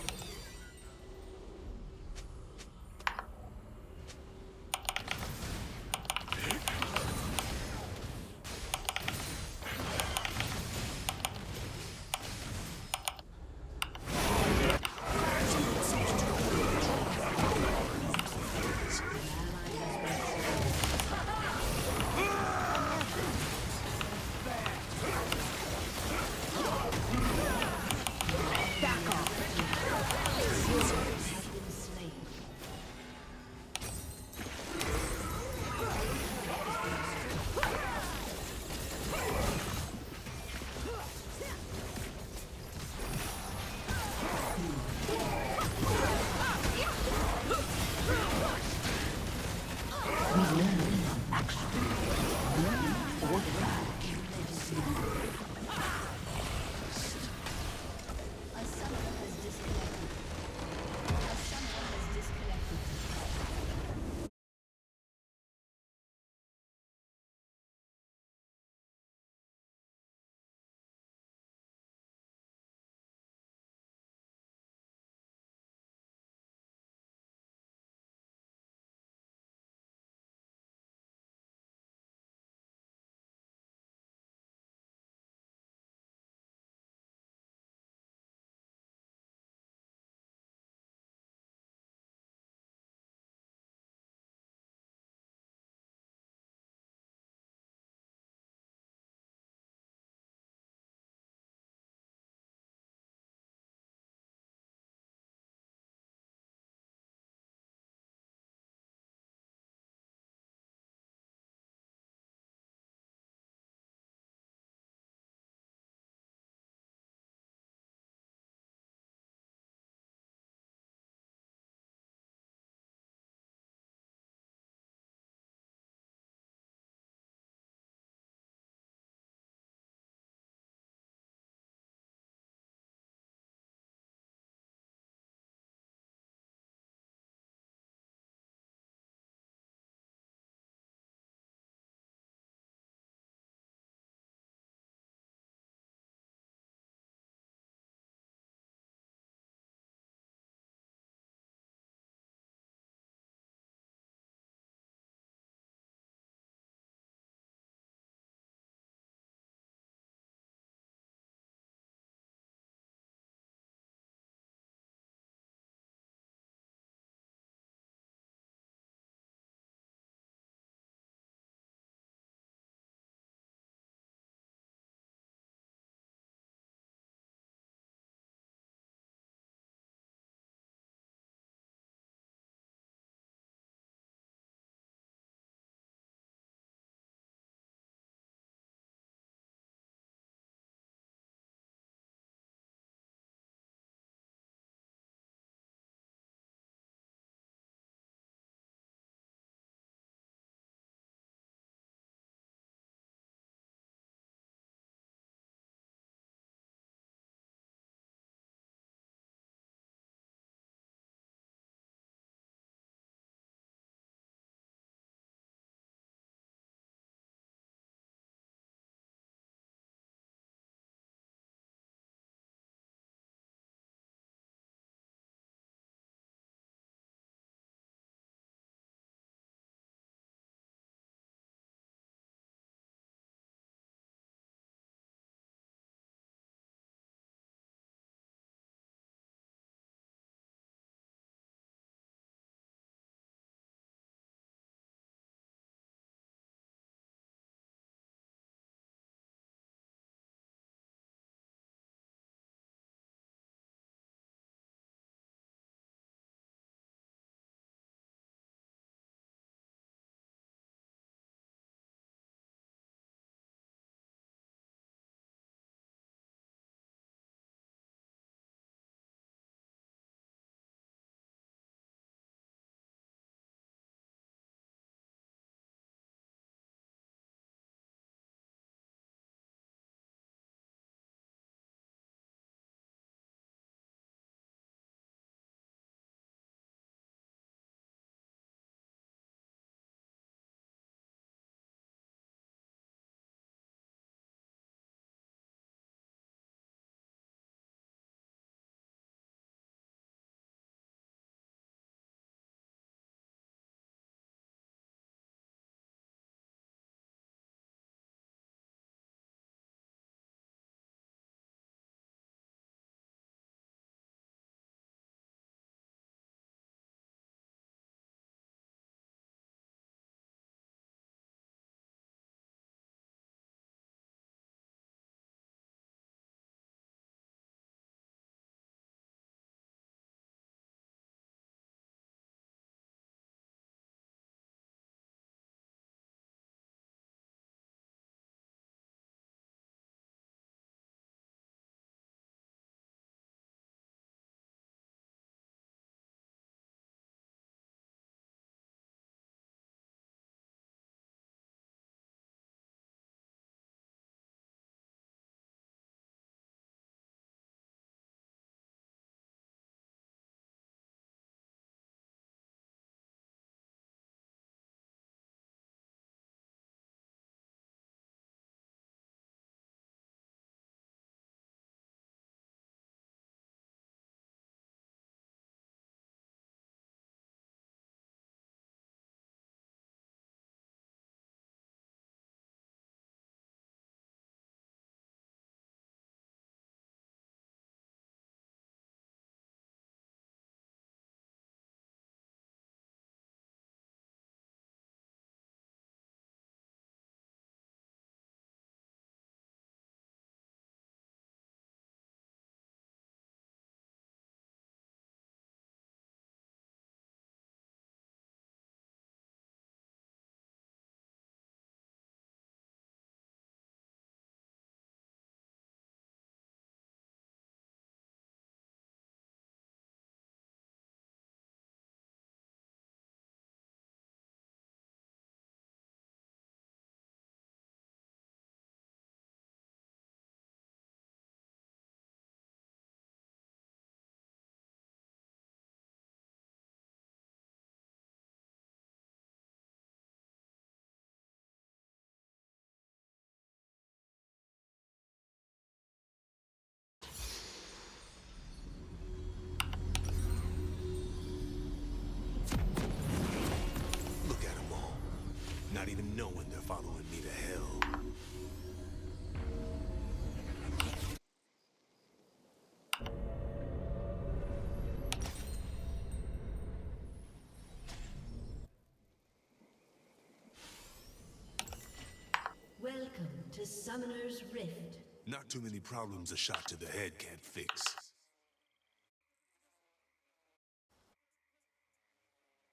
Summoner's Rift. Not too many problems a shot to the head can't fix.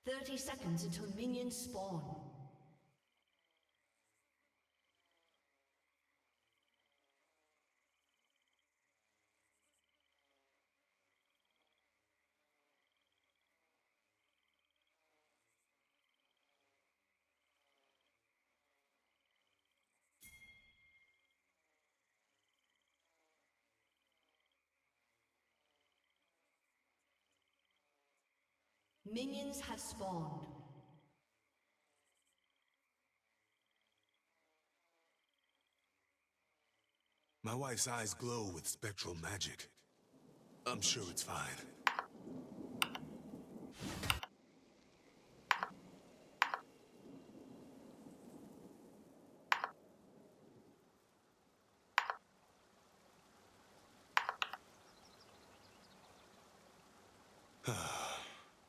30 seconds until minions spawn. Minions have spawned. My wife's eyes glow with spectral magic. I'm sure it's fine.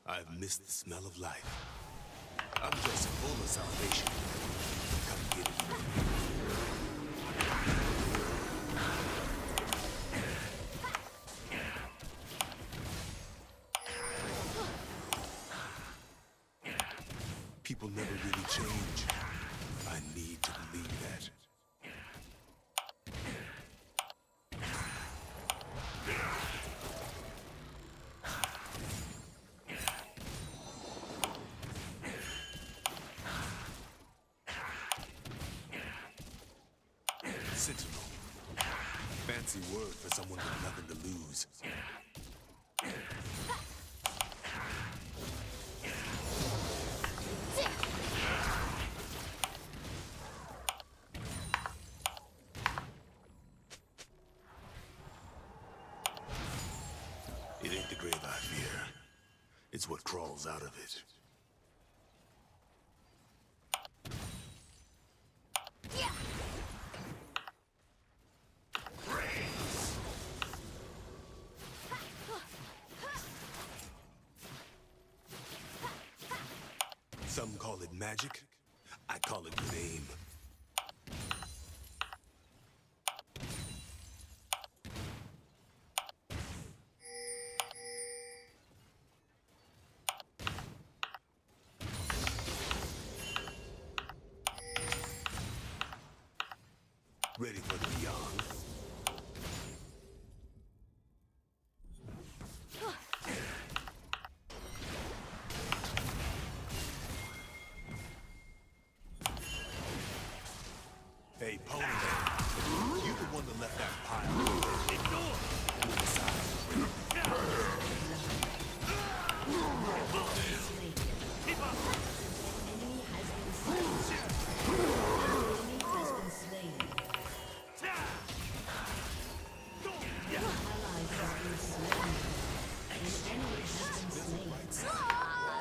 I've missed the smell of life. I'm just full of salvation. Come get it. People never really change. I need to believe that. Sentinel. Fancy word for someone with nothing to lose. It ain't the grave I fear. It's what crawls out of it. Some call it magic. I call it good aim. Ready for the beyond. Hey, Pony Man, you the one that left that pile. Ignore! Move aside. Keep up! Enemy has been slain. Enemy has been slain. Ally has been slain. An enemy has been slain.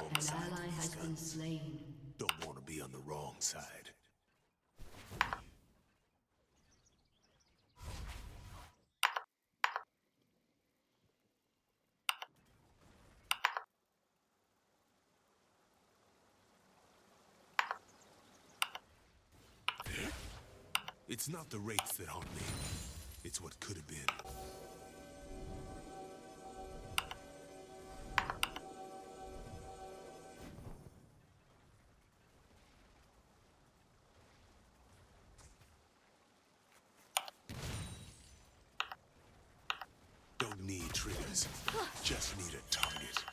An ally has been slain. Don't want to be on the wrong side. It's not the wraiths that haunt me. It's what could have been. Don't need triggers. Just need a target.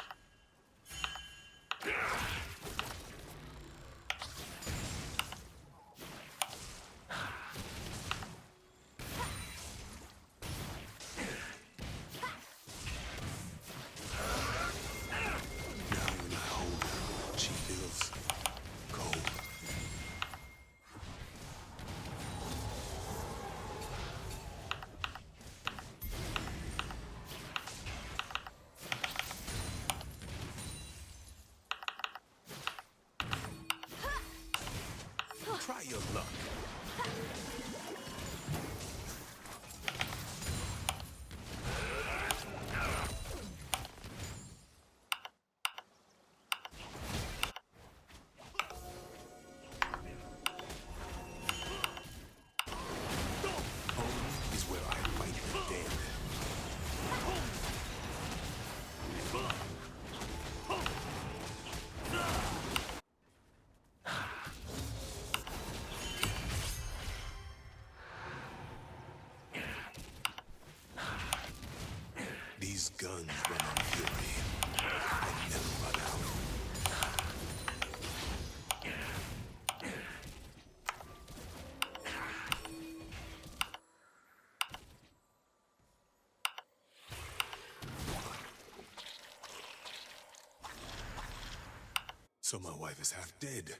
guns run on fury. They never run out. So my wife is half dead.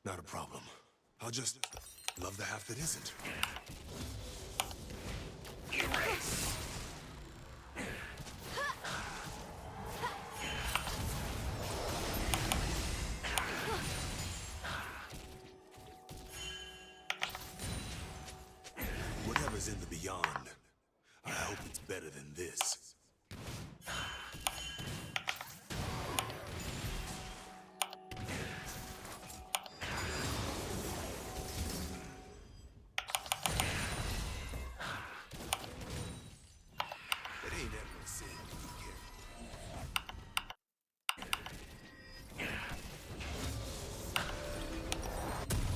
Not a problem. I'll just love the half that isn't. Whatever's in the beyond, I hope it's better than this. It ain't ever a sin to be careful.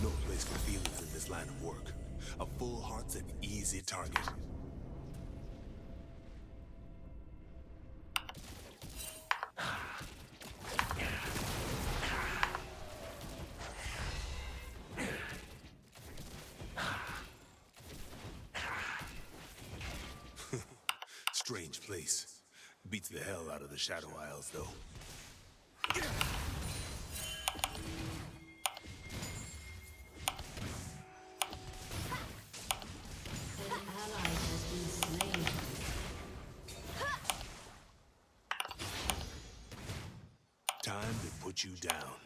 No place for feelings in this line of work. A full heart's an easy target. Strange place. Beats the hell out of the Shadow Isles, though. An ally has been slain. Time to put you down.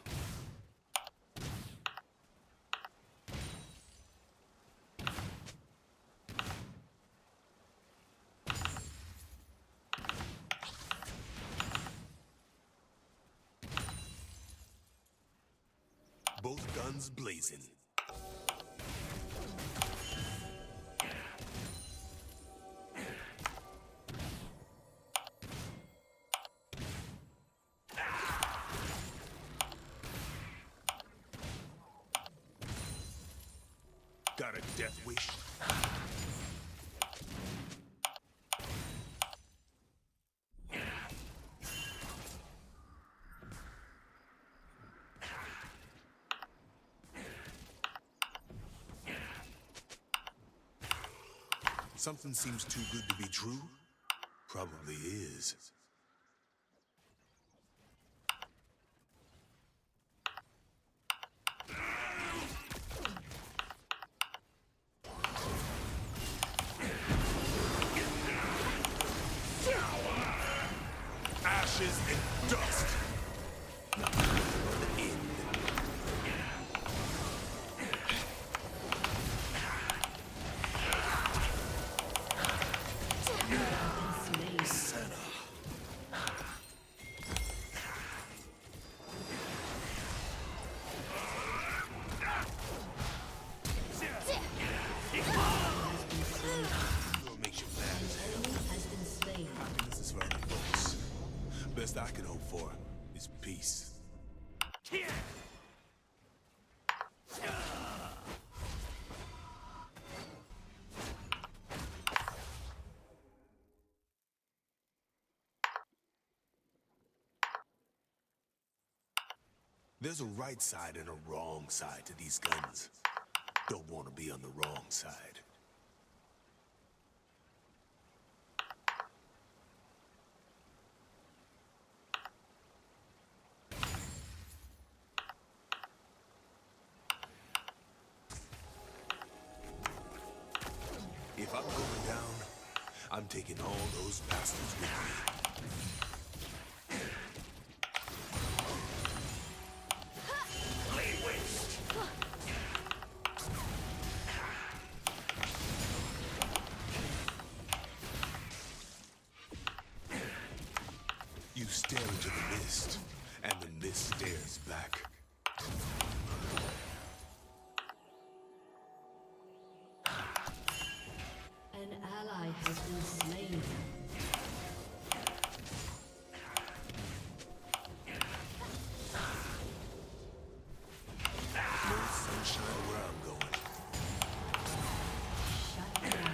Both guns blazing. Got a death wish? Something seems too good to be true? Probably is. Ashes and dust. Nothing but the end. What makes you mad as hell? Has been slain. Happiness is for other folks. Best I can hope for is peace. There's a right side and a wrong side to these guns. Don't want to be on the wrong side. If I'm going down, I'm taking all those bastards with me. You stare into the mist, and the mist stares back. An ally has been slain. No sunshine where I'm going. Shut down.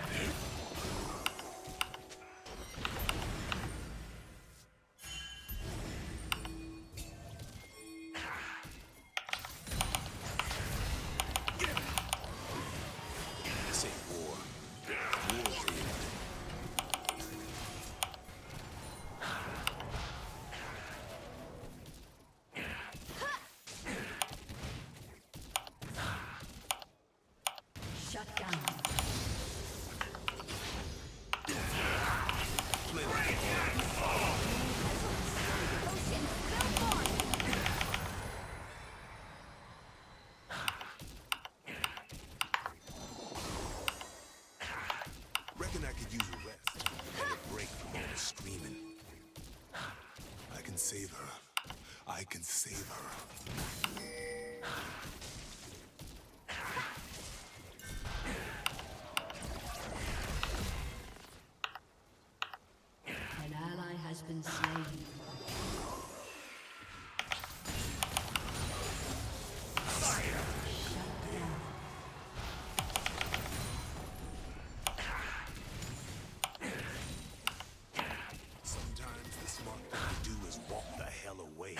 reckon I could use a rest and a break from all the screaming. I can save her. I can save her. An ally has been slain. Sometimes the smart thing to do is walk the hell away.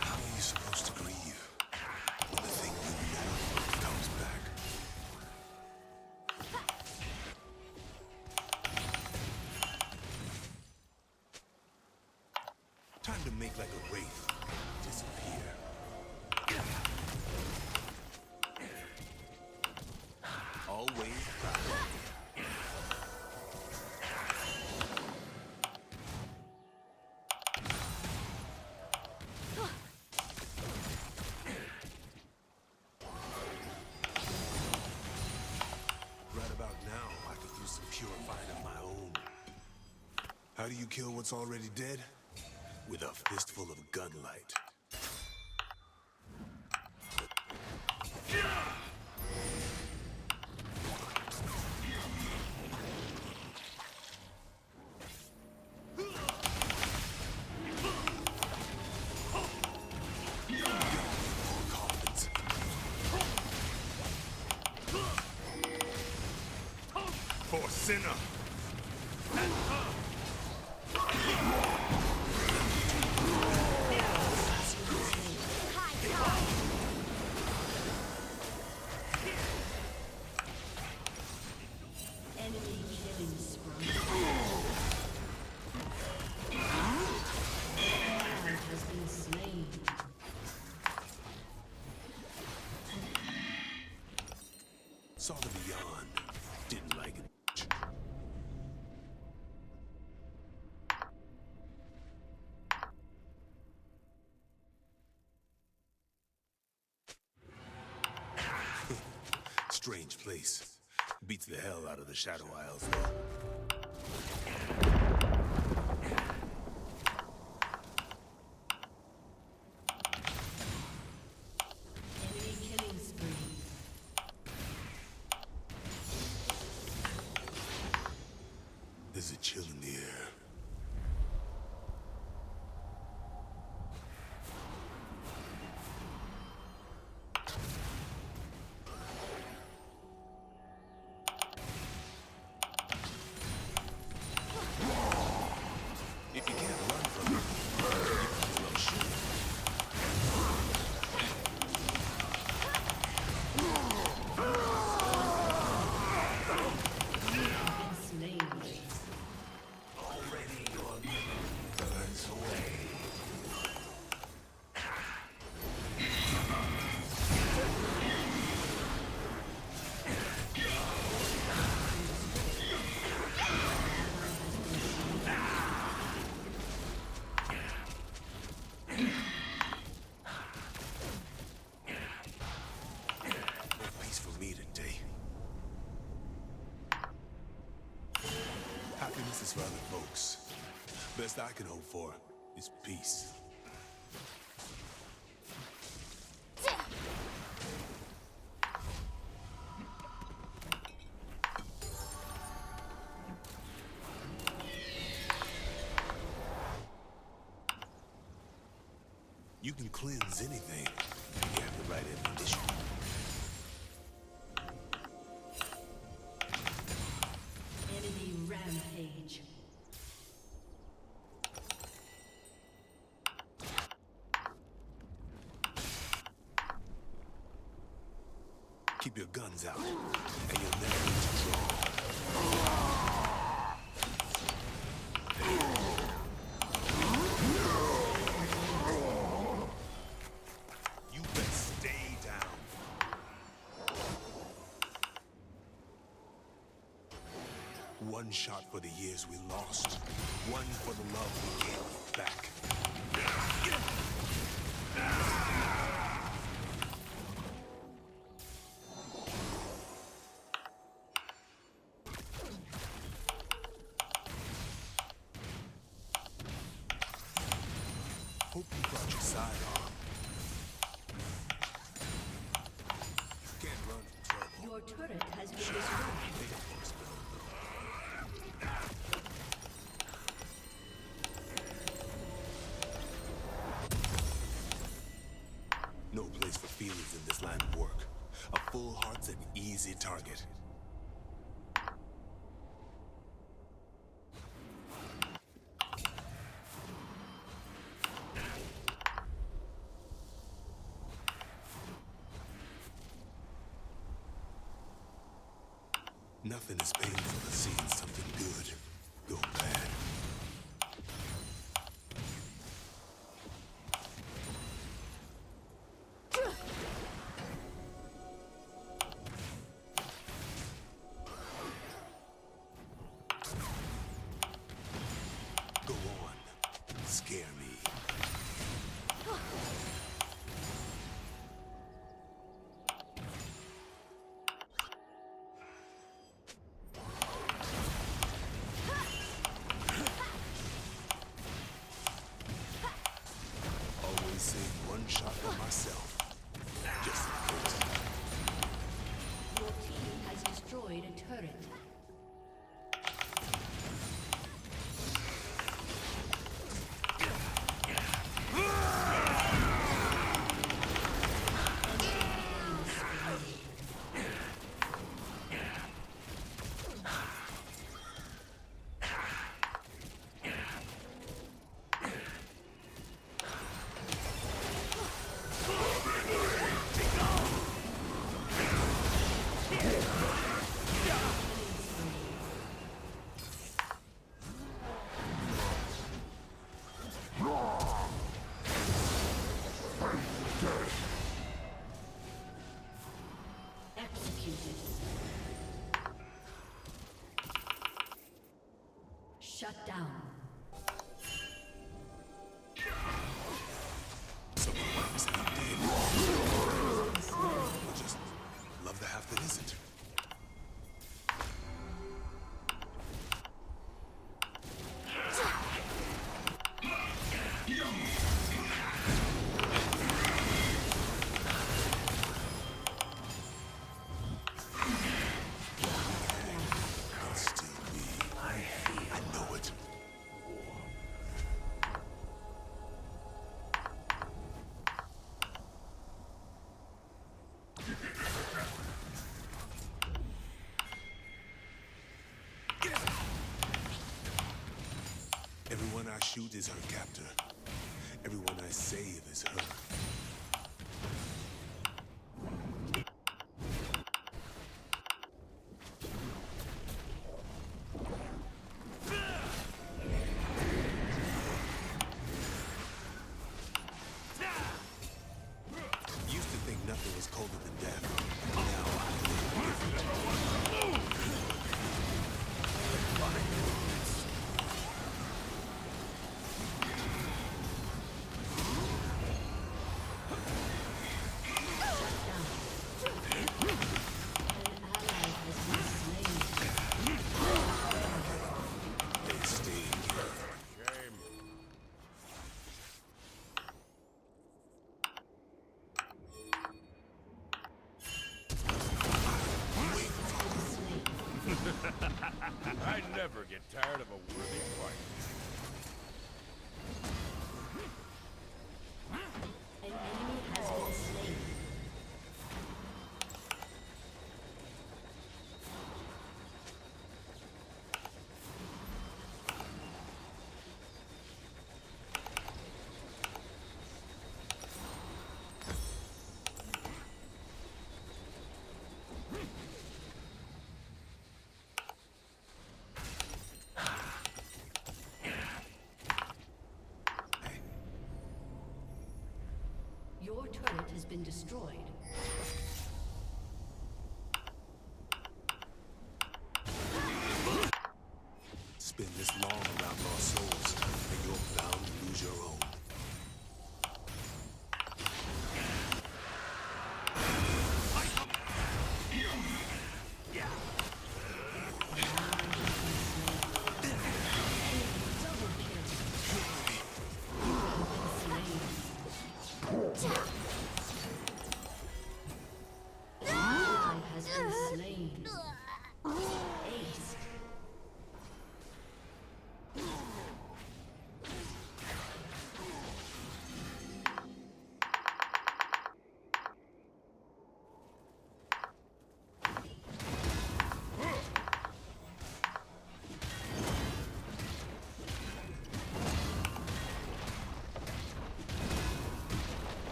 How are you supposed to grieve when the thing you know comes back? Time to make like a wraith disappear. Always proud. Right about now, I could use some purifying of my own. How do you kill what's already dead? With a fistful of gunlight. Coffins. For sinner. Enemy killing spree. Ally has been slain. Saw the beyond. Didn't like it. Strange place. Beats the hell out of the Shadow Isles, though. Enemy killing spree. There's a chill in the air. If you can't run from it, you might as well shoot. Been slain. Already your memory burns away. No peace for me today. Happiness is for other folks. Best I can hope for is peace. You can cleanse anything if you have the right ammunition. Enemy rampage. Keep your guns out, and you'll never need to draw. You best stay down. One shot for the years we lost. One for the love we gave back. Your turret has been destroyed. No place for feelings in this line of work. A full heart's an easy target. Nothing is painful as seeing something good go bad. Go on, scare me. Always save one shot for myself. Just in case. Your team has destroyed a turret. Executed. Shut down. Sometimes I'm dead. Or just love the half that isn't. I'll still be. I know it. Everyone I shoot is her captor. Everyone I save is her. Used to think nothing was colder than death. Now I live different. An ally has been slain. They sting. I never get tired of a worthy fight. An enemy has been slain. Your turret has been destroyed. Spend this long around lost souls, and you're bound to lose your own. Ally has been slain.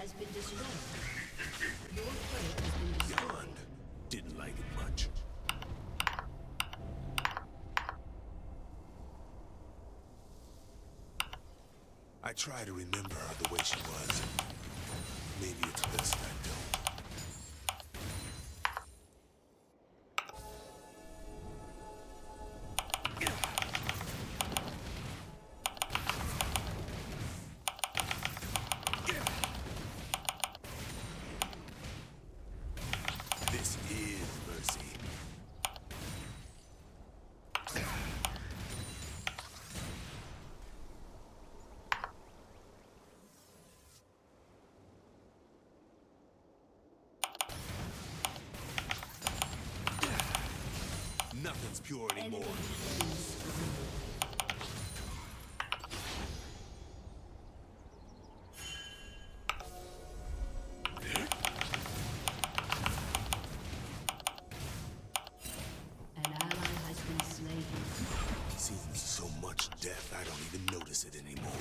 has been destroyed. Your turret has been destroyed. Beyond. Didn't like it much. I try to remember her the way she was. Maybe it's best I don't. This is mercy. Nothing's pure anymore. An ally has been slain. Seems so much death, I don't even notice it anymore.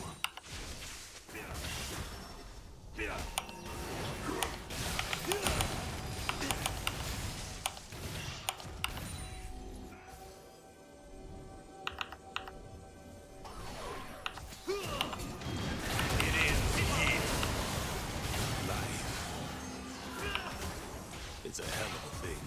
Life. It's a hell of a thing.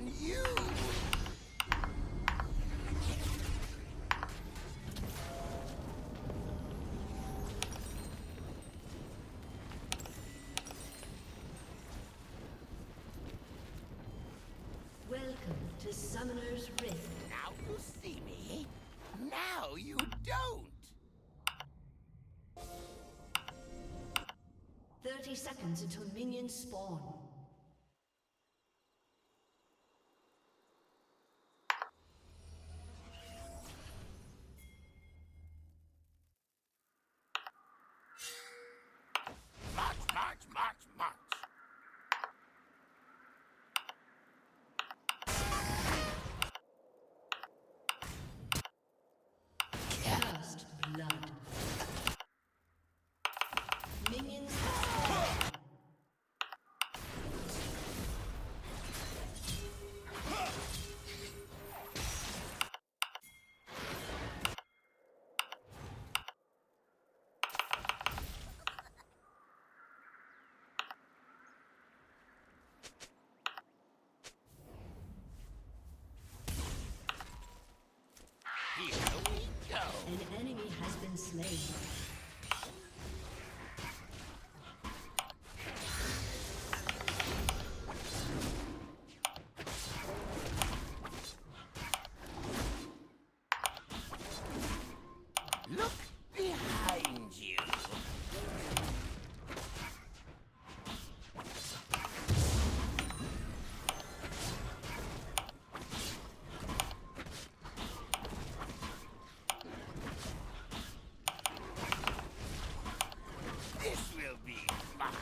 on you! Welcome to Summoner's Rift. Now you see me. Now you don't. 30 seconds until minions spawn. March, march, march, march. First blood. Minions spawn. Here we go. An enemy has been slain. Look behind you. This will be fun.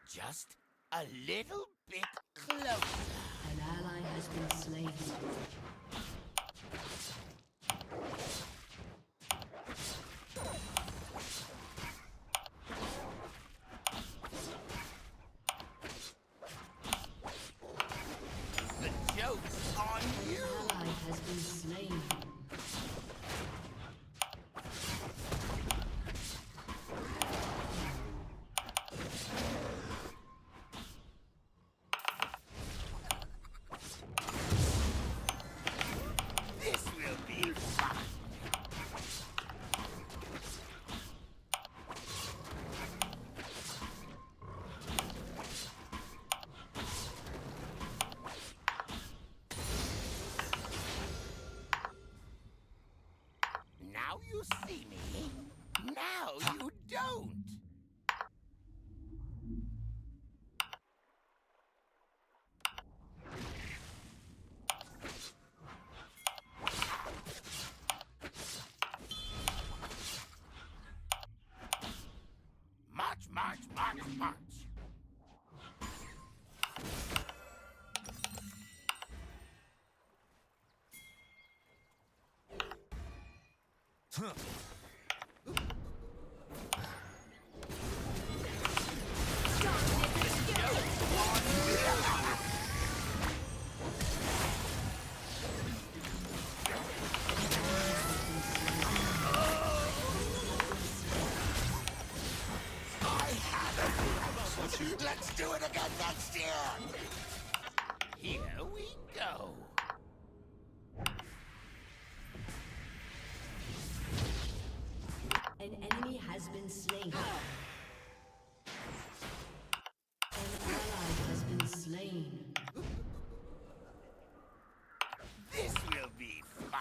Just a little bit closer. An ally has been slain. The joke's on An you. ally has been slain. This will be fun. Now you see me. Now you don't. March, march, march, march. Let's do it again next year! Here we go. An enemy has been slain. An ally has been slain. This will be fun.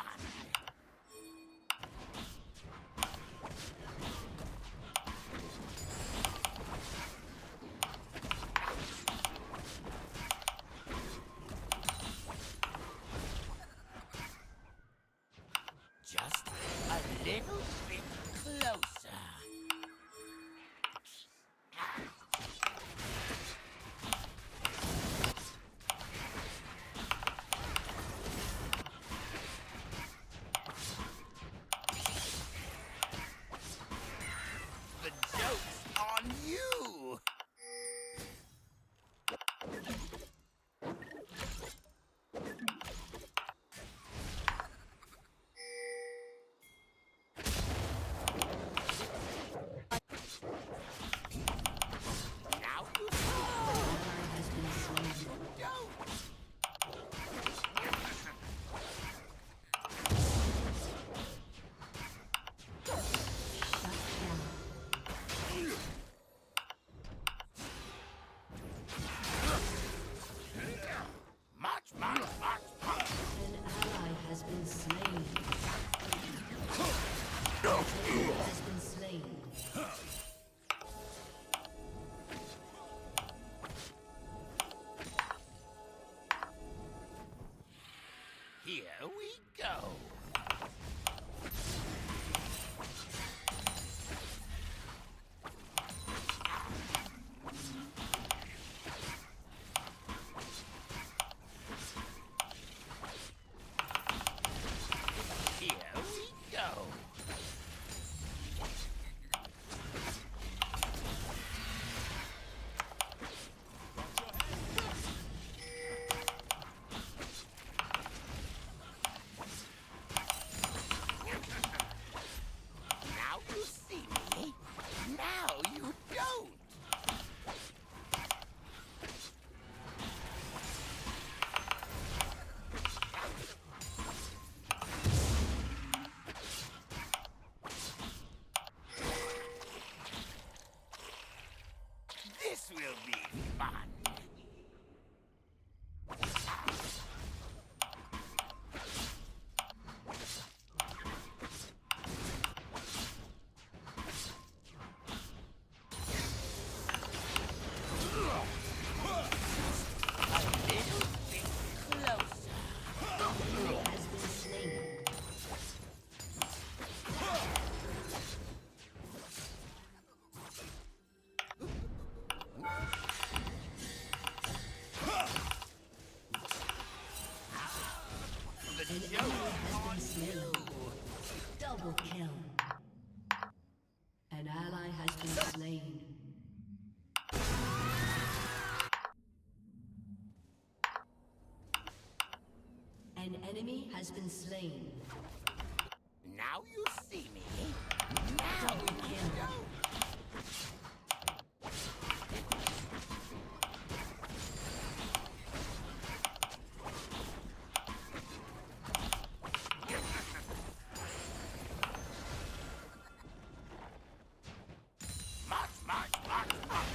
An enemy has been slain. Now you see me. Now you don't. March, march, march, march.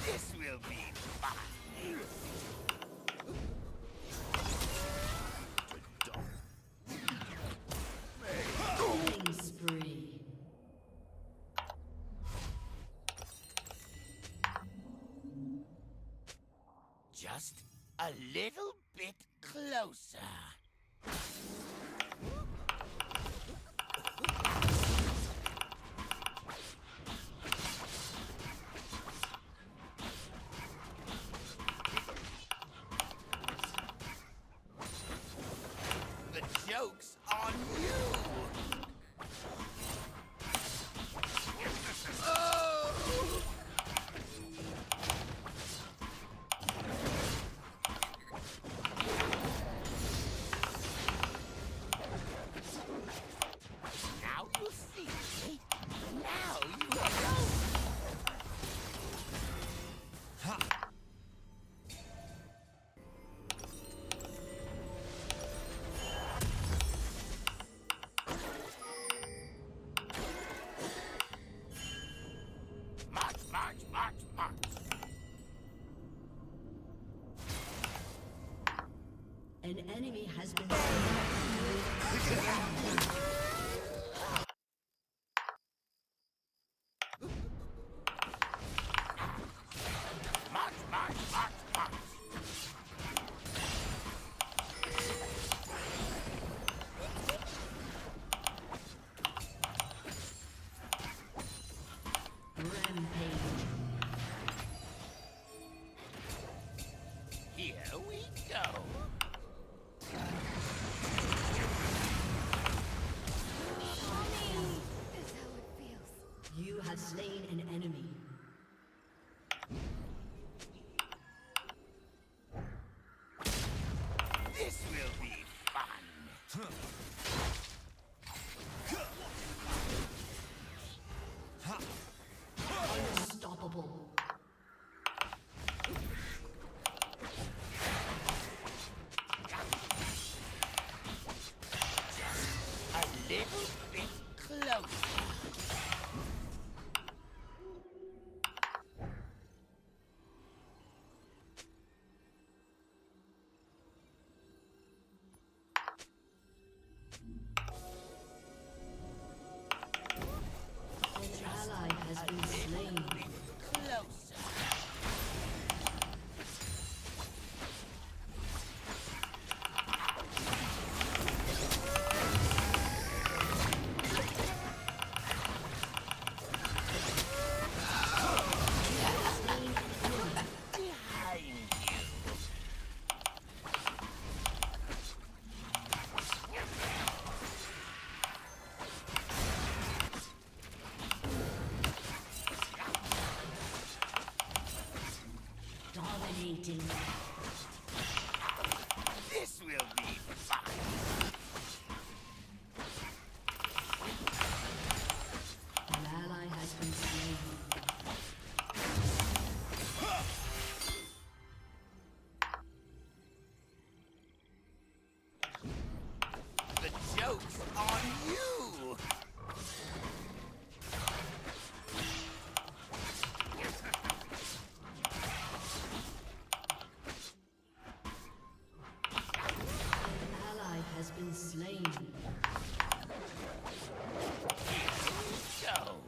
This will be fun. Killing spree. Just a little bit closer. The joke's on you! Oh! Now you see me. Now you know. March, march, march, march. An enemy has been slain. March, march, march, march. Rampage. Here we go. Is how it feels. You have slain an enemy. This will be fun. Unstoppable. A little bit closer. An ally has been slain. Closer. Behind you. Dominating. This will be fun. An ally has been slain. The joke's on you. An ally has been slain. Go.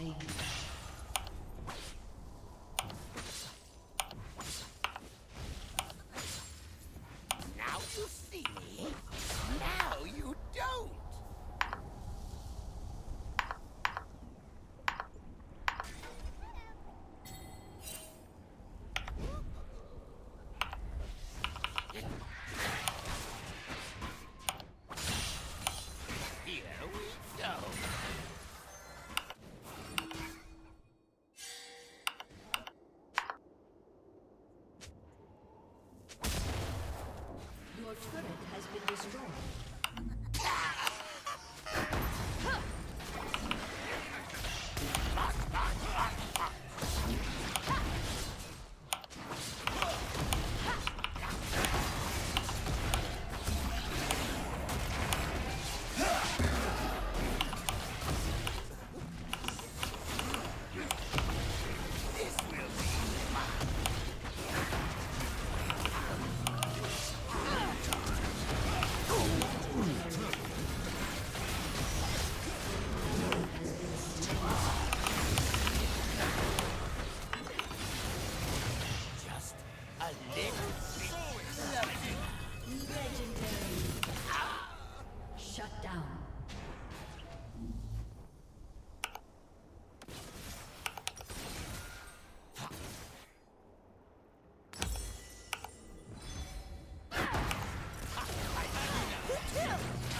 slain. Now you see me. Now you don't. Here we go. Your turret has been destroyed. This will be fun. Just a little bit closer. Legendary. Shut down.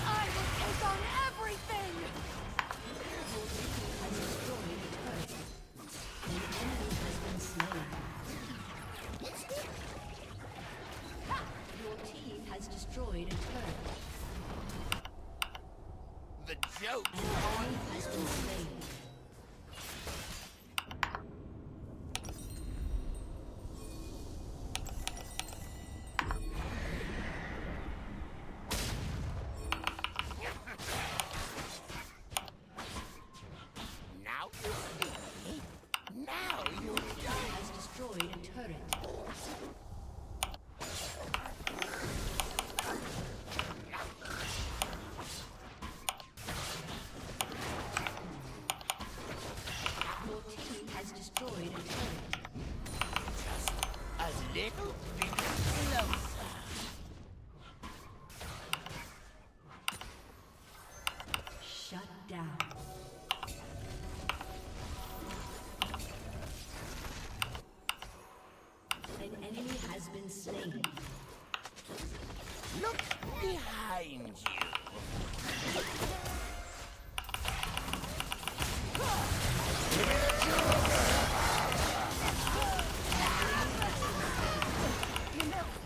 I will take on everything! Has destroyed a turret. An enemy has been slain. Your team has destroyed a turret. The joke's An enemy has been slain. Now you see me. Now you don't. Has destroyed a turret. Your team has destroyed a turret. Just a little bit closer. Shut down. An enemy has been slain. Look behind you.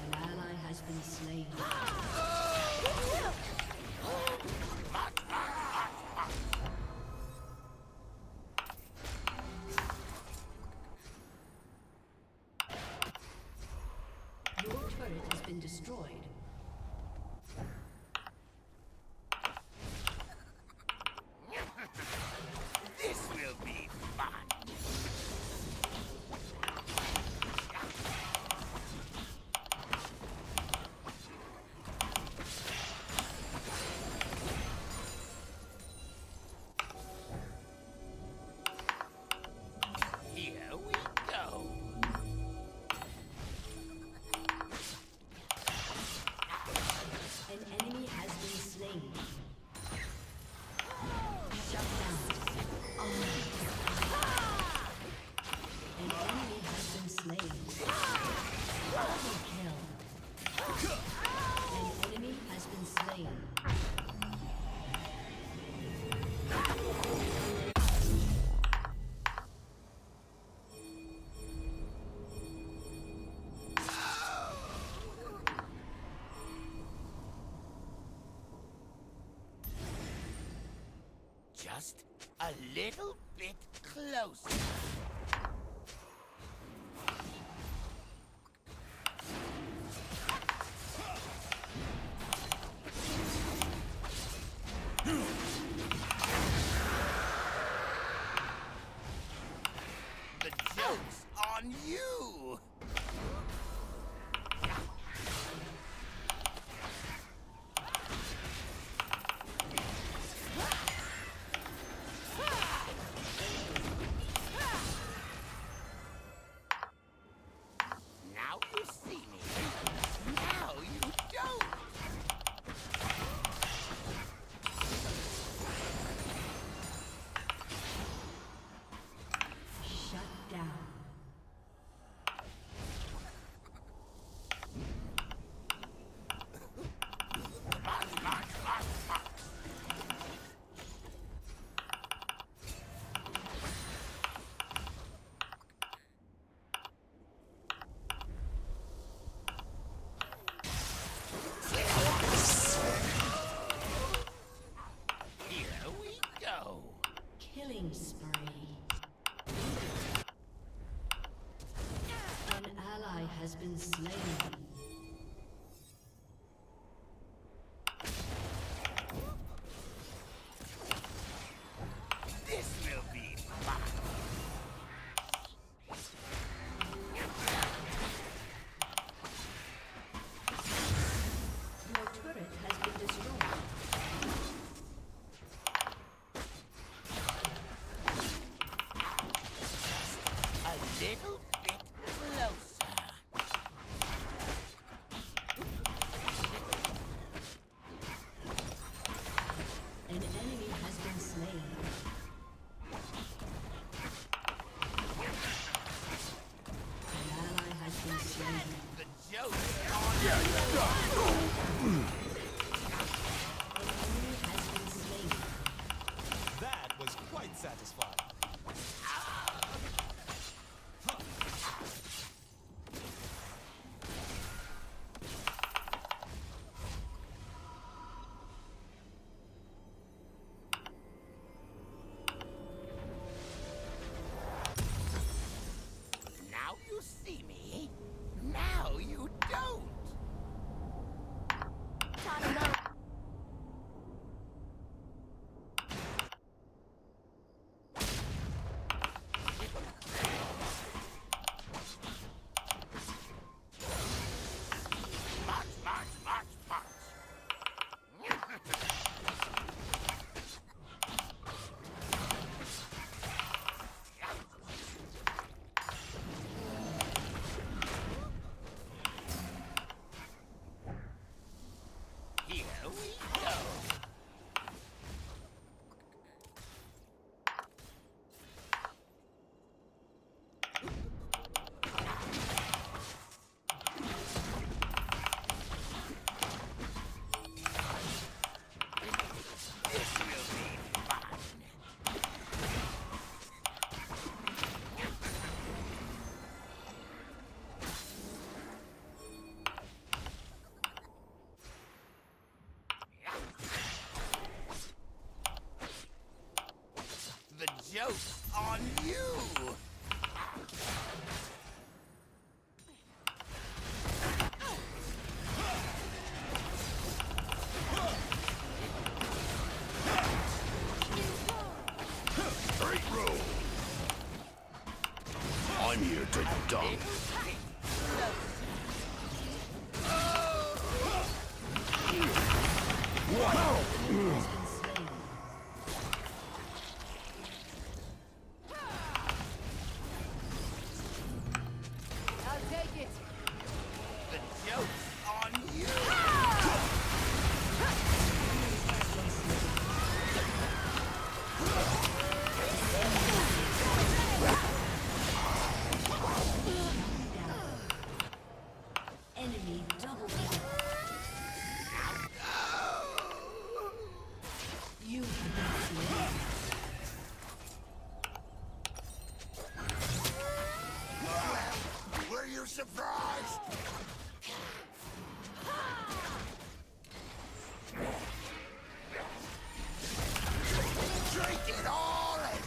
An ally has been slain. Your turret has been destroyed. This will be fun. Here we go. An enemy has been slain. Shut down. An enemy has been slain. Double kill. An enemy has been slain. Just a little bit closer. The joke's on you! little bit closer. An enemy has been slain. An ally has been slain. The joke on An enemy has been slain. That was quite satisfying. Now you see me. Now you don't. March, march, march, march. Here we go. This will be fun. The joke's on you! Straight roll. I'm here to dunk. I'll take it. The joke's on you! Enemy double kill. You have been slain. Were you surprised? Drink it all in!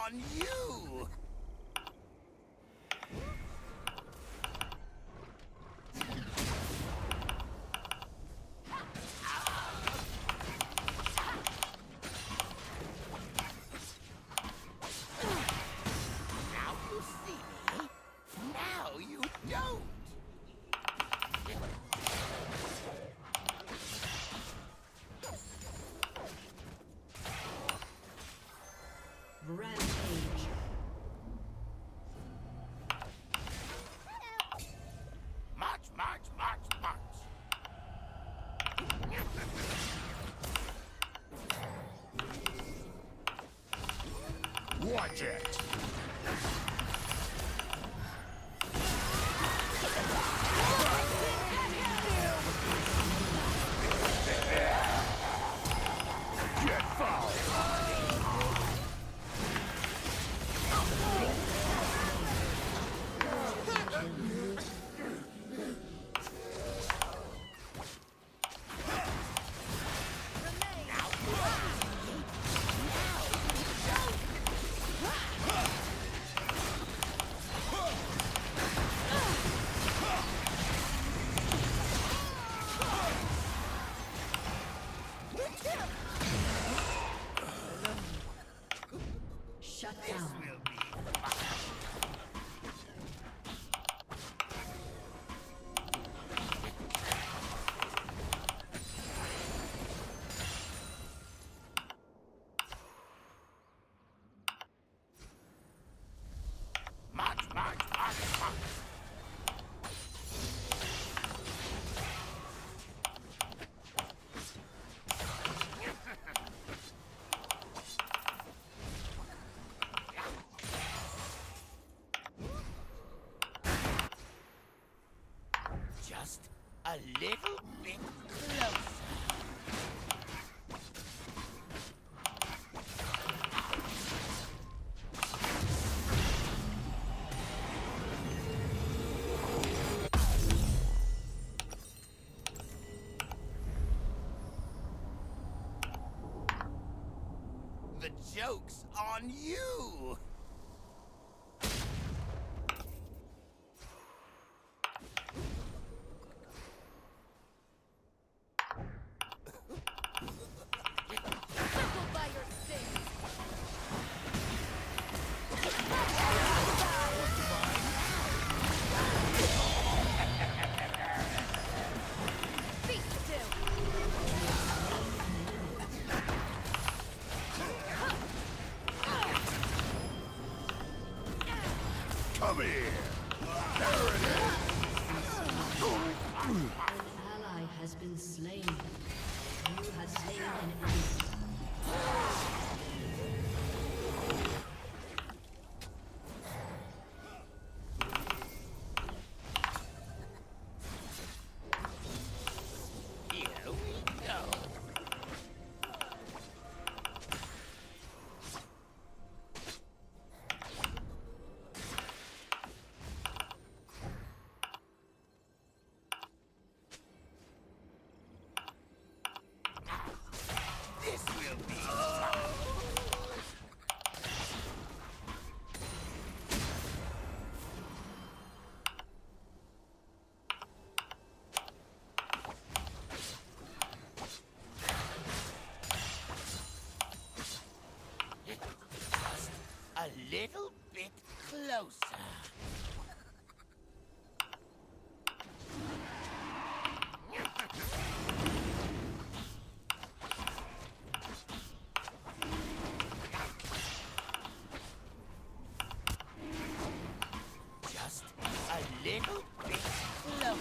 on you! Now you see me. Now you don't. Rampage. March, march, march, march. Watch it! Get fouled! Shut down. March, march, march, march. Just a little bit closer. The joke's on you! By your sins. Be still. Come here! There it An ally has been slain. You have slain an enemy. Here we go. This will be fun. Just a little bit closer. Just a little bit closer.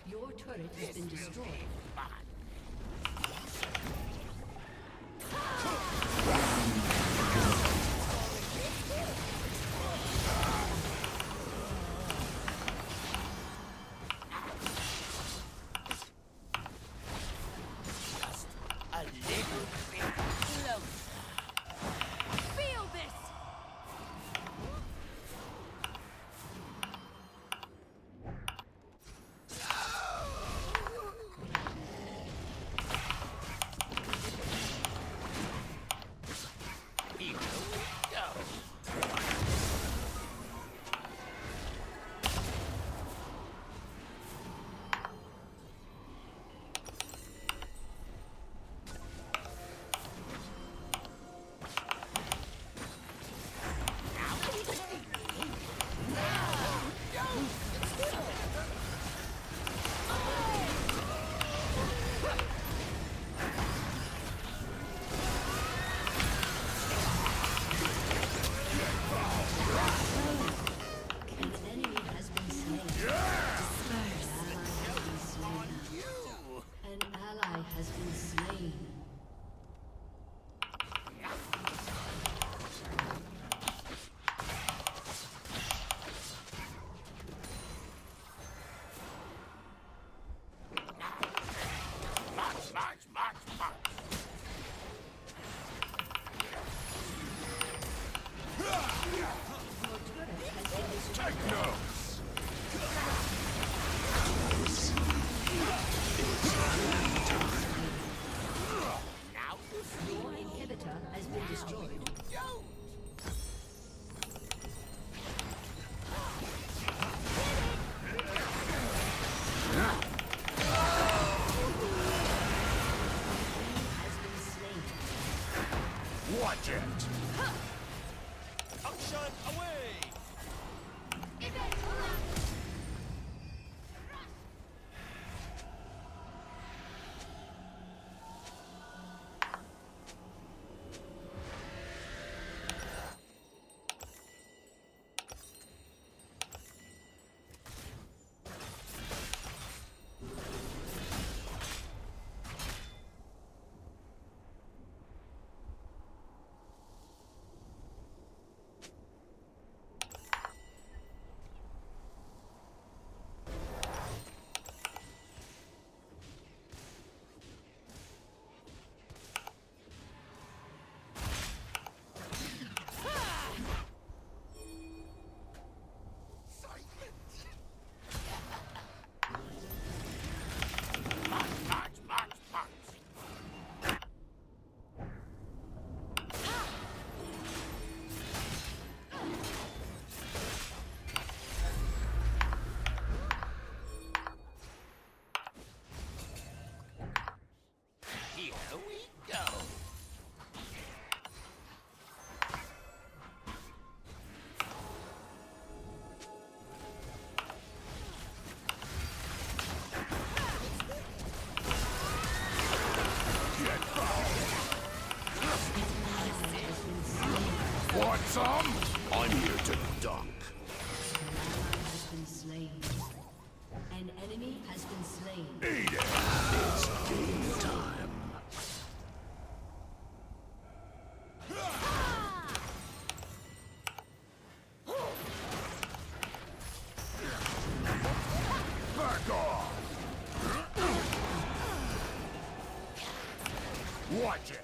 Your turret has been destroyed. A little bit closer. Feel this! Here we go. An enemy has been slain. An ally has been slain. March, march, march, march. Take notes. Now Your inhibitor has been destroyed. don't. Has been slain. Watch it. Action away! March, march, march. Here we go. Want some? I'm here to duck. Has been slain. An enemy has been slain. Eat it. It's game time. Back off. Watch it.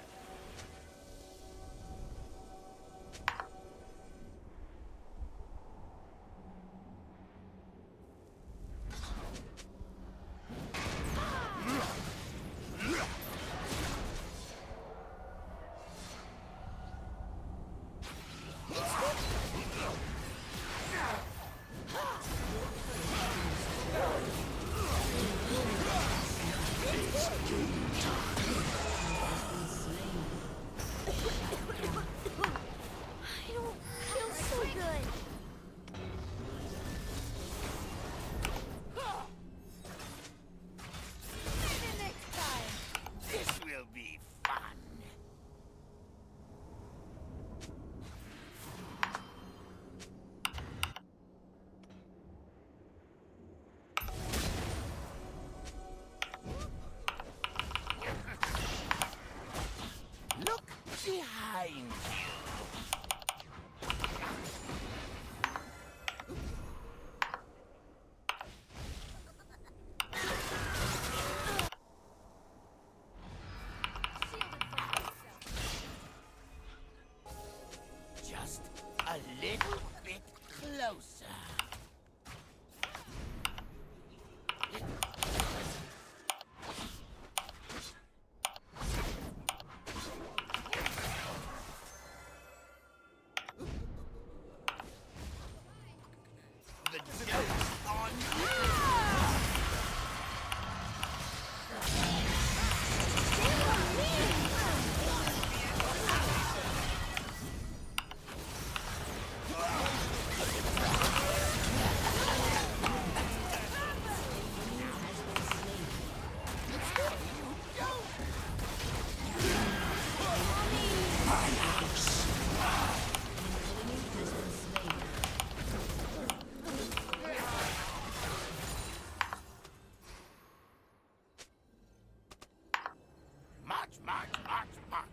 I don't feel so good. Maybe next time. This will be fun. find you. Just a little bit closer. The joke's on you! March, march, march, march.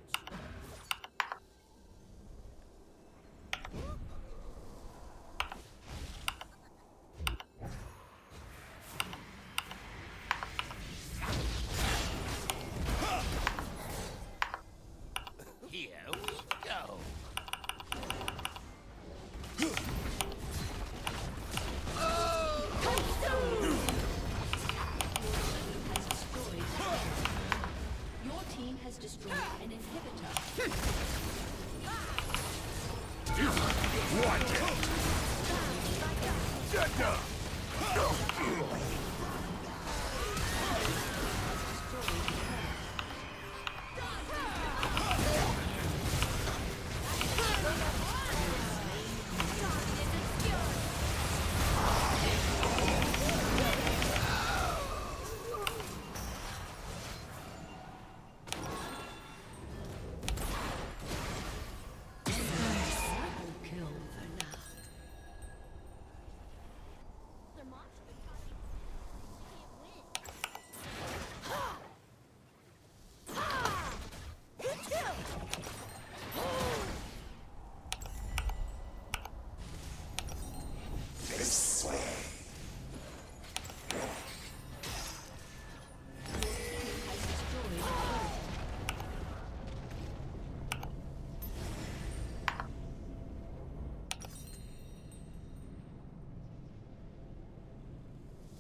Here we go. Your team has destroyed an inhibitor. Kill for now. Has destroyed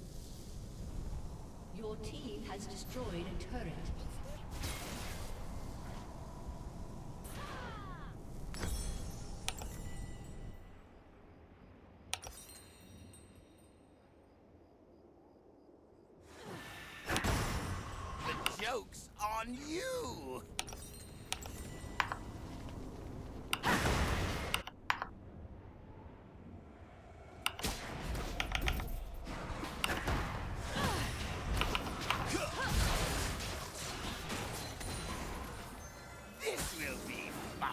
a turret. Your team has destroyed a turret. The joke's on you. This will be fun.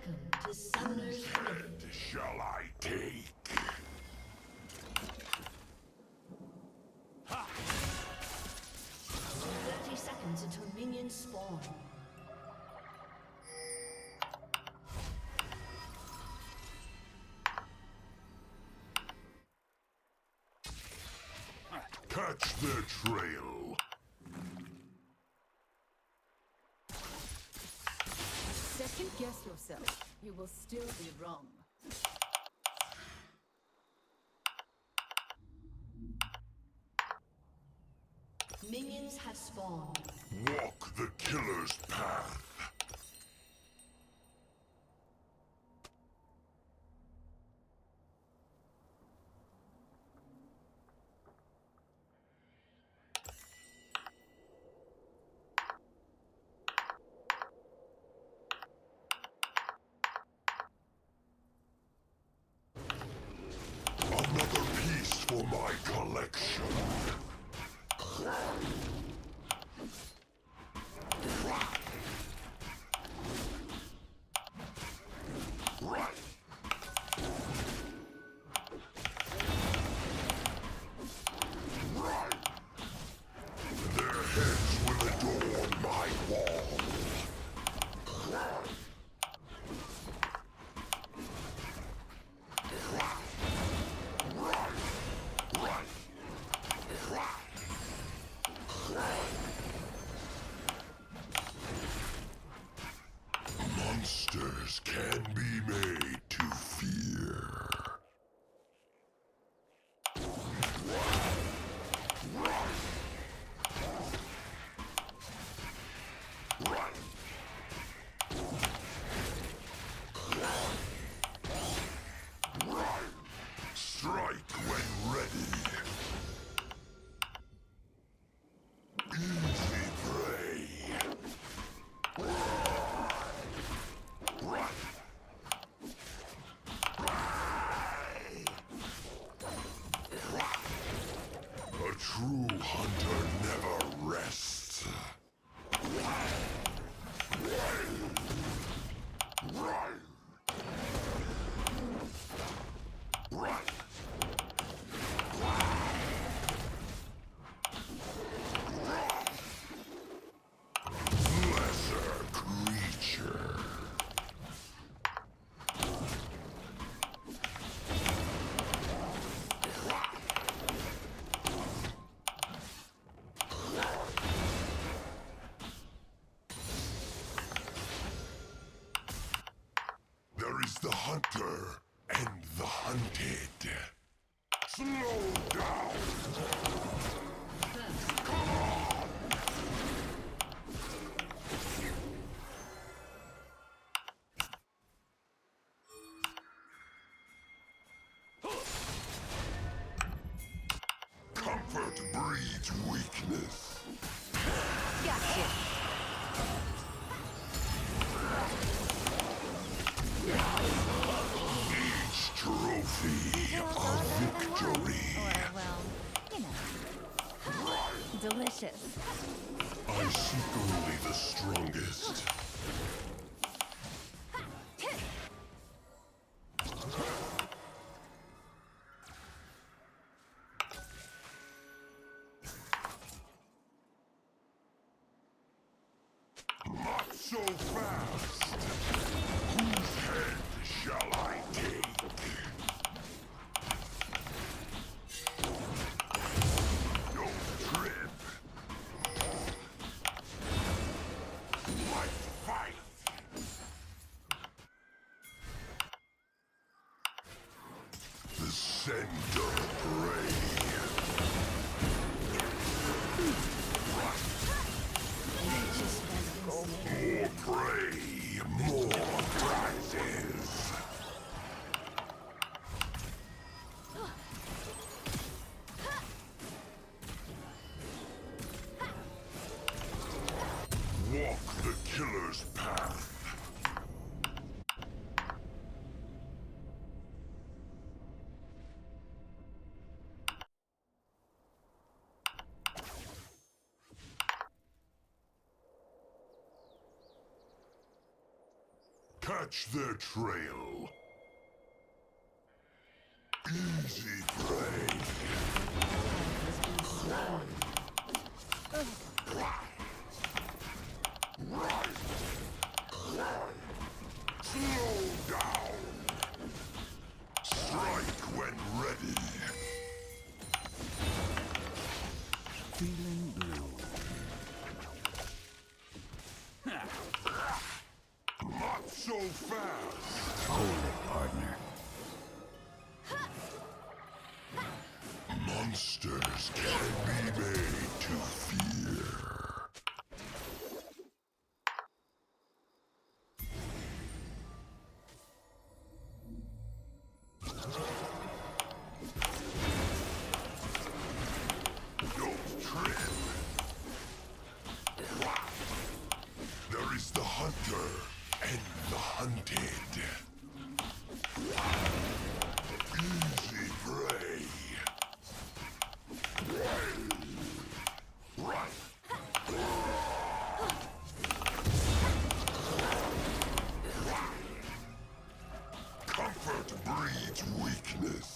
Welcome to Summoner's Rift. Shall I take? 30 seconds until minions spawn. Catch their trail. Second guess yourself. You will still be wrong. Minions have spawned. Walk the killer's path. Another piece for my collection. Their heads will adorn my wall. Monsters can be made to fear. Strike when ready. Easy prey. A true hunter never rests. Lesser creature. There is the hunter and the hunted. Slow down. Comfort breeds weakness. Gotcha. Each trophy a victory. Or, well, you know. Delicious. I seek only the strongest. Not so fast. Whose head shall I take? Don't trip. Let's fight. The scent of prey. More prey, more prizes. Walk the killer's path. Catch their trail. Easy prey. Slow down. Strike when ready. Feeling blue. Not so fast. Hold it, partner. Monsters can be made to fear. Don't trip. There is the hunter and the hunted. Easy prey. Comfort breeds weakness.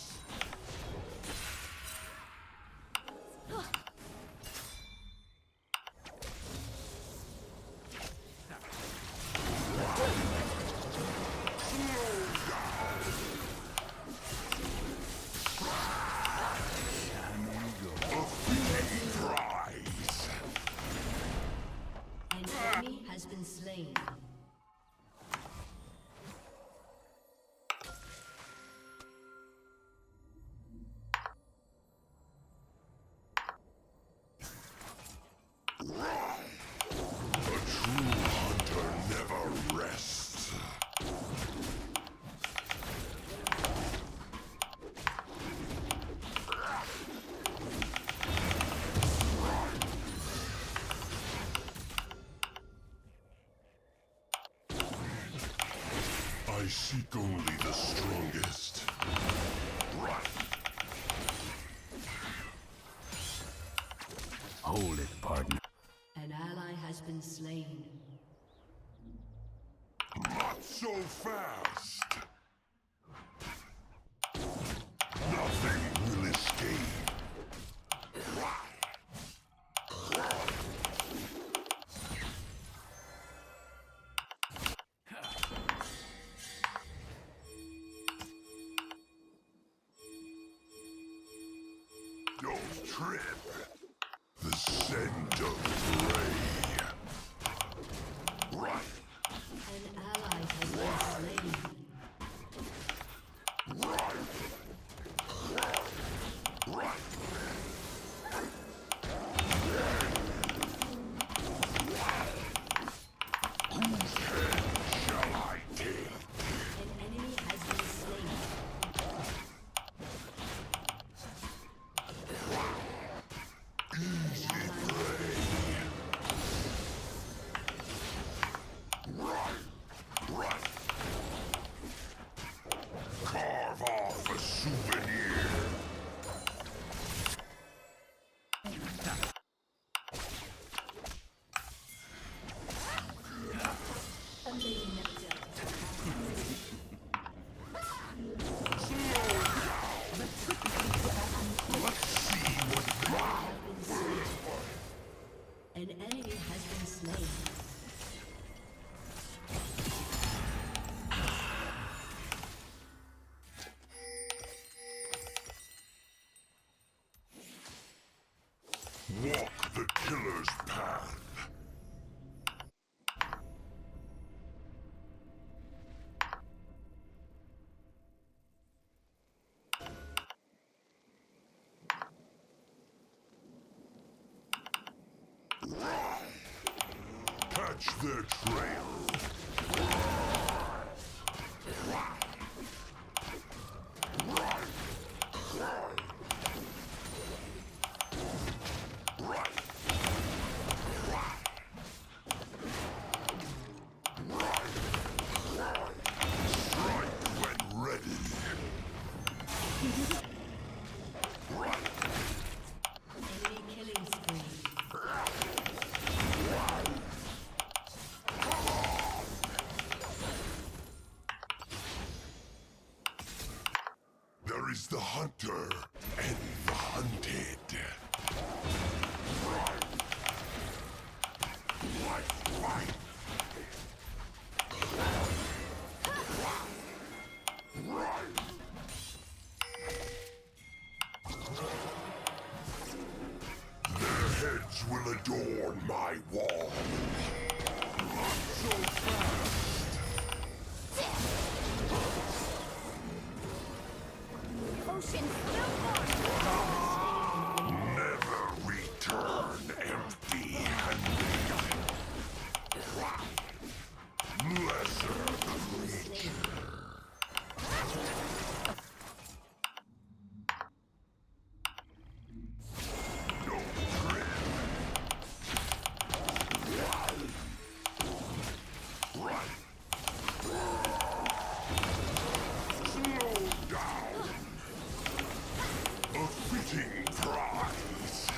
A fitting prize. An enemy has been slain. A true hunter never rests. I seek only the strongest. Hold it, partner. An ally has been slain. Not so fast. Nothing will escape. Don't trip. The scent of prey. Right. An ally has been slain. Whose head shall I take? An enemy has been slain. Easy prey. Carve off a souvenir. Let's see what An enemy has been slain. walk the killer's path. Catch their trail. Strike when ready. Enemy killing spree. is the hunter and the hunted. Fight. Their heads will adorn my wall. Not so fast. Ocean snowboard! Never return empty-handed. Lesser creature. No threat. Slow down. A fitting prize.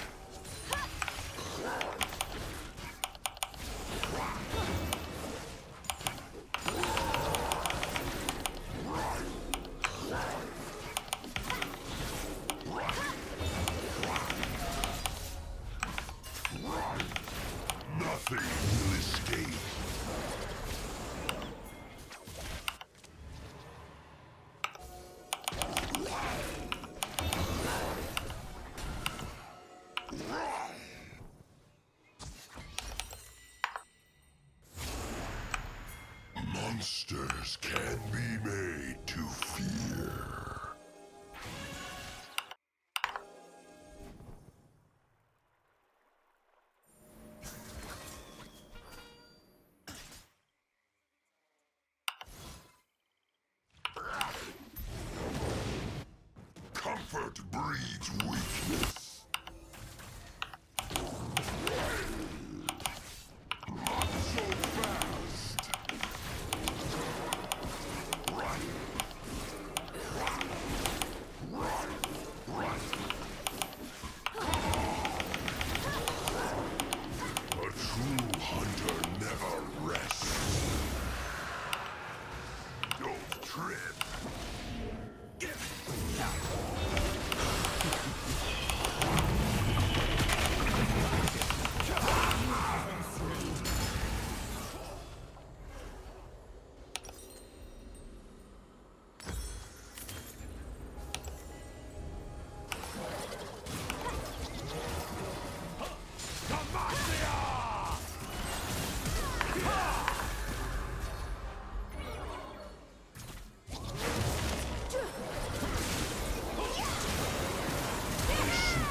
Nothing will escape. Monsters can be made to fear. Comfort breeds weakness. Not so fast. A true hunter never rests. Don't trip.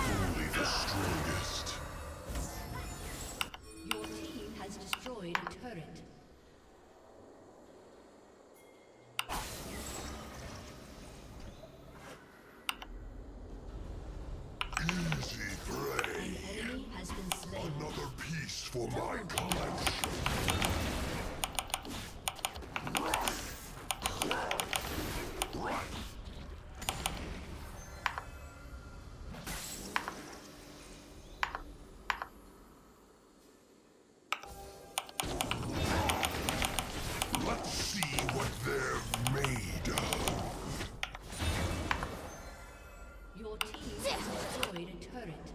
Only the strongest. Your team has destroyed a turret. Easy prey. Enemy has been slain. Another piece for my collection. Let's see what they're made of. Your team has destroyed a turret.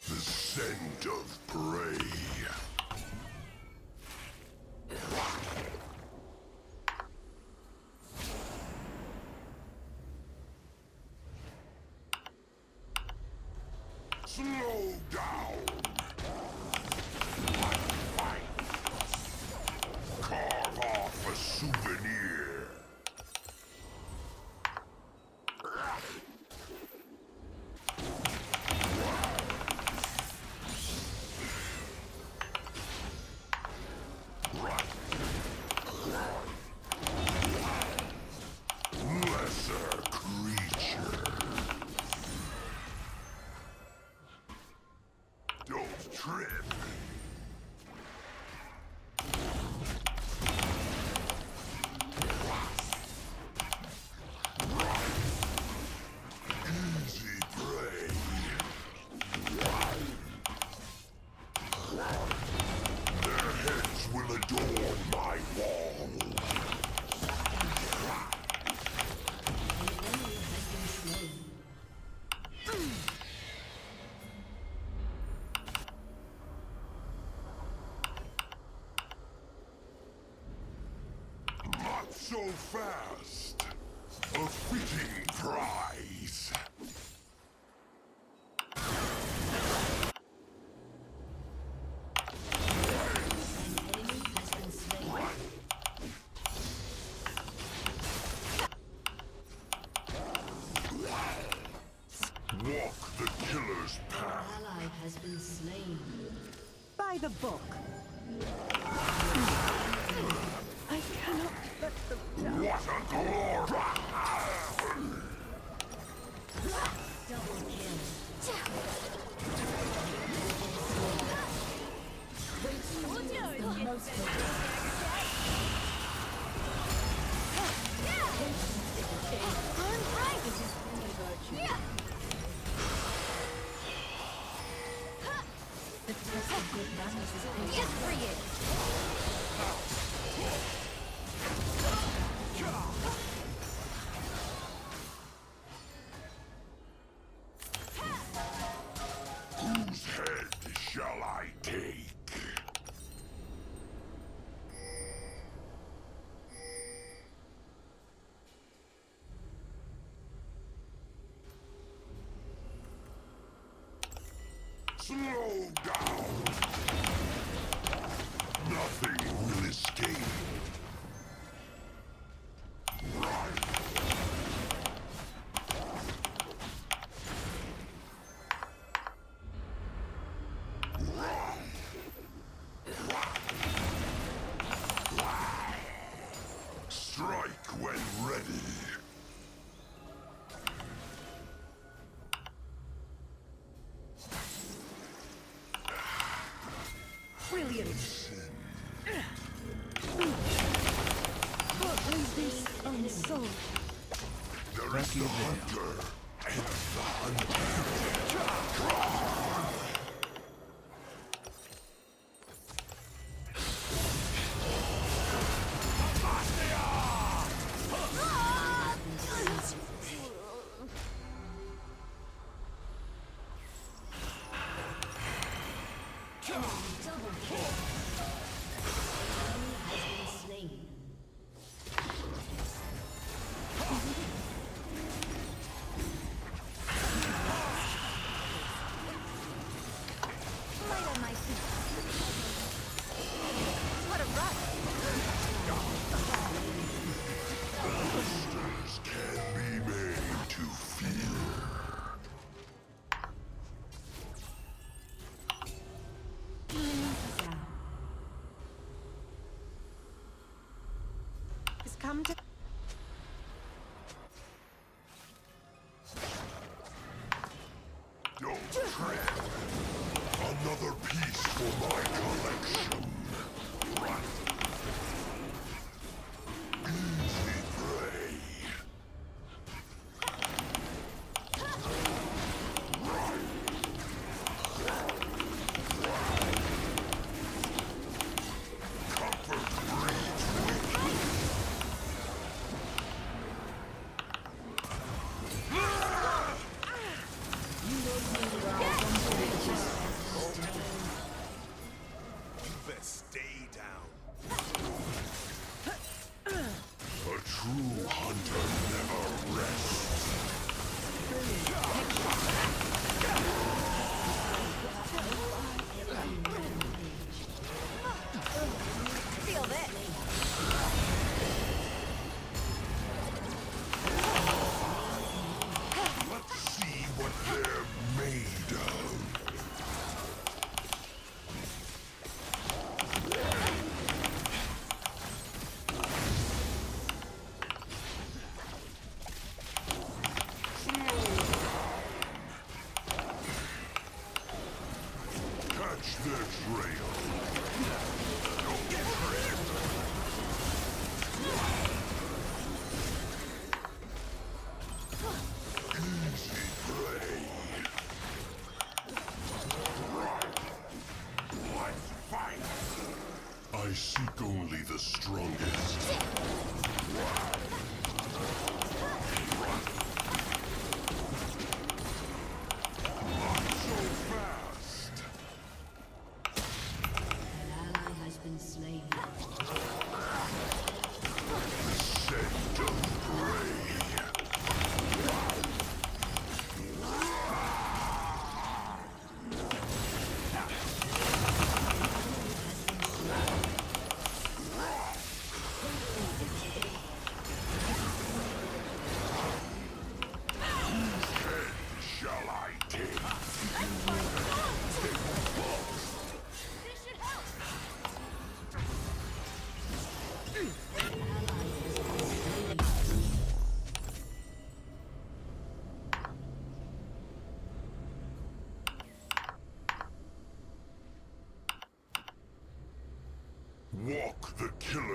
The scent of prey. Slow down. Carve off a souvenir. Lesser creature. Don't trip. Easy prey. fast. A fitting prize. Walk the killer's path. Ally has been slain. By the book. I cannot let them down. What a glory! Double kill. The test of good manners is patience. Whose head shall I take? Slow down. Nothing will escape. Strike when ready. Brilliant. What is this unsolved? There is the hunter and the hunter. Double kill. Enemy has been slain. Light on my feet. What a rush. Monsters can be made to fear. Has come to... Don't tread. Another piece for my collection. Easy prey. Comfort breeds weakness. You best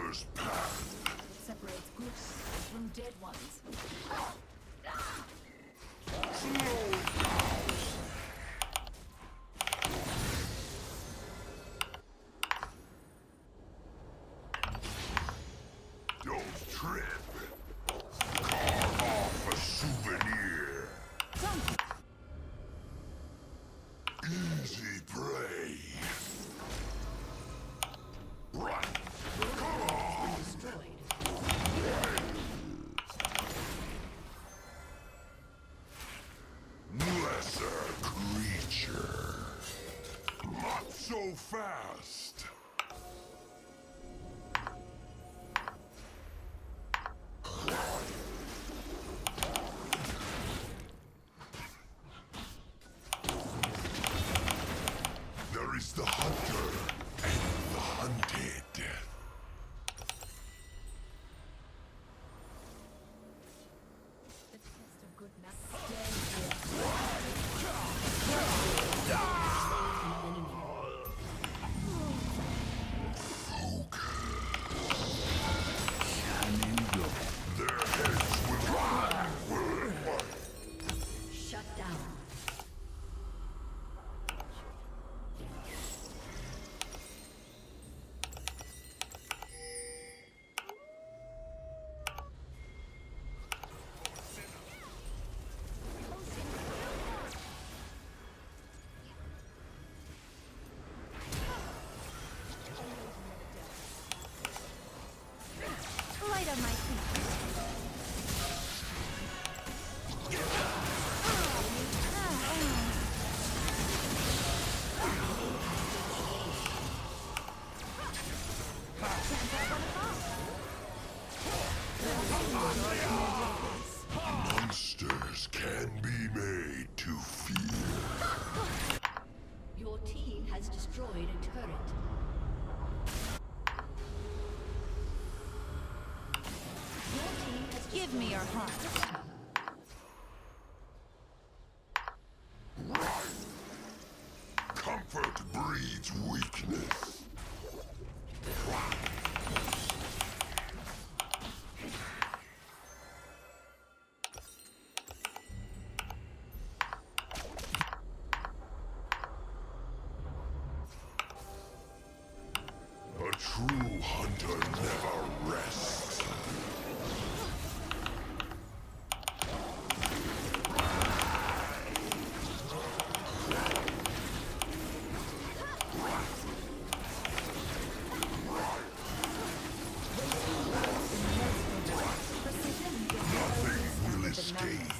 Hunter's path. Separates groups from dead ones. Don't trip. Carve off a souvenir. Easy prey. Right. Come on. Destroyed. Lesser creature. Not so fast. There is the hunter and the hunted. The test of good manners. Their heads will run. Shut down. Light on my feet. Monsters can be made to fear. Your team has destroyed a turret. Your team has Give me your heart. Comfort breeds weakness. A true hunter never rests. Nothing will escape.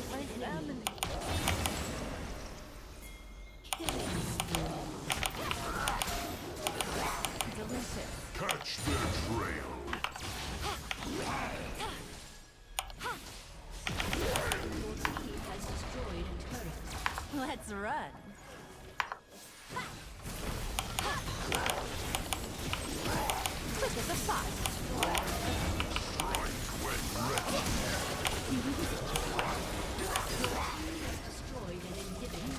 My family. Delicious. Catch their trail. Your team has destroyed a turret. Let's run. Quick as a fox. Destroyed an inhibitor.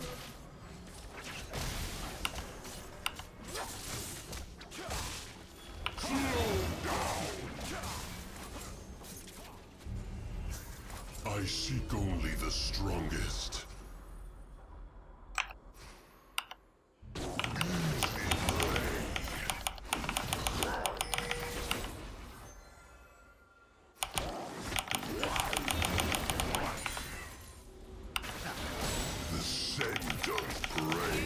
I seek only the strongest. The scent of prey.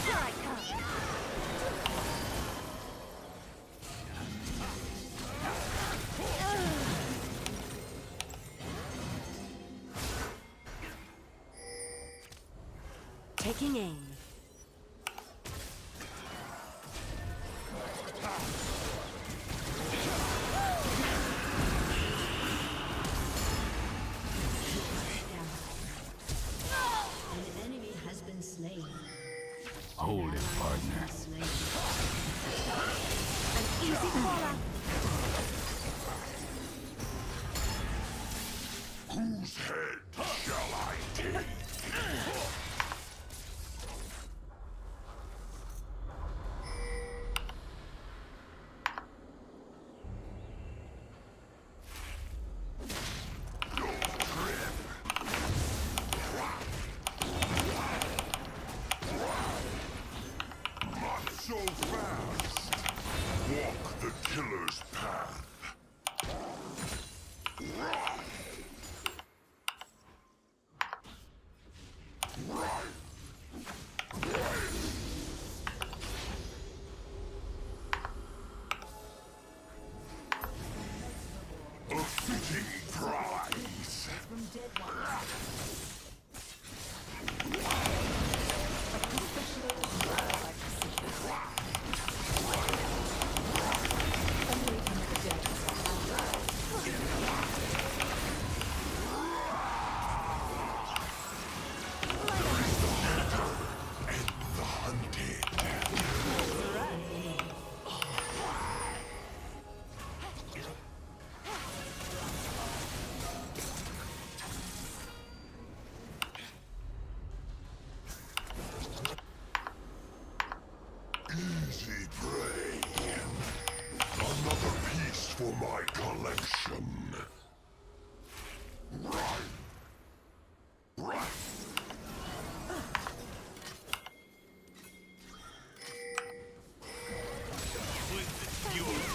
Here I come. Taking aim. An enemy Easy Paula. Whose head shall I take? Not so fast. Walk the killer's path. A fitting prize. The hunted. Easy prey. Another piece for my collection. Right. Right. Yours.